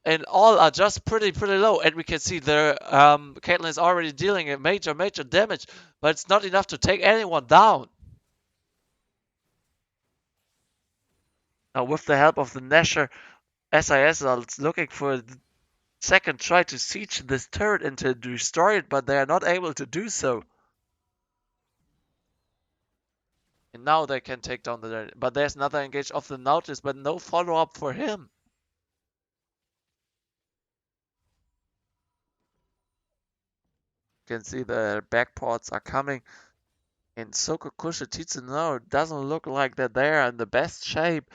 And all are just pretty low, and we can see the Caitlyn is already dealing a major damage, but it's not enough to take anyone down. Now with the help of the Nashor, SIS are looking for a second try to siege this turret and to destroy it, but they are not able to do so. And now they can take down the... But there's another engage of the Nautilus, but no follow-up for him. You can see the backports are coming. And Soko Kushititsu now doesn't look like that they are in the best shape.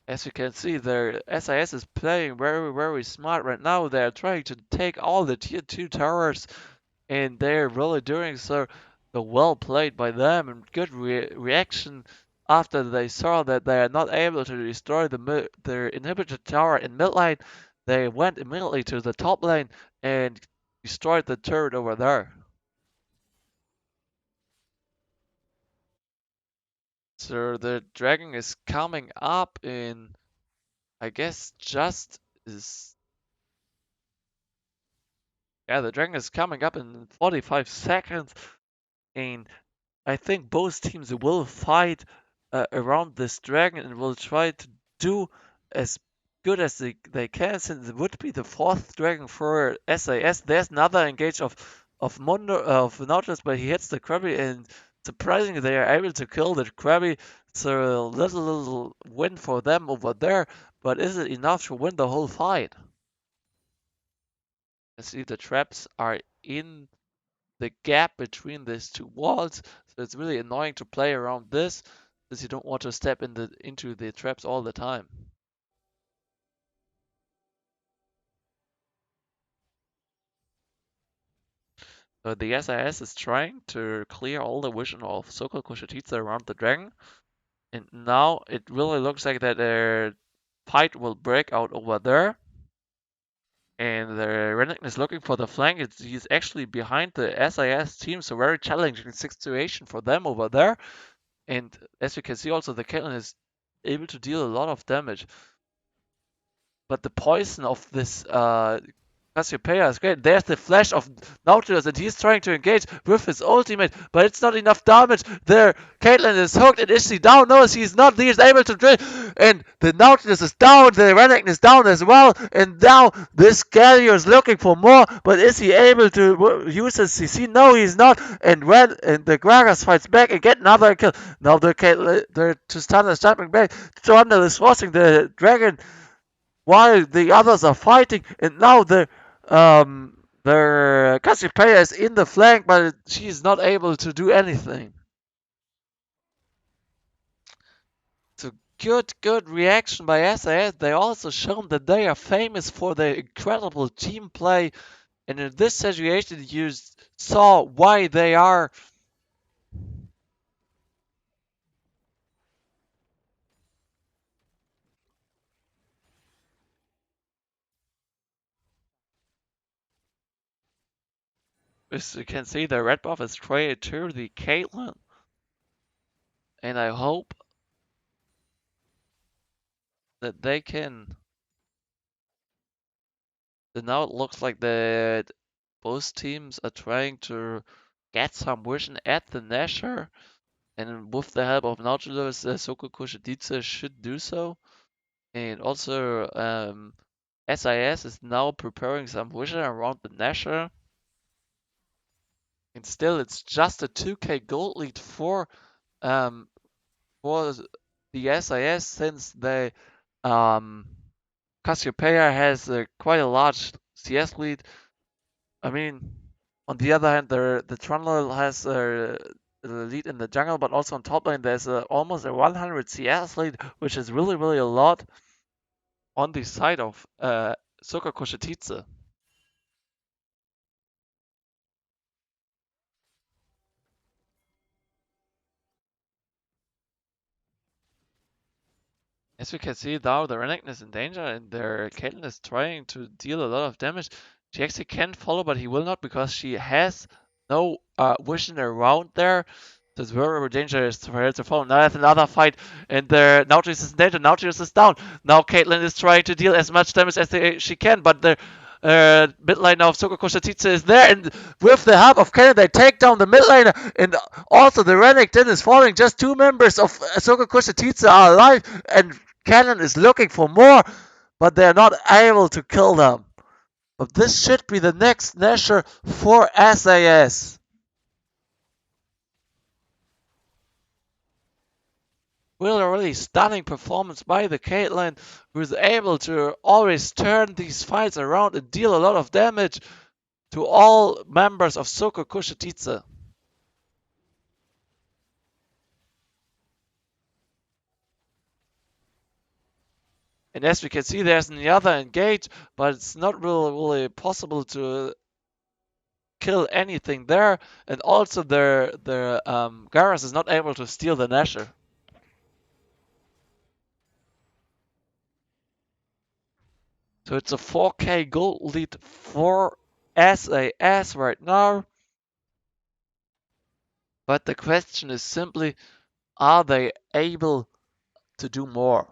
As you can see, their SIS is playing very smart right now. They're trying to take all the tier 2 towers, and they're really doing so well played by them, and good reaction after they saw that they are not able to destroy their inhibitor tower in mid lane. They went immediately to the top lane and destroyed the turret over there. So the dragon is coming up in, I guess, just is. Yeah, the dragon is coming up in 45 seconds, and I think both teams will fight around this dragon and will try to do as good as they can, since it would be the fourth dragon for SAS. There's another engage of Nautilus, but he hits the Krabby, and surprisingly they are able to kill the Krabby. So a little win for them over there, but is it enough to win the whole fight? I see the traps are in the gap between these two walls, so it's really annoying to play around this, since you don't want to step into the traps all the time. So the SIS is trying to clear all the vision of Soko Kushititsa around the dragon, and now it really looks like that their fight will break out over there. And the Renekton is looking for the flank. He's actually behind the SIS team, so very challenging situation for them over there. And as you can see, also the Caitlyn is able to deal a lot of damage. But the poison of this Cassiopeia is great. There's the flash of Nautilus, and he's trying to engage with his ultimate, but it's not enough damage. There, Caitlyn is hooked, and is she down? No, she's not. He's able to drill, and the Nautilus is down. The Renekton is down as well, and now this Galio is looking for more, but is he able to use his CC? No, he's not. And the Gragas fights back and get another kill. Now the Caitlyn, the Tristana is jumping back. Trundle is forcing the dragon while the others are fighting, and now the Cassiopeia is in the flank, but she is not able to do anything. So good reaction by SAS. They also shown that they are famous for their incredible team play, and in this situation, you saw why they are. As you can see, the red buff is traded to the Caitlyn, and I hope that they can. Now it looks like that both teams are trying to get some vision at the Nashor, and with the help of Nautilus, Soko Kushiditsa should do so. And also, SIS is now preparing some vision around the Nashor. And still, it's just a 2k gold lead um, for the SIS, since the Cassiopeia has quite a large CS lead. I mean, on the other hand, the Trundle has the lead in the jungle, but also on top lane there's almost a 100 CS lead, which is really a lot on the side of Soka Koshititze. As we can see now, the Renekton is in danger, and their Caitlyn is trying to deal a lot of damage. She actually can follow, but he will not, because she has no vision around there. So it's very dangerous for her to follow. Now there's another fight, and Nautilus is in danger. Nautilus is down. Now Caitlyn is trying to deal as much damage as she can, but the mid lane of Soko Shatitsa is there, and with the help of Caitlyn, they take down the mid lane, and also the Renekton is falling. Just two members of Soko Shatitsa are alive, and Cannon is looking for more, but they're not able to kill them. But this should be the next Nashor for SAS. Really stunning performance by the Caitlyn, who is able to always turn these fights around and deal a lot of damage to all members of Soko Kushititsa. And as we can see, there's another engage, but it's not really possible to kill anything there. And also their Garrus is not able to steal the Nashor. So it's a 4k gold lead for SAS right now. But the question is simply, are they able to do more?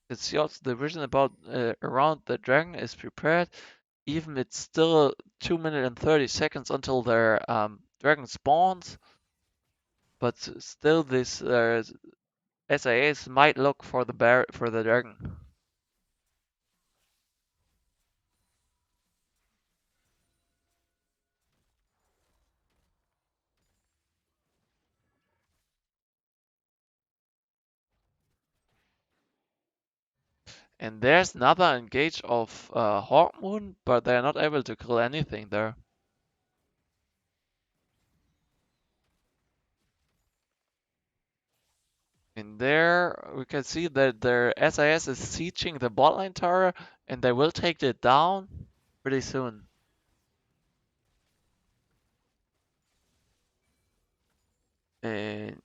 It's also the vision about around the dragon is prepared. Even it's still 2 minutes and 30 seconds until their dragon spawns. But still, this SAS might look for the dragon. And there's another engage of Hawkmoon, but they're not able to kill anything there. And there we can see that their SIS is sieging the botline tower, and they will take it down pretty soon. And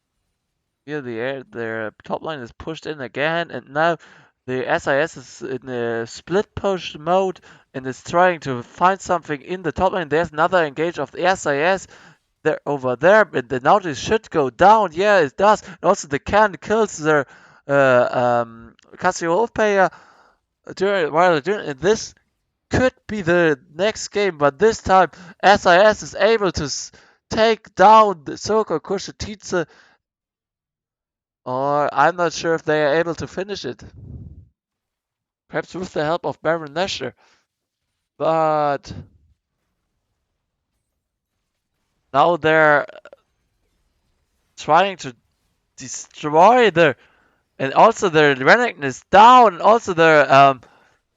here their top line is pushed in again, and now the SIS is in a split push mode and is trying to find something in the top line. There's another engage of the SIS there over there, but the Nautilus should go down. Yeah, it does. And also the can kills their Cassiopeia during this could be the next game, but this time SIS is able to take down the Soko Kushititsa, or I'm not sure if they are able to finish it. Perhaps with the help of Baron Nashor. But now they're trying to destroy their, and also their Renekton is down, and also their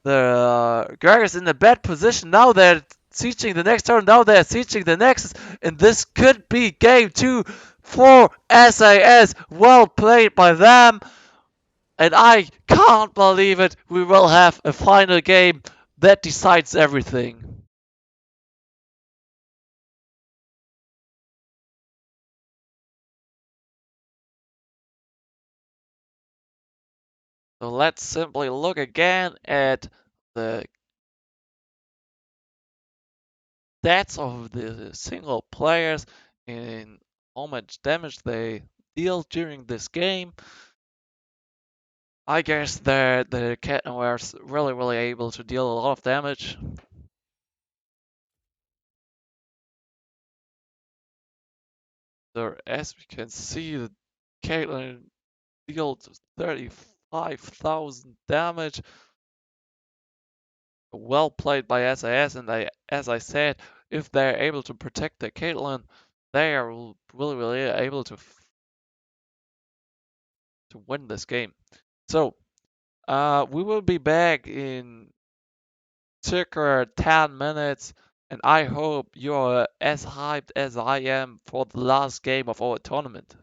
Gregor is in a bad position. Now they're sieging the next turn. Now they're sieging the Nexus, and this could be game 2 for SAS. Well played by them, and I can't believe it. We will have a final game that decides everything. So let's simply look again at the stats of the single players and how much damage they deal during this game. I guess the cat were really able to deal a lot of damage. So as we can see, the Caitlyn dealt 35,000 damage. Well played by SAS, and as I said, if they're able to protect the Caitlyn, they are really able to win this game. So we will be back in circa 10 minutes, and I hope you're as hyped as I am for the last game of our tournament.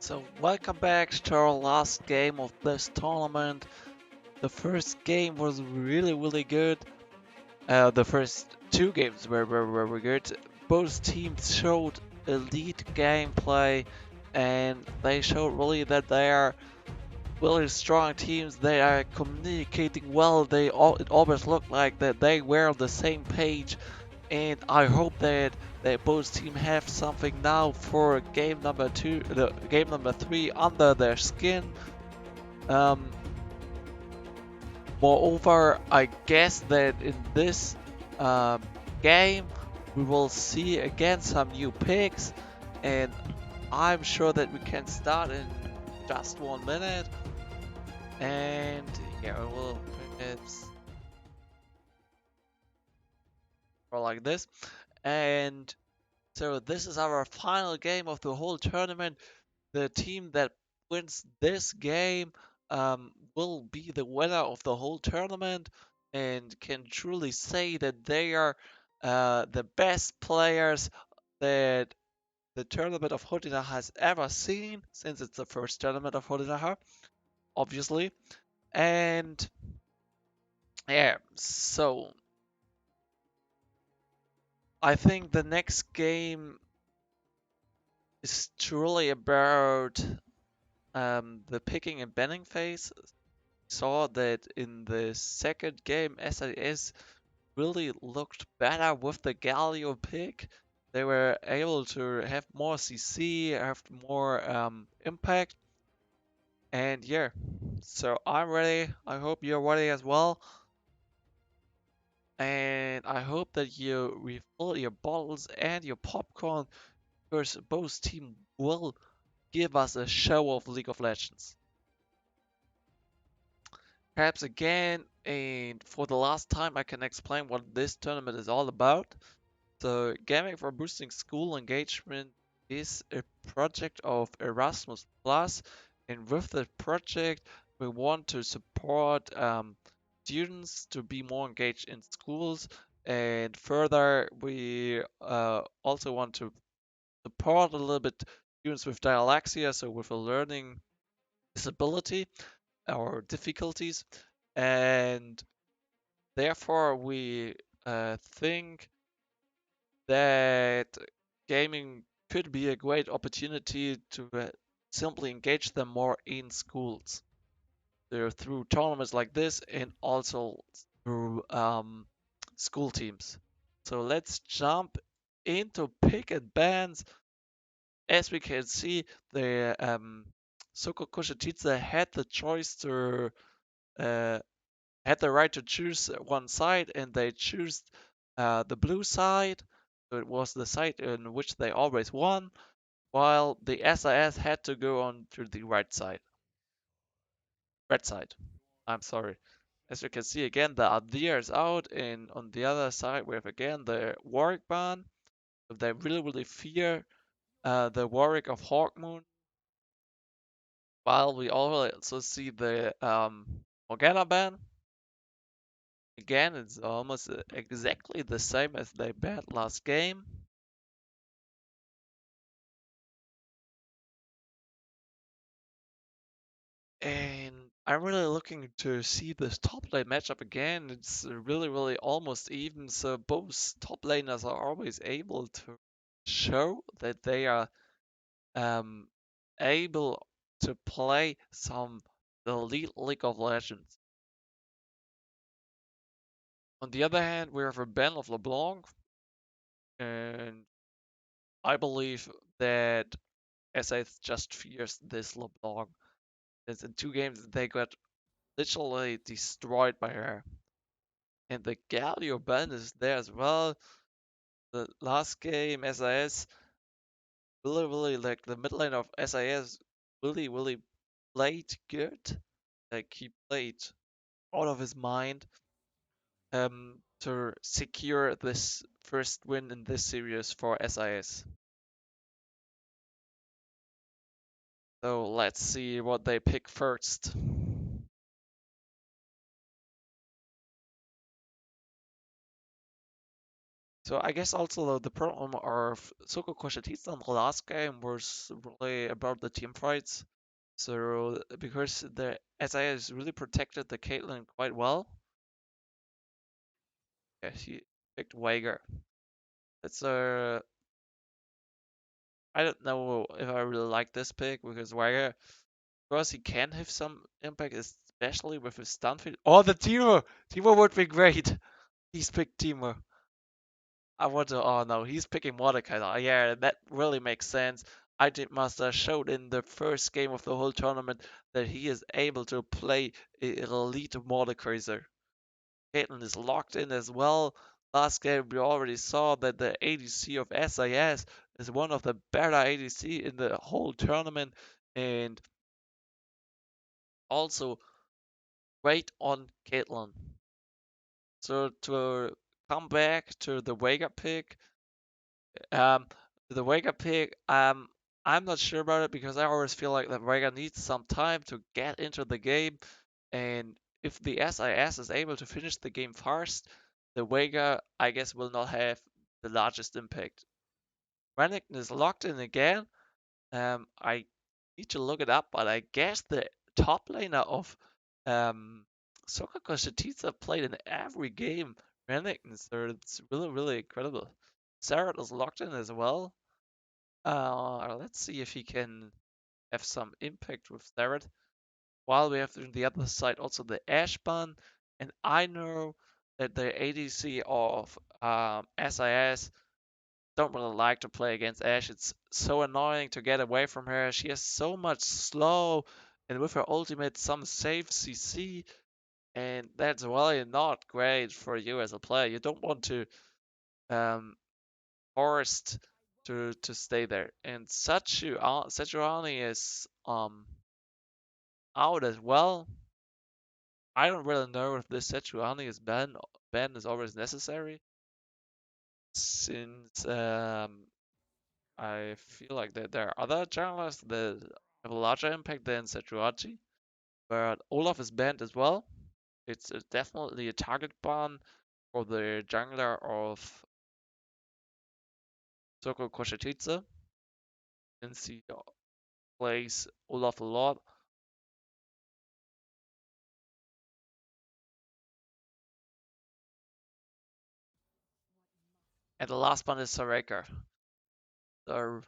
So welcome back to our last game of this tournament. The first game was really good. The first two games were good. Both teams showed elite gameplay, and they showed really that they are really strong teams. They are communicating well. It always looked like that they were on the same page, and I hope that both teams have something now for game number two, the game number three under their skin. Um, Moreover, I guess that in this um, game we will see again some new picks, and I'm sure that we can start in just 1 minute. And yeah, we'll it's or like this. And so this is our final game of the whole tournament. The team that wins this game will be the winner of the whole tournament and can truly say that they are the best players that the tournament of Hodina has ever seen, since it's the first tournament of HodinaH, obviously. And yeah, so I think the next game is truly about the picking and banning phase. Saw that in the second game, SAS really looked better with the Galio pick. They were able to have more CC, have more impact, and yeah. So I'm ready. I hope you're ready as well. And I hope that you refill your bottles and your popcorn because both teams will give us a show of League of Legends. Perhaps again, and for the last time, I can explain what this tournament is all about. So, Gaming for Boosting School Engagement is a project of Erasmus Plus, and with the project, we want to support students to be more engaged in schools, and further, we also want to support a little bit students with dyslexia, so with a learning disability or difficulties, and therefore we think that gaming could be a great opportunity to simply engage them more in schools. Through tournaments like this and also through school teams. So let's jump into pick and bans. As we can see, the Soko Koshititsa had the choice to uh, had the right to choose one side, and they choose the blue side. So it was the side in which they always won, while the SIS had to go on to the right side. Red side. I'm sorry. As you can see again, the Adir is out, and on the other side we have again the Warwick ban. They really fear the Warwick of Hawkmoon, while we also see the Morgana ban. Again, it's almost exactly the same as they bet last game. And I'm really looking to see this top lane matchup again. It's really almost even. So both top laners are always able to show that they are um, able to play some elite League of Legends. On the other hand, we have a Ben of LeBlanc, and I believe that SAS just fears this LeBlanc. As in 2 games, they got literally destroyed by her. And the Galio ban is there as well. The last game, SAS really like the mid lane of SAS really played good. Like he played out of his mind to secure this first win in this series for SIS. So let's see what they pick first. So I guess also the problem of Soko Koshititsa in the last game was really about the team fights. So because the SIS really protected the Caitlyn quite well, yeah, he picked Wager. It's a I don't know if I really like this pick because Wager, of course, he can have some impact, especially with his stun feed. Oh, the Timo! Timo would be great. He's picked Timo. I want to. Oh no, he's picking Mordekaiser. Yeah, that really makes sense. IT Master showed in the first game of the whole tournament that he is able to play an elite Mordekaiser. Caitlyn is locked in as well. Last game we already saw that the ADC of SIS is one of the better ADC in the whole tournament and also great on Caitlyn. So to come back to the Vega pick, Um, the Vega pick, I'm not sure about it because I always feel like that Vega needs some time to get into the game, and if the SIS is able to finish the game first, the Vega, I guess, will not have the largest impact. Renekton is locked in again. I need to look it up, but I guess the top laner of um, Sokka Shititsa played in every game Renekton, so it's really, really incredible. Sarah is locked in as well. Let's see if he can have some impact with Sarah. While we have on the other side also the Ashban, and I know that the ADC of SIS don't really like to play against Ashe. It's so annoying to get away from her. She has so much slow, and with her ultimate, some safe CC, and that's really not great for you as a player. You don't want to um, forced to stay there. And Sejuani is out as well. I don't really know if this Sejuani is ban is always necessary since I feel like that there are other junglers that have a larger impact than Sejuani, but Olaf is banned as well. It's definitely a target ban for the jungler of Soko Koshititsa since he plays Olaf a lot. And the last one is Soraka. So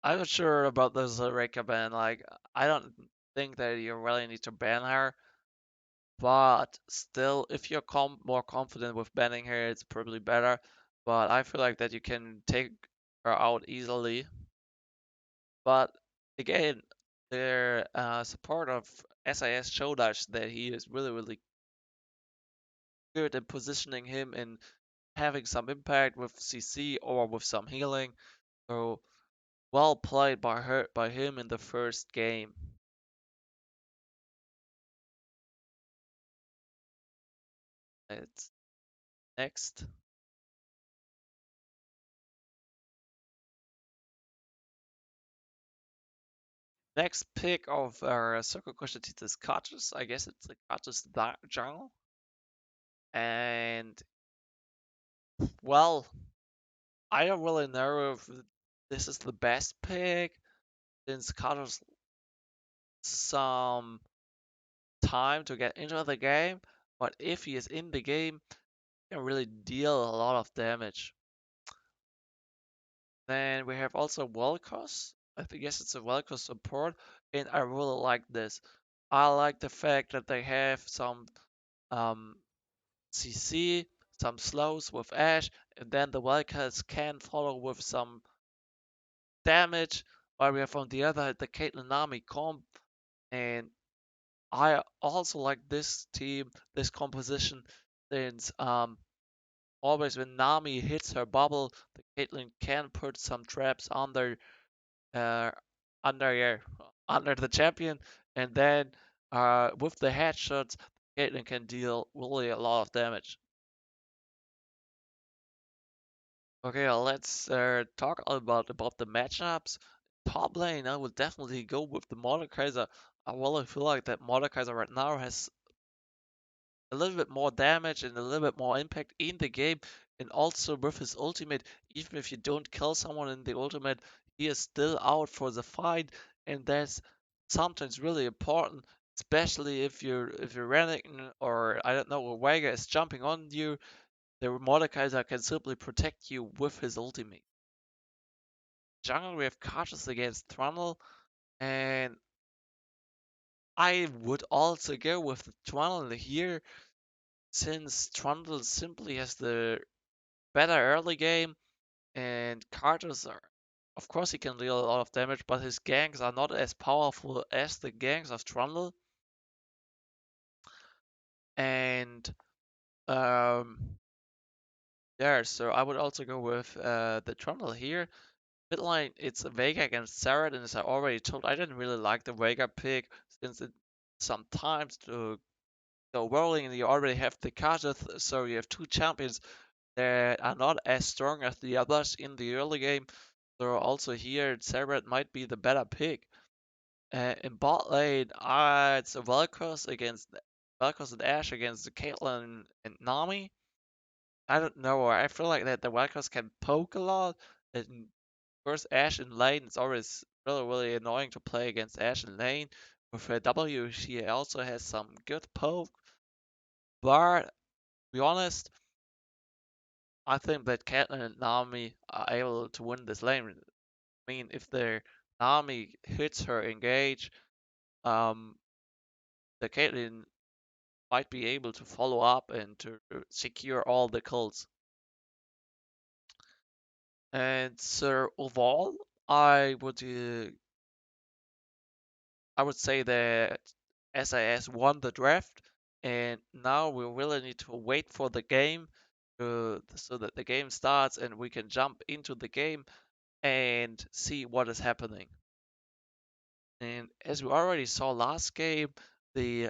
I'm not sure about the Soraka ban. Like, I don't think that you really need to ban her. But still, if you're more confident with banning her, it's probably better. But I feel like that you can take her out easily. But again, their support of SIS showed us that he is really, really good at positioning him and having some impact with CC or with some healing. So well played by him in the first game. It's next. Next pick of our Circle Cushitit is Katus. I guess it's the Katus jungle. And well, I don't really know if this is the best pick since Katus some time to get into the game, but if he is in the game, he can really deal a lot of damage. Then we have also Vel'Koz. I think yes, it's a Vel'Koz support, and I really like this. I like the fact that they have some um, CC, some slows with Ashe, and then the Vel'Koz can follow with some damage. While we have on the other hand the Caitlyn Nami comp, and I also like this team, this composition, since always when Nami hits her bubble, the Caitlyn can put some traps uh, under yeah, under the champion, and then with the headshots, Caitlyn can deal really a lot of damage. Okay, let's talk about the matchups. Top lane, I would definitely go with the Mordekaiser. I really feel like that Mordekaiser right now has a little bit more damage and a little bit more impact in the game, And also with his ultimate, even if you don't kill someone in the ultimate, he is still out for the fight, and that's sometimes really important, especially if you're running or I don't know, a Vega is jumping on you, the Mordekaiser can simply protect you with his ultimate. Jungle we have Kartus against Trundle, and I would also go with Trundle here, since Trundle simply has the better early game, and Kartus are, of course he can deal a lot of damage, but his ganks are not as powerful as the ganks of Trundle. And yeah, so I would also go with the Trundle here. Mid lane, it's Vega against Sarah, and as I already told, I didn't really like the Vega pick, since it sometimes to go rolling and you already have the Kartus, so you have two champions that are not as strong as the others in the early game. So also here, Sarah might be the better pick. In bot lane, it's a Vel'Koz and Ashe against the Caitlyn and Nami. I don't know. I feel like that the Vel'Koz can poke a lot. And first Ashe in lane, it's always really really annoying to play against Ashe in lane. With her W, she also has some good poke. But to be honest, I think that Caitlyn and Nami are able to win this lane. I mean, if the Nami hits her engage, um, the Caitlyn might be able to follow up and to secure all the kills. And so overall, I would say that SIS won the draft, and now we really need to wait for the game so that the game starts and we can jump into the game and see what is happening. And as we already saw last game, the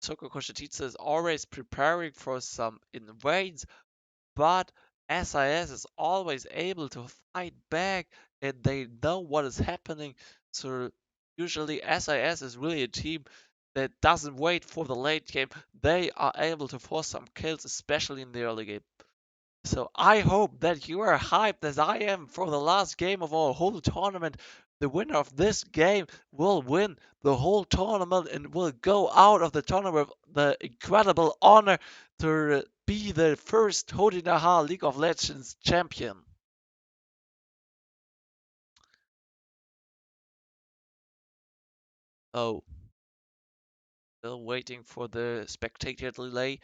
Soko Koshititsa is always preparing for some invades, but SIS is always able to fight back and they know what is happening. So usually SIS is really a team that doesn't wait for the late game. They are able to force some kills, especially in the early game. So I hope that you are hyped as I am for the last game of our whole tournament. The winner of this game will win the whole tournament and will go out of the tournament with the incredible honor to be the first HodinaH League of Legends champion. Oh, still waiting for the spectator delay,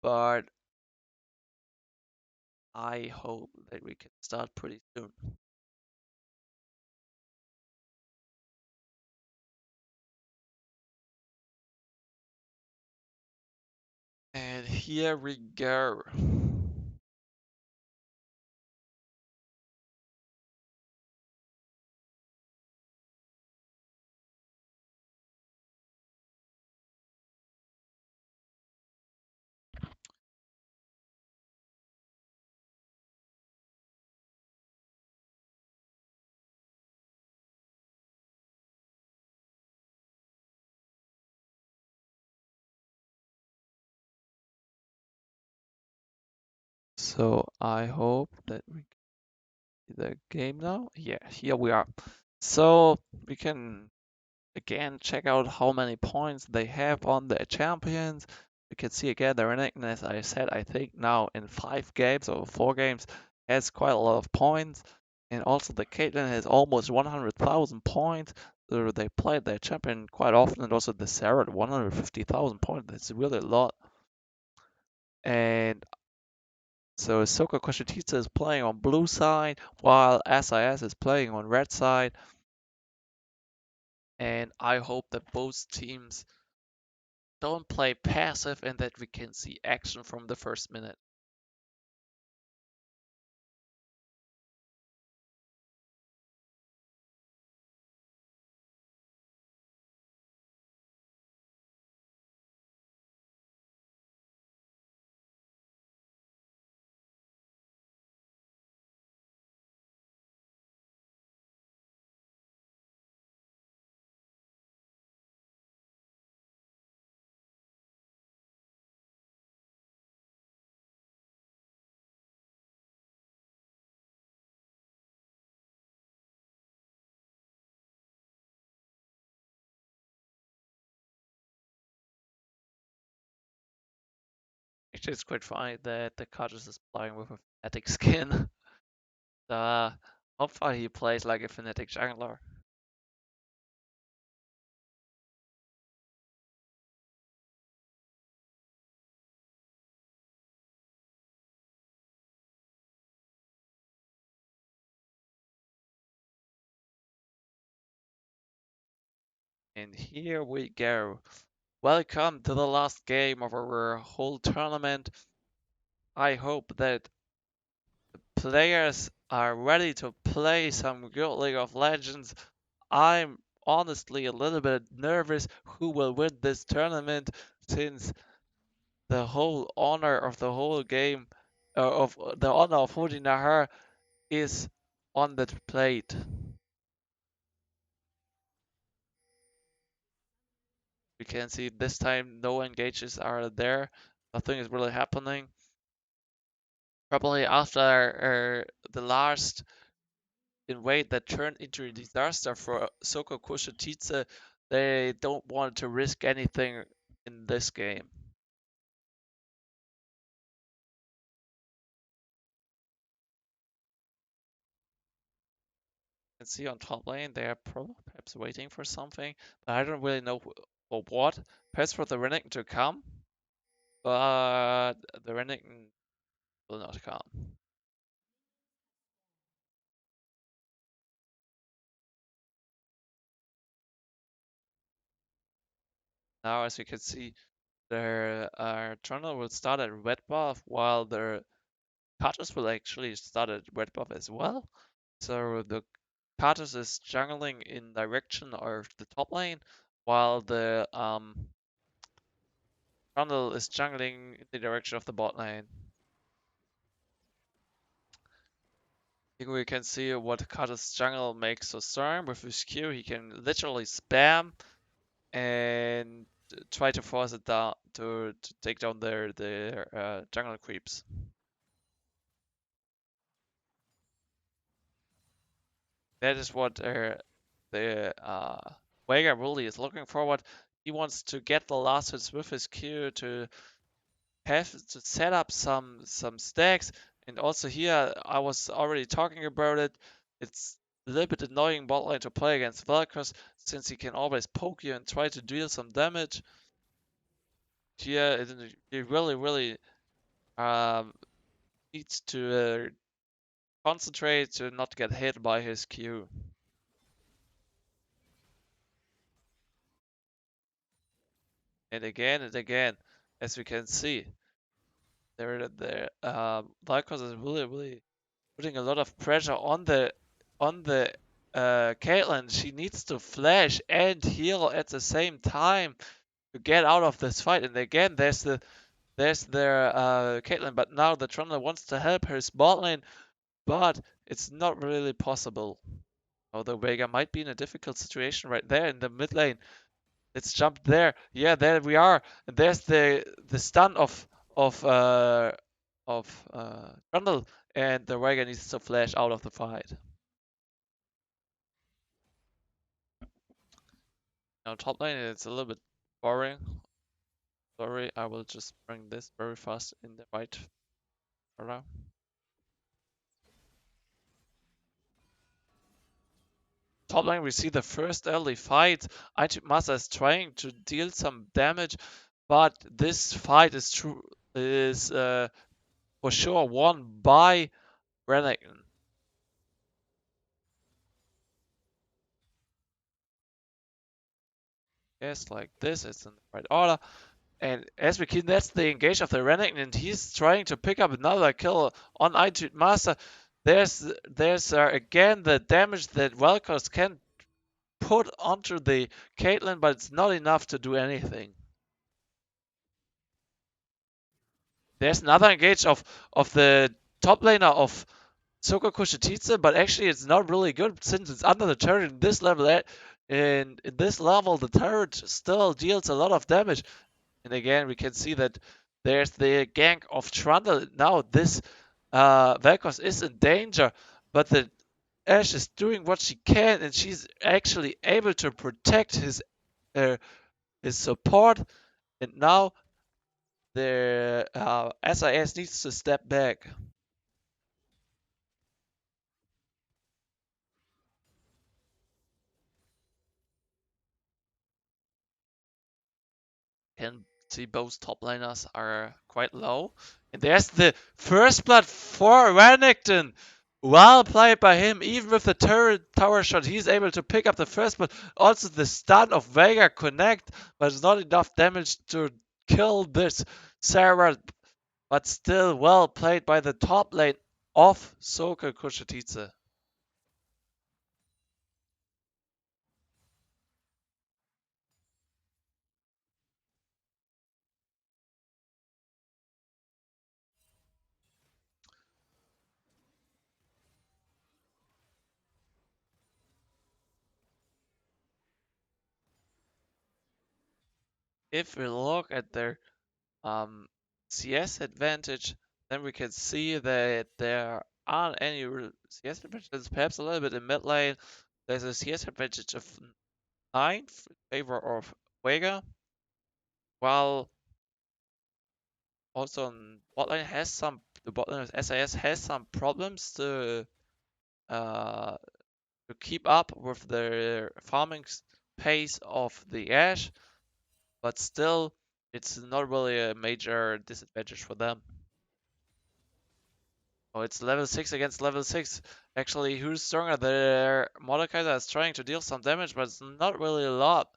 but I hope that we can start pretty soon. And here we go. So I hope that we the game now. Yeah, here we are. So we can again check out how many points they have on the champions. We can see again the Renekton, as I said, I think now in 5 games or 4 games has quite a lot of points. And also the Caitlyn has almost 100,000 points. So they played their champion quite often, and also the Sarah at 150,000 points. That's really a lot. And so Soko Koshititsa is playing on blue side, while SIS is playing on red side. And I hope that both teams don't play passive and that we can see action from the first minute. Actually, it's quite funny that the Cottage is playing with a Fnatic skin. uh, Hopefully he plays like a Fnatic jungler. And here we go. Welcome to the last game of our whole tournament. I hope that players are ready to play some good League of Legends. I'm honestly a little bit nervous who will win this tournament since the whole honor of the whole game, of the honor of HodinaH is on the plate. You can see this time no engages are there. Nothing is really happening. Probably after the last invade that turned into a disaster for Soko Kushititsa, they don't want to risk anything in this game. You can see on top lane they are perhaps waiting for something, but I don't really know for what. Perhaps for the Renekton to come, but the Renekton will not come. Now, as we can see, their Trundle will start at red buff, while their Katus will actually start at red buff as well. So the Katus is jungling in direction of the top lane, while the Trundle is jungling in the direction of the bot lane. Here we can see what Katus jungle makes so strong. With his Q, he can literally spam and try to force it down to take down their jungle creeps. That is what the Vega really is looking forward. He wants to get the last hits with his Q to have to set up some stacks. And also here, I was already talking about it. It's a little bit annoying bot lane to play against Vel'Koz since he can always poke you and try to deal some damage. Here, he really um, needs to concentrate to not get hit by his Q. And again, as we can see, Vel'Koz is really putting a lot of pressure on the Caitlyn. She needs to flash and heal at the same time to get out of this fight. And again, there's their Caitlyn, but now the Trundle wants to help her bot lane, but it's not really possible. Although Vega might be in a difficult situation right there in the mid lane. Let's jump there. Yeah, there we are. And there's the stun of Trundle, and the Vega needs to flash out of the fight. Now top lane, it's a little bit boring. Sorry, I will just bring this very fast in the right order. Top lane, we see the first early fight. Masa is trying to deal some damage, but this fight is for sure won by Renekton. Yes, like this, it's in the right order. And as we can, that's the engage of the Renekton, and he's trying to pick up another kill on Attitude Master. There's again the damage that Vel'Koz can put onto the Caitlyn, but it's not enough to do anything. There's another engage of the top laner of Soko Kushititsa, but actually it's not really good since it's under the turret in this level. In this level, the turret still deals a lot of damage. And again, we can see that there's the gank of Trundle. Now this Vel'Koz is in danger, but the Ashe is doing what she can, and she's actually able to protect his support. And now the SIS needs to step back. Can see both top laners are quite low. And there's the first blood for Renekton. Well played by him, even with the turret tower shot, he's able to pick up the first blood. Also the stun of Vega connect, but it's not enough damage to kill this Sarah. But still well played by the top lane of Soka Kushatice. If we look at their CS advantage, then we can see that there aren't any CS advantages, perhaps a little bit in mid lane. There's a CS advantage of 9 in favor of Vega, while also on bot lane has some, the bot lane of SAS has some problems uh, to keep up with the farming pace of the Ashe, but still, it's not really a major disadvantage for them. Oh, it's level 6 against level 6. Actually, who's stronger? The Mordekaiser is trying to deal some damage, but it's not really a lot.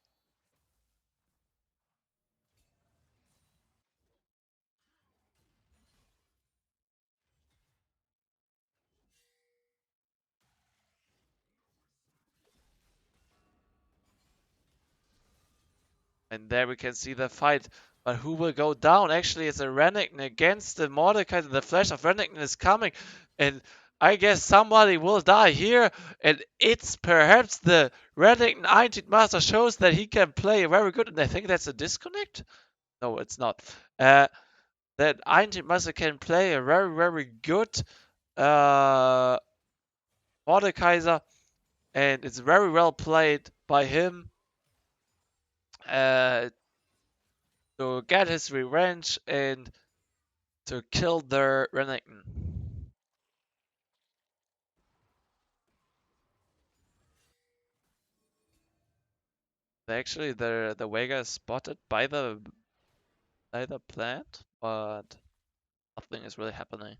And there we can see the fight. But who will go down? Actually, it's a Renekton against the Mordekaiser. The flash of Renekton is coming. And I guess somebody will die here. And it's perhaps the Renekton Einstein Master shows that he can play very good. And I think that's a disconnect? No, it's not. That Einstein Master can play a very, very good Mordekaiser. And it's very well played by him. To get his revenge and to kill their Renekton. Actually, the Vega is spotted by the plant, but nothing is really happening.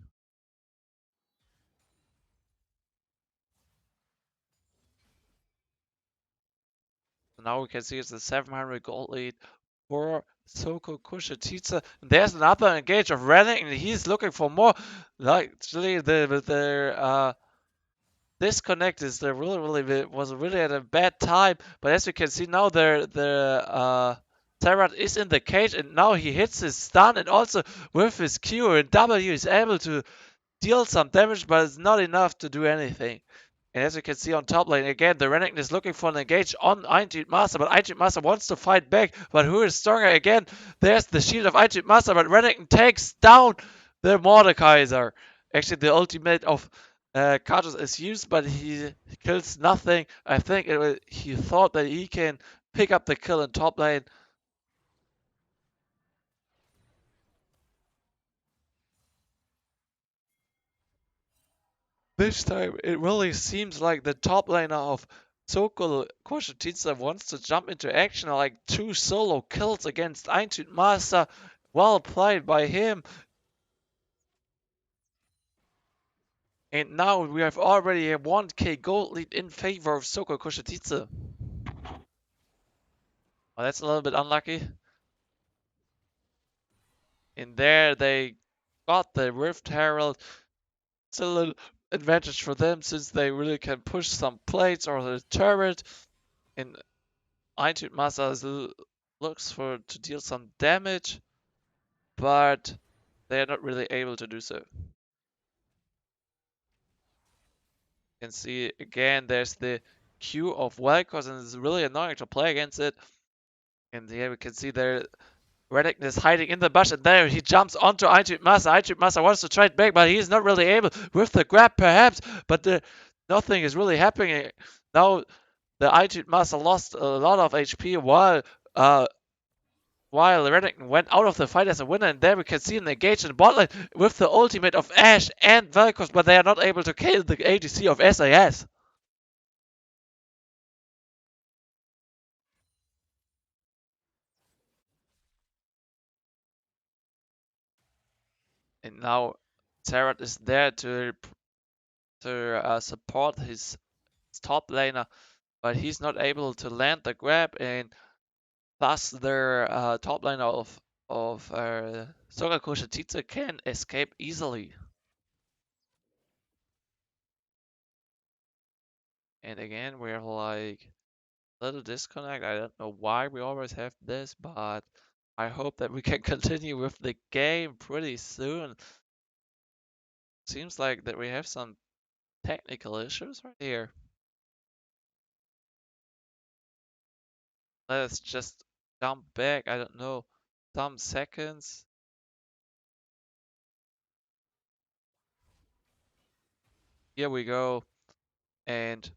So now we can see it's a 700 gold lead for Soko Kushititsa. There's another engage of Renekton. He's looking for more. Like, actually, the disconnect is the really was really at a bad time. But as you can see now, the Tyrant is in the cage, and now he hits his stun, and also with his Q and W, he's able to deal some damage, but it's not enough to do anything. And as you can see on top lane, again, the Renekton is looking for an engage on Einjit Master, but Einjit Master wants to fight back. But who is stronger? Again, there's the shield of Einjit Master, but Renekton takes down the Mordekaiser. Actually, the ultimate of Kartus is used, but he kills nothing. I think he thought that he can pick up the kill in top lane. This time, it really seems like the top laner of Sokol Koshititsa wants to jump into action, like 2 solo kills against Einstein Master. Well played by him. And now we have already a 1k gold lead in favor of Sokol Koshititsa. Well, that's a little bit unlucky. In there, they got the Rift Herald. It's a little advantage for them since they really can push some plates or the turret. And Einstein Master looks for to deal some damage, but they are not really able to do so. You can see again there's the Q of Vel'Koz, and it's really annoying to play against it. And here we can see there Renekton is hiding in the bush, and there he jumps onto Einjit Master. Einjit Master wants to trade back, but he's not really able with the grab perhaps, but nothing is really happening. Now the Einjit Master lost a lot of HP while while Renekton went out of the fight as a winner, and there we can see an engage in bot lane with the ultimate of Ashe and Vel'Koz, but they are not able to kill the ADC of SAS. And now Zerat is there to support his top laner, but he's not able to land the grab, and thus their top laner of Sogaku Shititsu can escape easily. And again, we're like a little disconnect. I don't know why we always have this, but I hope that we can continue with the game pretty soon. Seems like that we have some technical issues right here. Let's just jump back, I don't know, some seconds. Here we go. And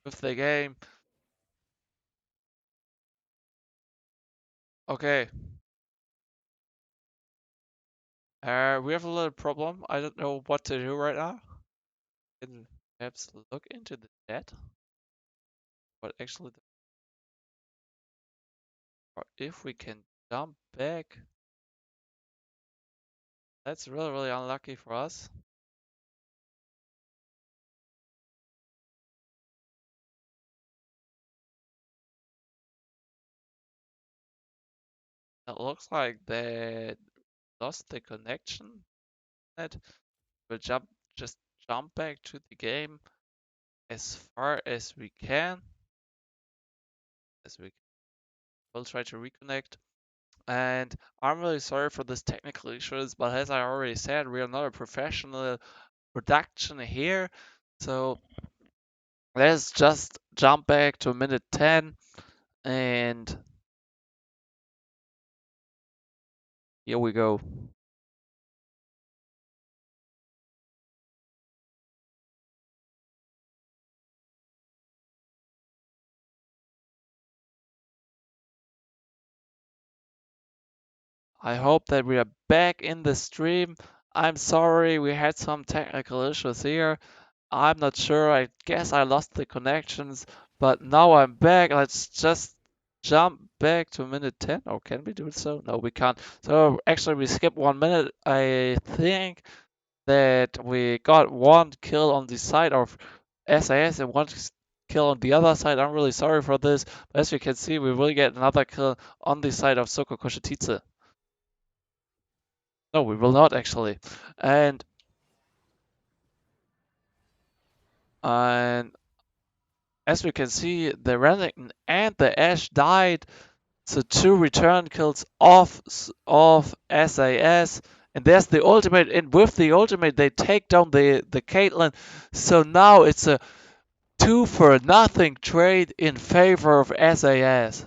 with the game. Okay. We have a little problem. I don't know what to do right now. Can perhaps look into the chat. But actually, or if we can jump back, that's really, really unlucky for us. It looks like they lost the connection. That we'll just jump back to the game as far as we can. As we will try to reconnect. And I'm really sorry for this technical issues, but as I already said, we are not a professional production here. So let's just jump back to minute 10 and here we go. I hope that we are back in the stream. I'm sorry we had some technical issues here. I'm not sure. I guess I lost the connections, but now I'm back. Let's just jump back to minute 10. Or can we do it so? No, we can't. So actually, we skipped 1 minute. I think that we got one kill on the side of SAS and one kill on the other side. I'm really sorry for this. But as you can see, we will get another kill on the side of Soko Koshititsu. No, we will not actually. And and as we can see, the Renekton and the Ashe died. So two return kills of SAS. And there's the ultimate. And with the ultimate, they take down the Caitlyn. So now it's a 2-for-nothing trade in favor of SAS.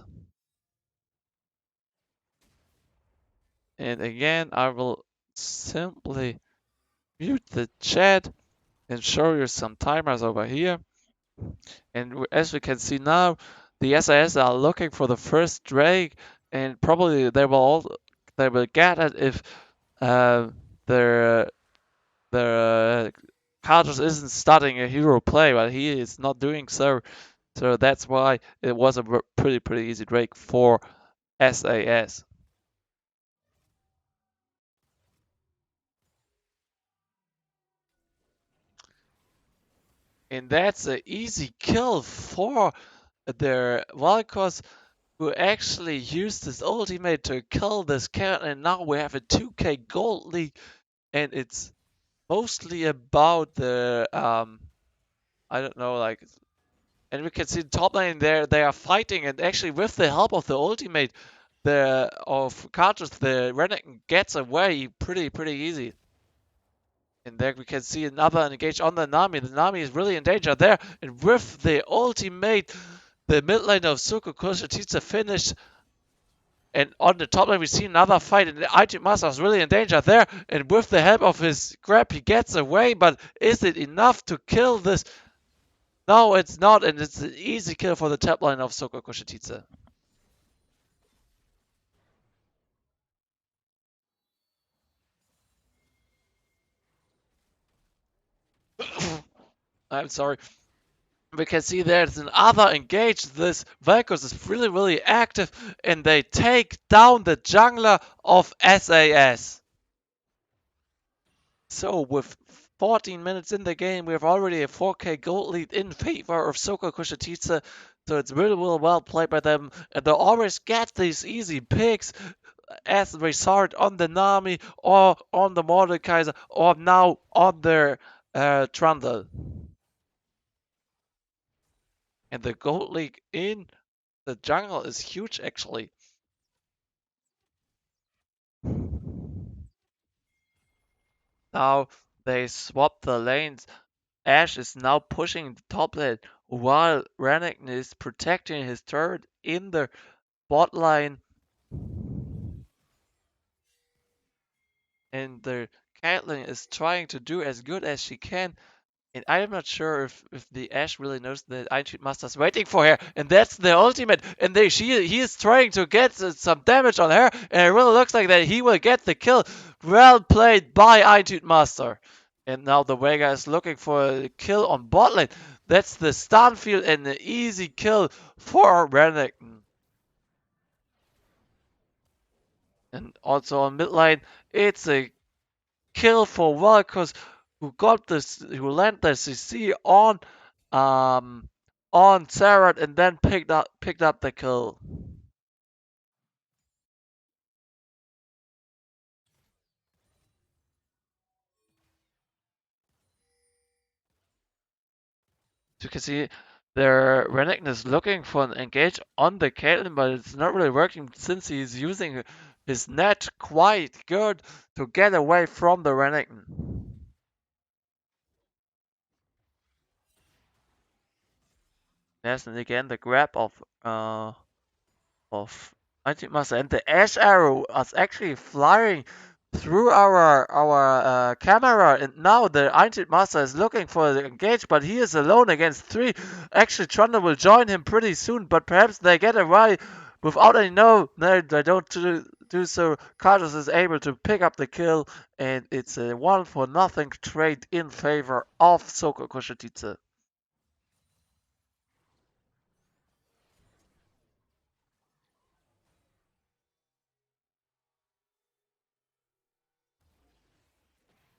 And again, I will simply mute the chat and show you some timers over here. And as we can see now, the SAS are looking for the first Drake, and probably they will get it if uh, their Carlos isn't starting a hero play, but he is not doing so. So that's why it was a pretty easy Drake for SAS. And that's an easy kill for their Valkos, who actually used his ultimate to kill this cat, and now we have a 2k gold lead, and it's mostly about the I don't know, like, and we can see the top lane there, they are fighting, and actually with the help of the ultimate of Cartus, the Renekton gets away pretty easy. And there we can see another engage on the Nami. The Nami is really in danger there. And with the ultimate, the mid lane of Suko Koshititsa finished. And on the top lane, we see another fight. And the IT Master is really in danger there. And with the help of his grab, he gets away. But is it enough to kill this? No, it's not. And it's an easy kill for the top lane of Suko Koshititsa. I'm sorry. We can see there's another engage. This Velkos is really, really active, and they take down the jungler of SAS. So with 14 minutes in the game, we have already a 4K gold lead in favor of Soko Kushatitsa. So it's really, really well played by them. And they always get these easy picks as we saw it on the Nami or on the Mordekaiser or now on their Trundle. And the gold league in the jungle is huge actually. Now they swap the lanes. Ashe is now pushing the top lane while Renekton is protecting his turret in the bot line. And the Caitlyn is trying to do as good as she can. And I'm not sure if the Ashe really knows that Einstein Master's waiting for her, and that's the ultimate. And he is trying to get some damage on her, and it really looks like that he will get the kill. Well played by Einstein Master. And now the Vega is looking for a kill on bot lane. That's the stun field and an easy kill for Renekton. And also on mid lane, it's a kill for Velkos, who landed the CC on Sarah and then picked up the kill. So you can see their Renekton is looking for an engage on the Caitlyn, but it's not really working since he's using his net quite good to get away from the Renekton. Yes, and again the grab of Antimaster, and the Ash arrow is actually flying through our camera, and now the Antimaster is looking for the engage, but he is alone against three. Actually, Trundle will join him pretty soon, but perhaps they get away without any. No, they don't do so. Carlos is able to pick up the kill, and it's a 1-for-0 trade in favor of Soko Koshititsa.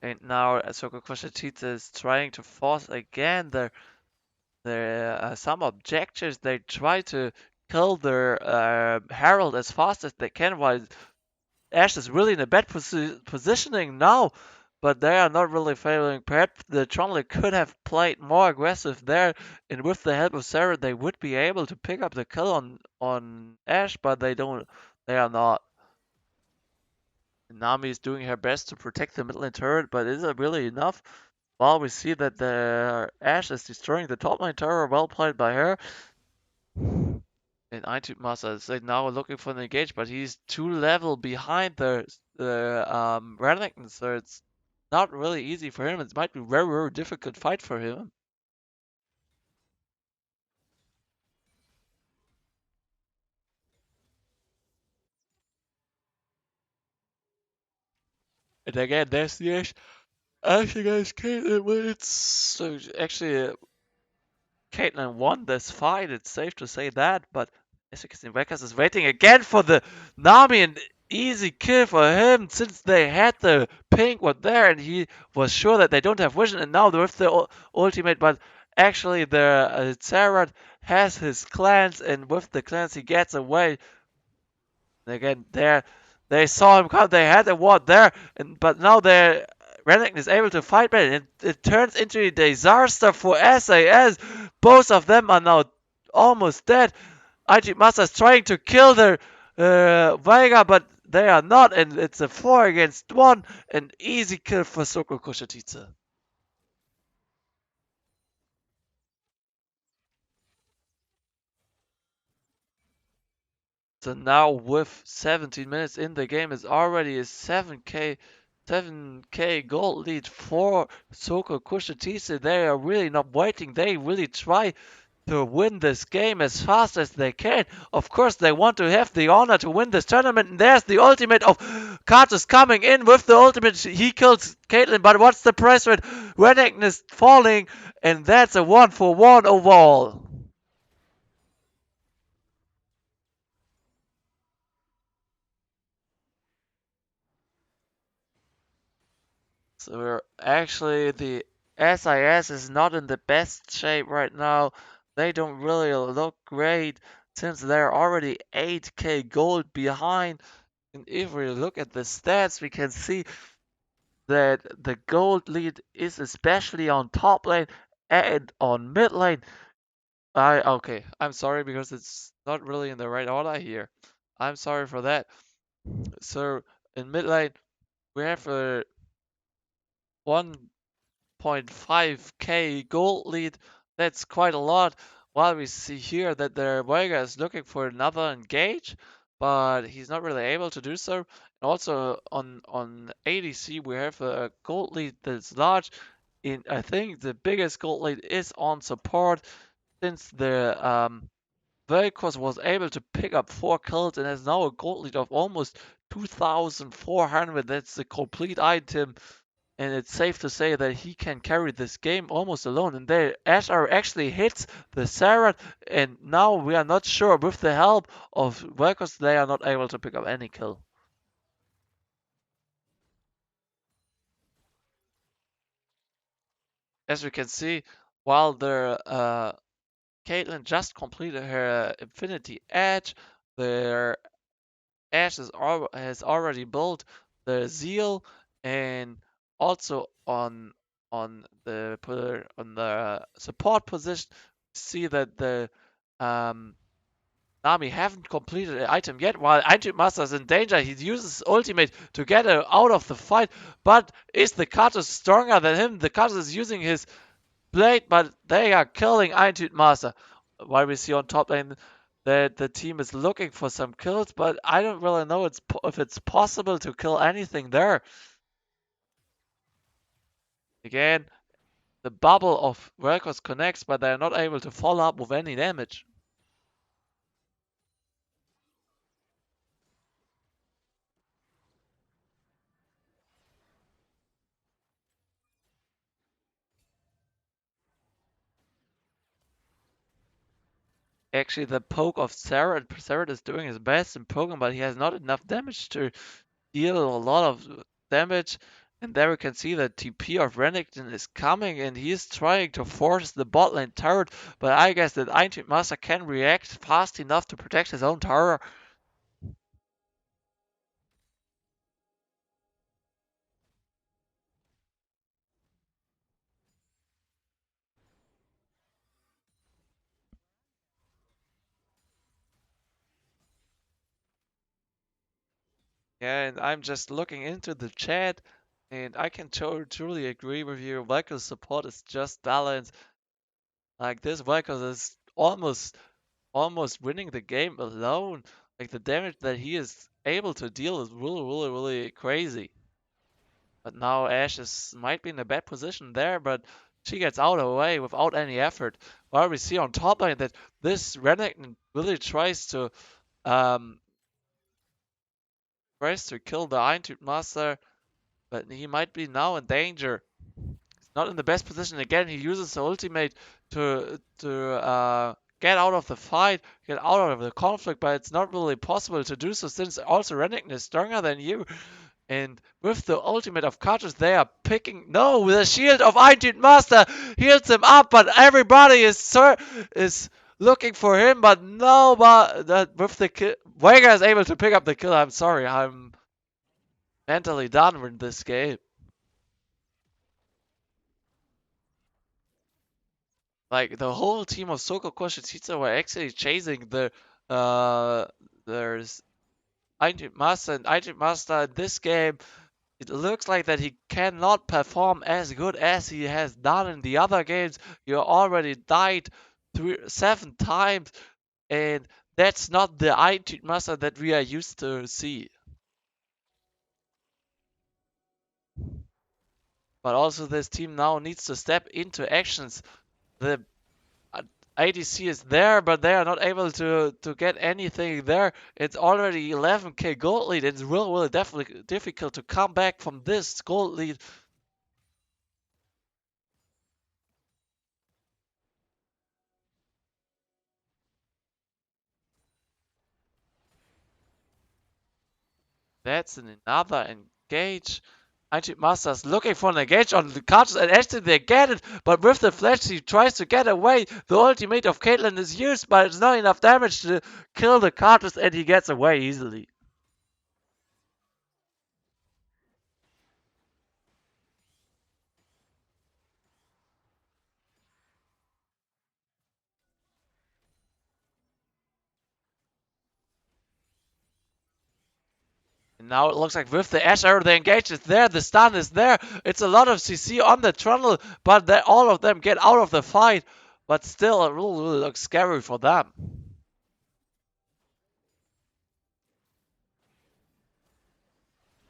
And now Soko Koshititsa is trying to force again their some objectives. They try to kill their Herald as fast as they can, while Ashe is really in a bad positioning now, but they are not really failing. Perhaps the Trundle could have played more aggressive there, and with the help of Sarah, they would be able to pick up the kill on Ashe, but they don't. They are not. Nami is doing her best to protect the middle lane turret, but is it really enough? Well, we see that the Ashe is destroying the top lane tower, well played by her. And Eintüt Master is now looking for an engage, but he's 2 level behind the Renekton, so it's not really easy for him. It might be very, very difficult fight for him. And again, there's the Ashe. Ashe against Caitlyn, but it's so actually Caitlyn won this fight. It's safe to say that, but as you can see, Vekas is waiting again for the Nami, and easy kill for him since they had the pink one there, and he was sure that they don't have vision, and now with the ultimate, but actually the Sarah has his clans, and with the clans he gets away. And again, there they saw him come, they had a ward there, but now they're Renekton is able to fight back, and it turns into a disaster for SAS. Both of them are now almost dead. IG Master is trying to kill their Veiga, but they are not, and it's a 4 against 1. An easy kill for Soko Koshititsa. So now with 17 minutes in the game, it's already a 7k gold lead for Soko Kushitisa. They are really not waiting. They really try to win this game as fast as they can. Of course, they want to have the honor to win this tournament. And there's the ultimate of Carter's coming in with the ultimate. He kills Caitlyn, but what's the price rate? Renekton is falling, and that's a 1-for-1 overall. So actually, the SIS is not in the best shape right now. They don't really look great since they're already 8k gold behind. And if we look at the stats, we can see that the gold lead is especially on top lane and on mid lane. Okay, I'm sorry because it's not really in the right order here. I'm sorry for that. So in mid lane we have a 1.5k gold lead. That's quite a lot. While we see here that the Vega is looking for another engage, but he's not really able to do so. And also on ADC we have a gold lead that's large. I think the biggest gold lead is on support since the Vel'Koz was able to pick up 4 kills and has now a gold lead of almost 2,400. That's a complete item, and it's safe to say that he can carry this game almost alone. And there, Ashar actually hits the Sarah, and now we are not sure. With the help of Vel'Koz, they are not able to pick up any kill. As we can see, while the Caitlyn just completed her Infinity Edge, their Ash has already built the Zeal, and also on the support position, see that the um, Nami haven't completed an item yet. While Item Master is in danger, he uses ultimate to get her out of the fight. But is the Kato stronger than him? The Kato is using his blade, but they are killing Iron Master. While we see on top lane that the team is looking for some kills, but I don't really know if it's possible to kill anything there. Again, the bubble of workers connects, but they're not able to follow up with any damage. Actually, the poke of Sarah is doing his best in poking, but he has not enough damage to deal a lot of damage. And there we can see that TP of Renekton is coming, and he is trying to force the bot lane turret. But I guess that Iron Master can react fast enough to protect his own tower. Yeah, and I'm just looking into the chat, and I can truly agree with you. Valkyr's support is just balanced. Like this, Valkyr is almost winning the game alone. Like the damage that he is able to deal is really crazy. But now might be in a bad position there, but she gets out of the way without any effort. While we see on top lane that this Renekton really um tries to kill the Iron Master, but he might be now in danger. He's not in the best position again. He uses the ultimate to get out of the fight, get out of the conflict, but it's not really possible to do so since also Renekton is stronger than you. And with the ultimate of Kartus, they are picking. No, the shield of Iron Master heals him up, but everybody is looking for him. But no, but that with the kill, Vega is able to pick up the kill. I'm sorry, I'm mentally done with this game. Like the whole team of Soko Koshitsitsu were actually chasing uh there's Iron Master, and Iron Master in this game, it looks like that he cannot perform as good as he has done in the other games. You already died 7 times, and that's not the Iron Master that we are used to see. But also this team now needs to step into actions. The ADC is there, but they are not able to get anything there. It's already 11k gold lead. It's really definitely difficult to come back from this gold lead. That's another engage. Anti Master's looking for an engage on the cards, and actually they get it, but with the flash he tries to get away. The ultimate of Caitlyn is used, but it's not enough damage to kill the cards, and he gets away easily. And now it looks like with the Ash Arrow, the engage is there, the stun is there. It's a lot of CC on the Trundle, but all of them get out of the fight. But still, it really looks scary for them.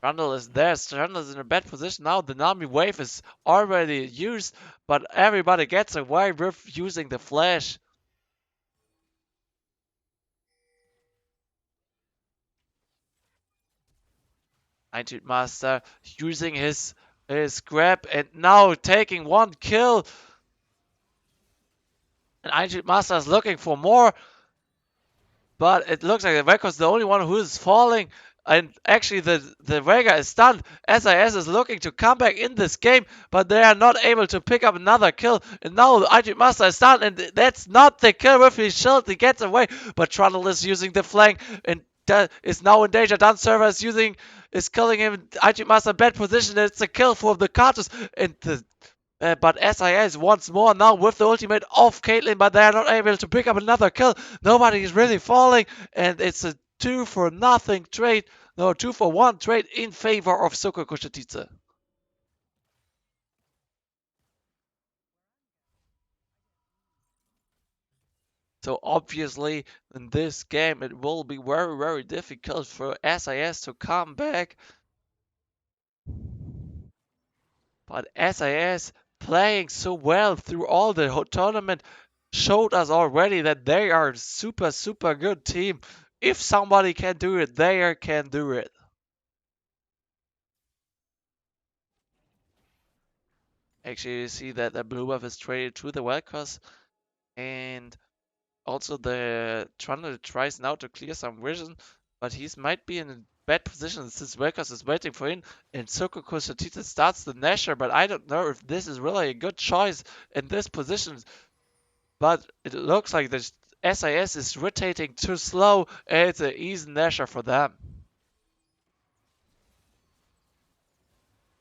Trundle is there. Trundle is in a bad position now. The Nami wave is already used, but everybody gets away with using the flash. Ancient Master using his grab and now taking one kill. And Ancient Master is looking for more, but it looks like the Vega is the only one who is falling. And actually, the Vega is stunned. SIS is looking to come back in this game, but they are not able to pick up another kill. And now the Ancient Master is stunned, and that's not the kill with his shield. He gets away, but Trundle is using the flank and is now in danger. Dun Server is killing him. IG Master bad position. It's a kill for the Carters. And but SIS once more now with the ultimate of Caitlyn, but they are not able to pick up another kill. Nobody is really falling, and it's a 2-for-nothing trade. No, 2-for-1 trade in favor of Soko Koshatice. So obviously in this game it will be very difficult for SIS to come back. But SIS playing so well through all the whole tournament showed us already that they are a super good team. If somebody can do it, they can do it. Actually, you see that the blue buff is traded to the Vel'Koz, and also the Trundle tries now to clear some vision, but he might be in a bad position since Vel'Koz is waiting for him, and Sokoko Shatita starts the Nasher, but I don't know if this is really a good choice in this position. But it looks like the SIS is rotating too slow, and it's an easy Nasher for them.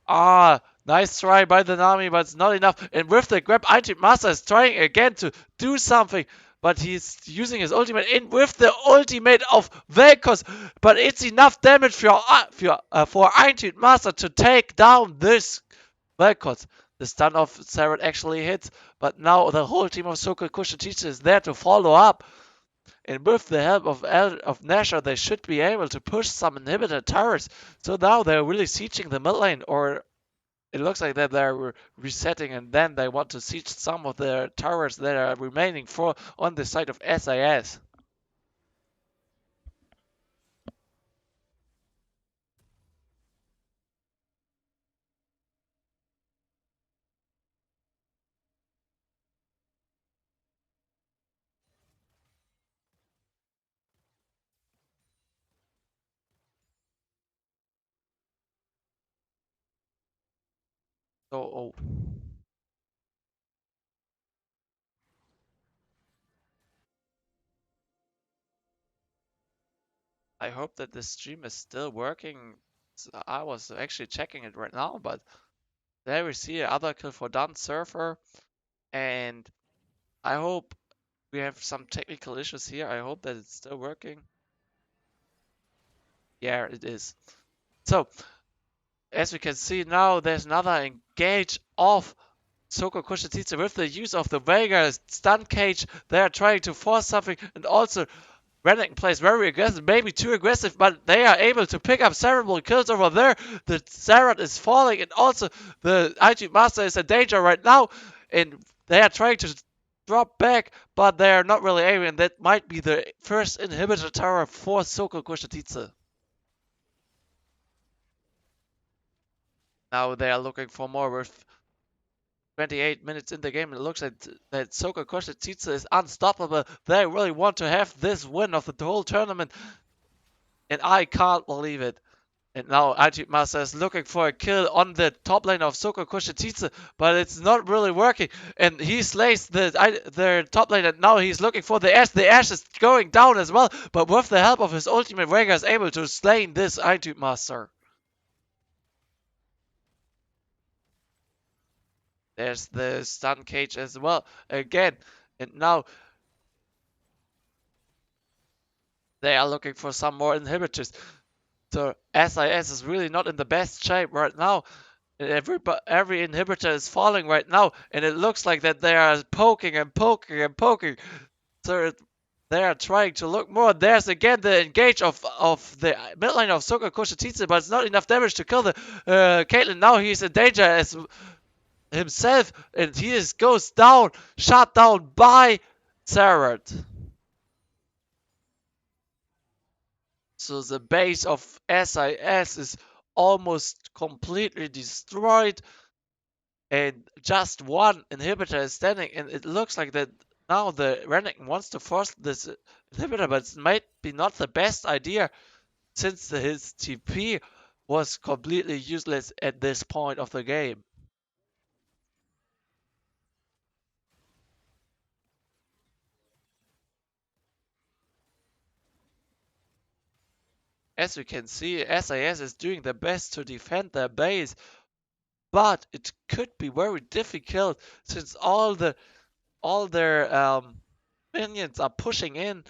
Ah, nice try by the Nami, but it's not enough. And with the grab, Ancient Master is trying again to do something, but he's using his ultimate in with the ultimate of Vel'Koz. But it's enough damage for Ancient Master to take down this Vel'Koz. The stun of Sarah actually hits, but now the whole team of Soko Kushachichi is there to follow up. And with the help of Nasher, they should be able to push some inhibitor towers. So now they're really sieging the mid lane, or it looks like that they're resetting and then they want to siege some of the towers that are remaining for on the side of SIS. So I hope that this stream is still working. I was actually checking it right now, but there we see another kill for Dun Surfer, and I hope we have some technical issues here. I hope that it's still working. Yeah, it is. So, as we can see now, there's another engage of Soko Kushatitsa with the use of the Vega stun cage. They are trying to force something, and also Renekton plays very aggressive, maybe too aggressive, but they are able to pick up several kills over there. The Zarat is falling, and also the IG Master is in danger right now, and they are trying to drop back, but they're not really able, and that might be the first inhibitor tower for Soko Kushititsu. Now they are looking for more with 28 minutes in the game. It looks like that Soko Kushititsu is unstoppable. They really want to have this win of the whole tournament, and I can't believe it. And now Ajit Master is looking for a kill on the top lane of Soko Kushititsu, but it's not really working. And he slays the top lane, and now he's looking for the Ash. The Ash is going down as well, but with the help of his ultimate, Vega is able to slay this Ajit Master. There's the stun cage as well again. And now they are looking for some more inhibitors. So SIS is really not in the best shape right now. Every inhibitor is falling right now, and it looks like that they are poking and poking and poking. So they are trying to look more. There's again the engage of the mid lane of Soko Kushititsu, but it's not enough damage to kill the Caitlyn. Now he's in danger as himself, and he goes down, shot down by Sarah. So the base of SIS is almost completely destroyed, and just one inhibitor is standing, and it looks like that now the Renekton wants to force this inhibitor, but it might be not the best idea since his TP was completely useless at this point of the game. As you can see, SAS is doing their best to defend their base, but it could be very difficult since all their minions are pushing in.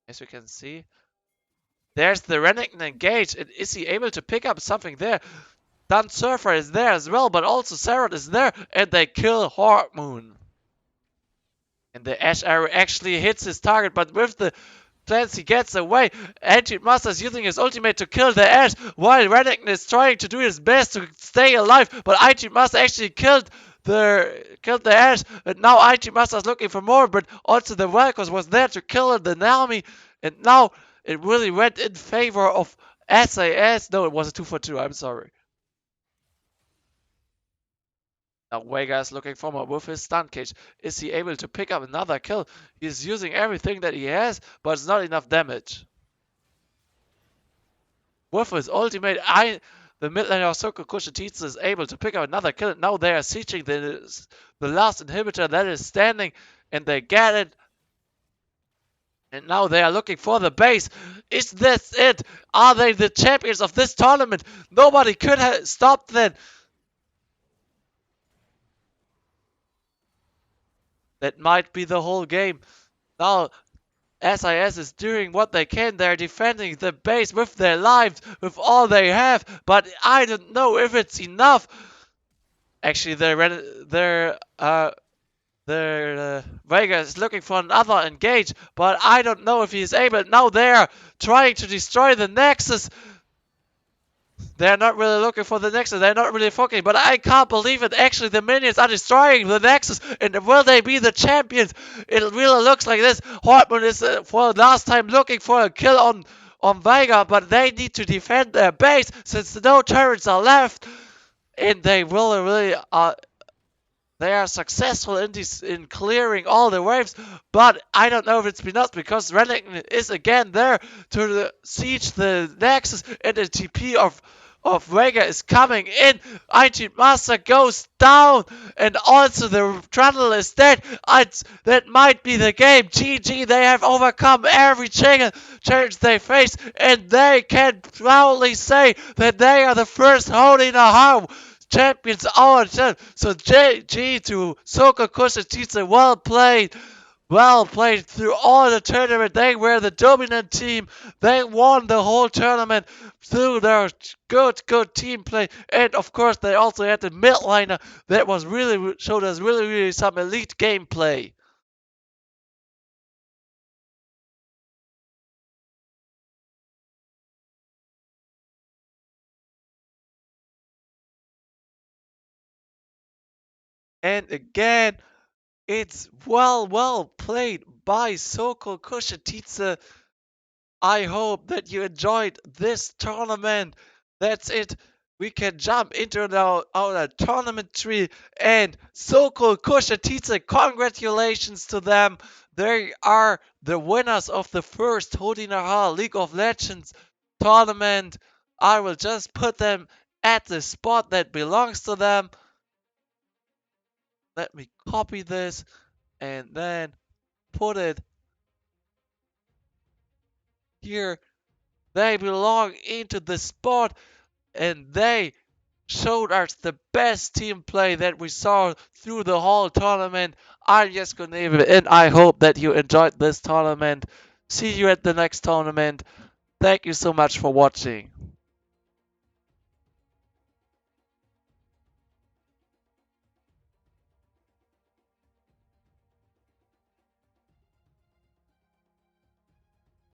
As you can see, there's the Renekton engaged, and is he able to pick up something there? Dun Surfer is there as well, but also Sarah is there, and they kill Hawkmoon. And the Ash arrow actually hits his target, but with the plans he gets away. Ancient Master is using his ultimate to kill the Ash, while Renekton is trying to do his best to stay alive, but Ancient Master actually killed the Ash, and now Ancient Master is looking for more, but also the Vel'Koz was there to kill the Naomi, and now it really went in favor of SAS. No, it was a 2 for 2, I'm sorry. Now Vega is looking for more with his stun cage. Is he able to pick up another kill? He's using everything that he has, but it's not enough damage. With his ultimate, the mid laner of Soko Kushititsu is able to pick up another kill. Now they are sieging the last inhibitor that is standing, and they get it. And now they are looking for the base. Is this it? Are they the champions of this tournament? Nobody could have stopped them. That might be the whole game. Now SIS is doing what they can. They're defending the base with their lives, with all they have. But I don't know if it's enough. Actually, Vega is looking for another engage, but I don't know if he's able. Now they're trying to destroy the Nexus. They're not really looking for the Nexus. They're not really focusing. But I can't believe it. Actually, the minions are destroying the Nexus. And will they be the champions? It really looks like this. Hartman is, for the last time, looking for a kill on Vega. But they need to defend their base since no turrets are left. And they will really they are successful in clearing all the waves, but I don't know if it's enough because Renekton is again there to siege the Nexus, and the TP of Vega is coming in. IG Master goes down, and also the Trundle is dead. That might be the game. GG, they have overcome every single challenge they face, and they can proudly say that they are the first HodinaH champions all the time. So GG to Soko Kushititsu, well played. Well played through all the tournament. They were the dominant team. They won the whole tournament through their good team play. And of course, they also had the mid liner that was really showed us really some elite gameplay. And again, it's well played by Soko Kushatitsa. I hope that you enjoyed this tournament. That's it. We can jump into our tournament tree. And Soko Kushatitsa, congratulations to them. They are the winners of the first HodinaH League of Legends tournament. I will just put them at the spot that belongs to them. Let me copy this and then put it here. They belong into the spot, and they showed us the best team play that we saw through the whole tournament. I'm just gonna leave it, and I hope that you enjoyed this tournament. See you at the next tournament. Thank you so much for watching.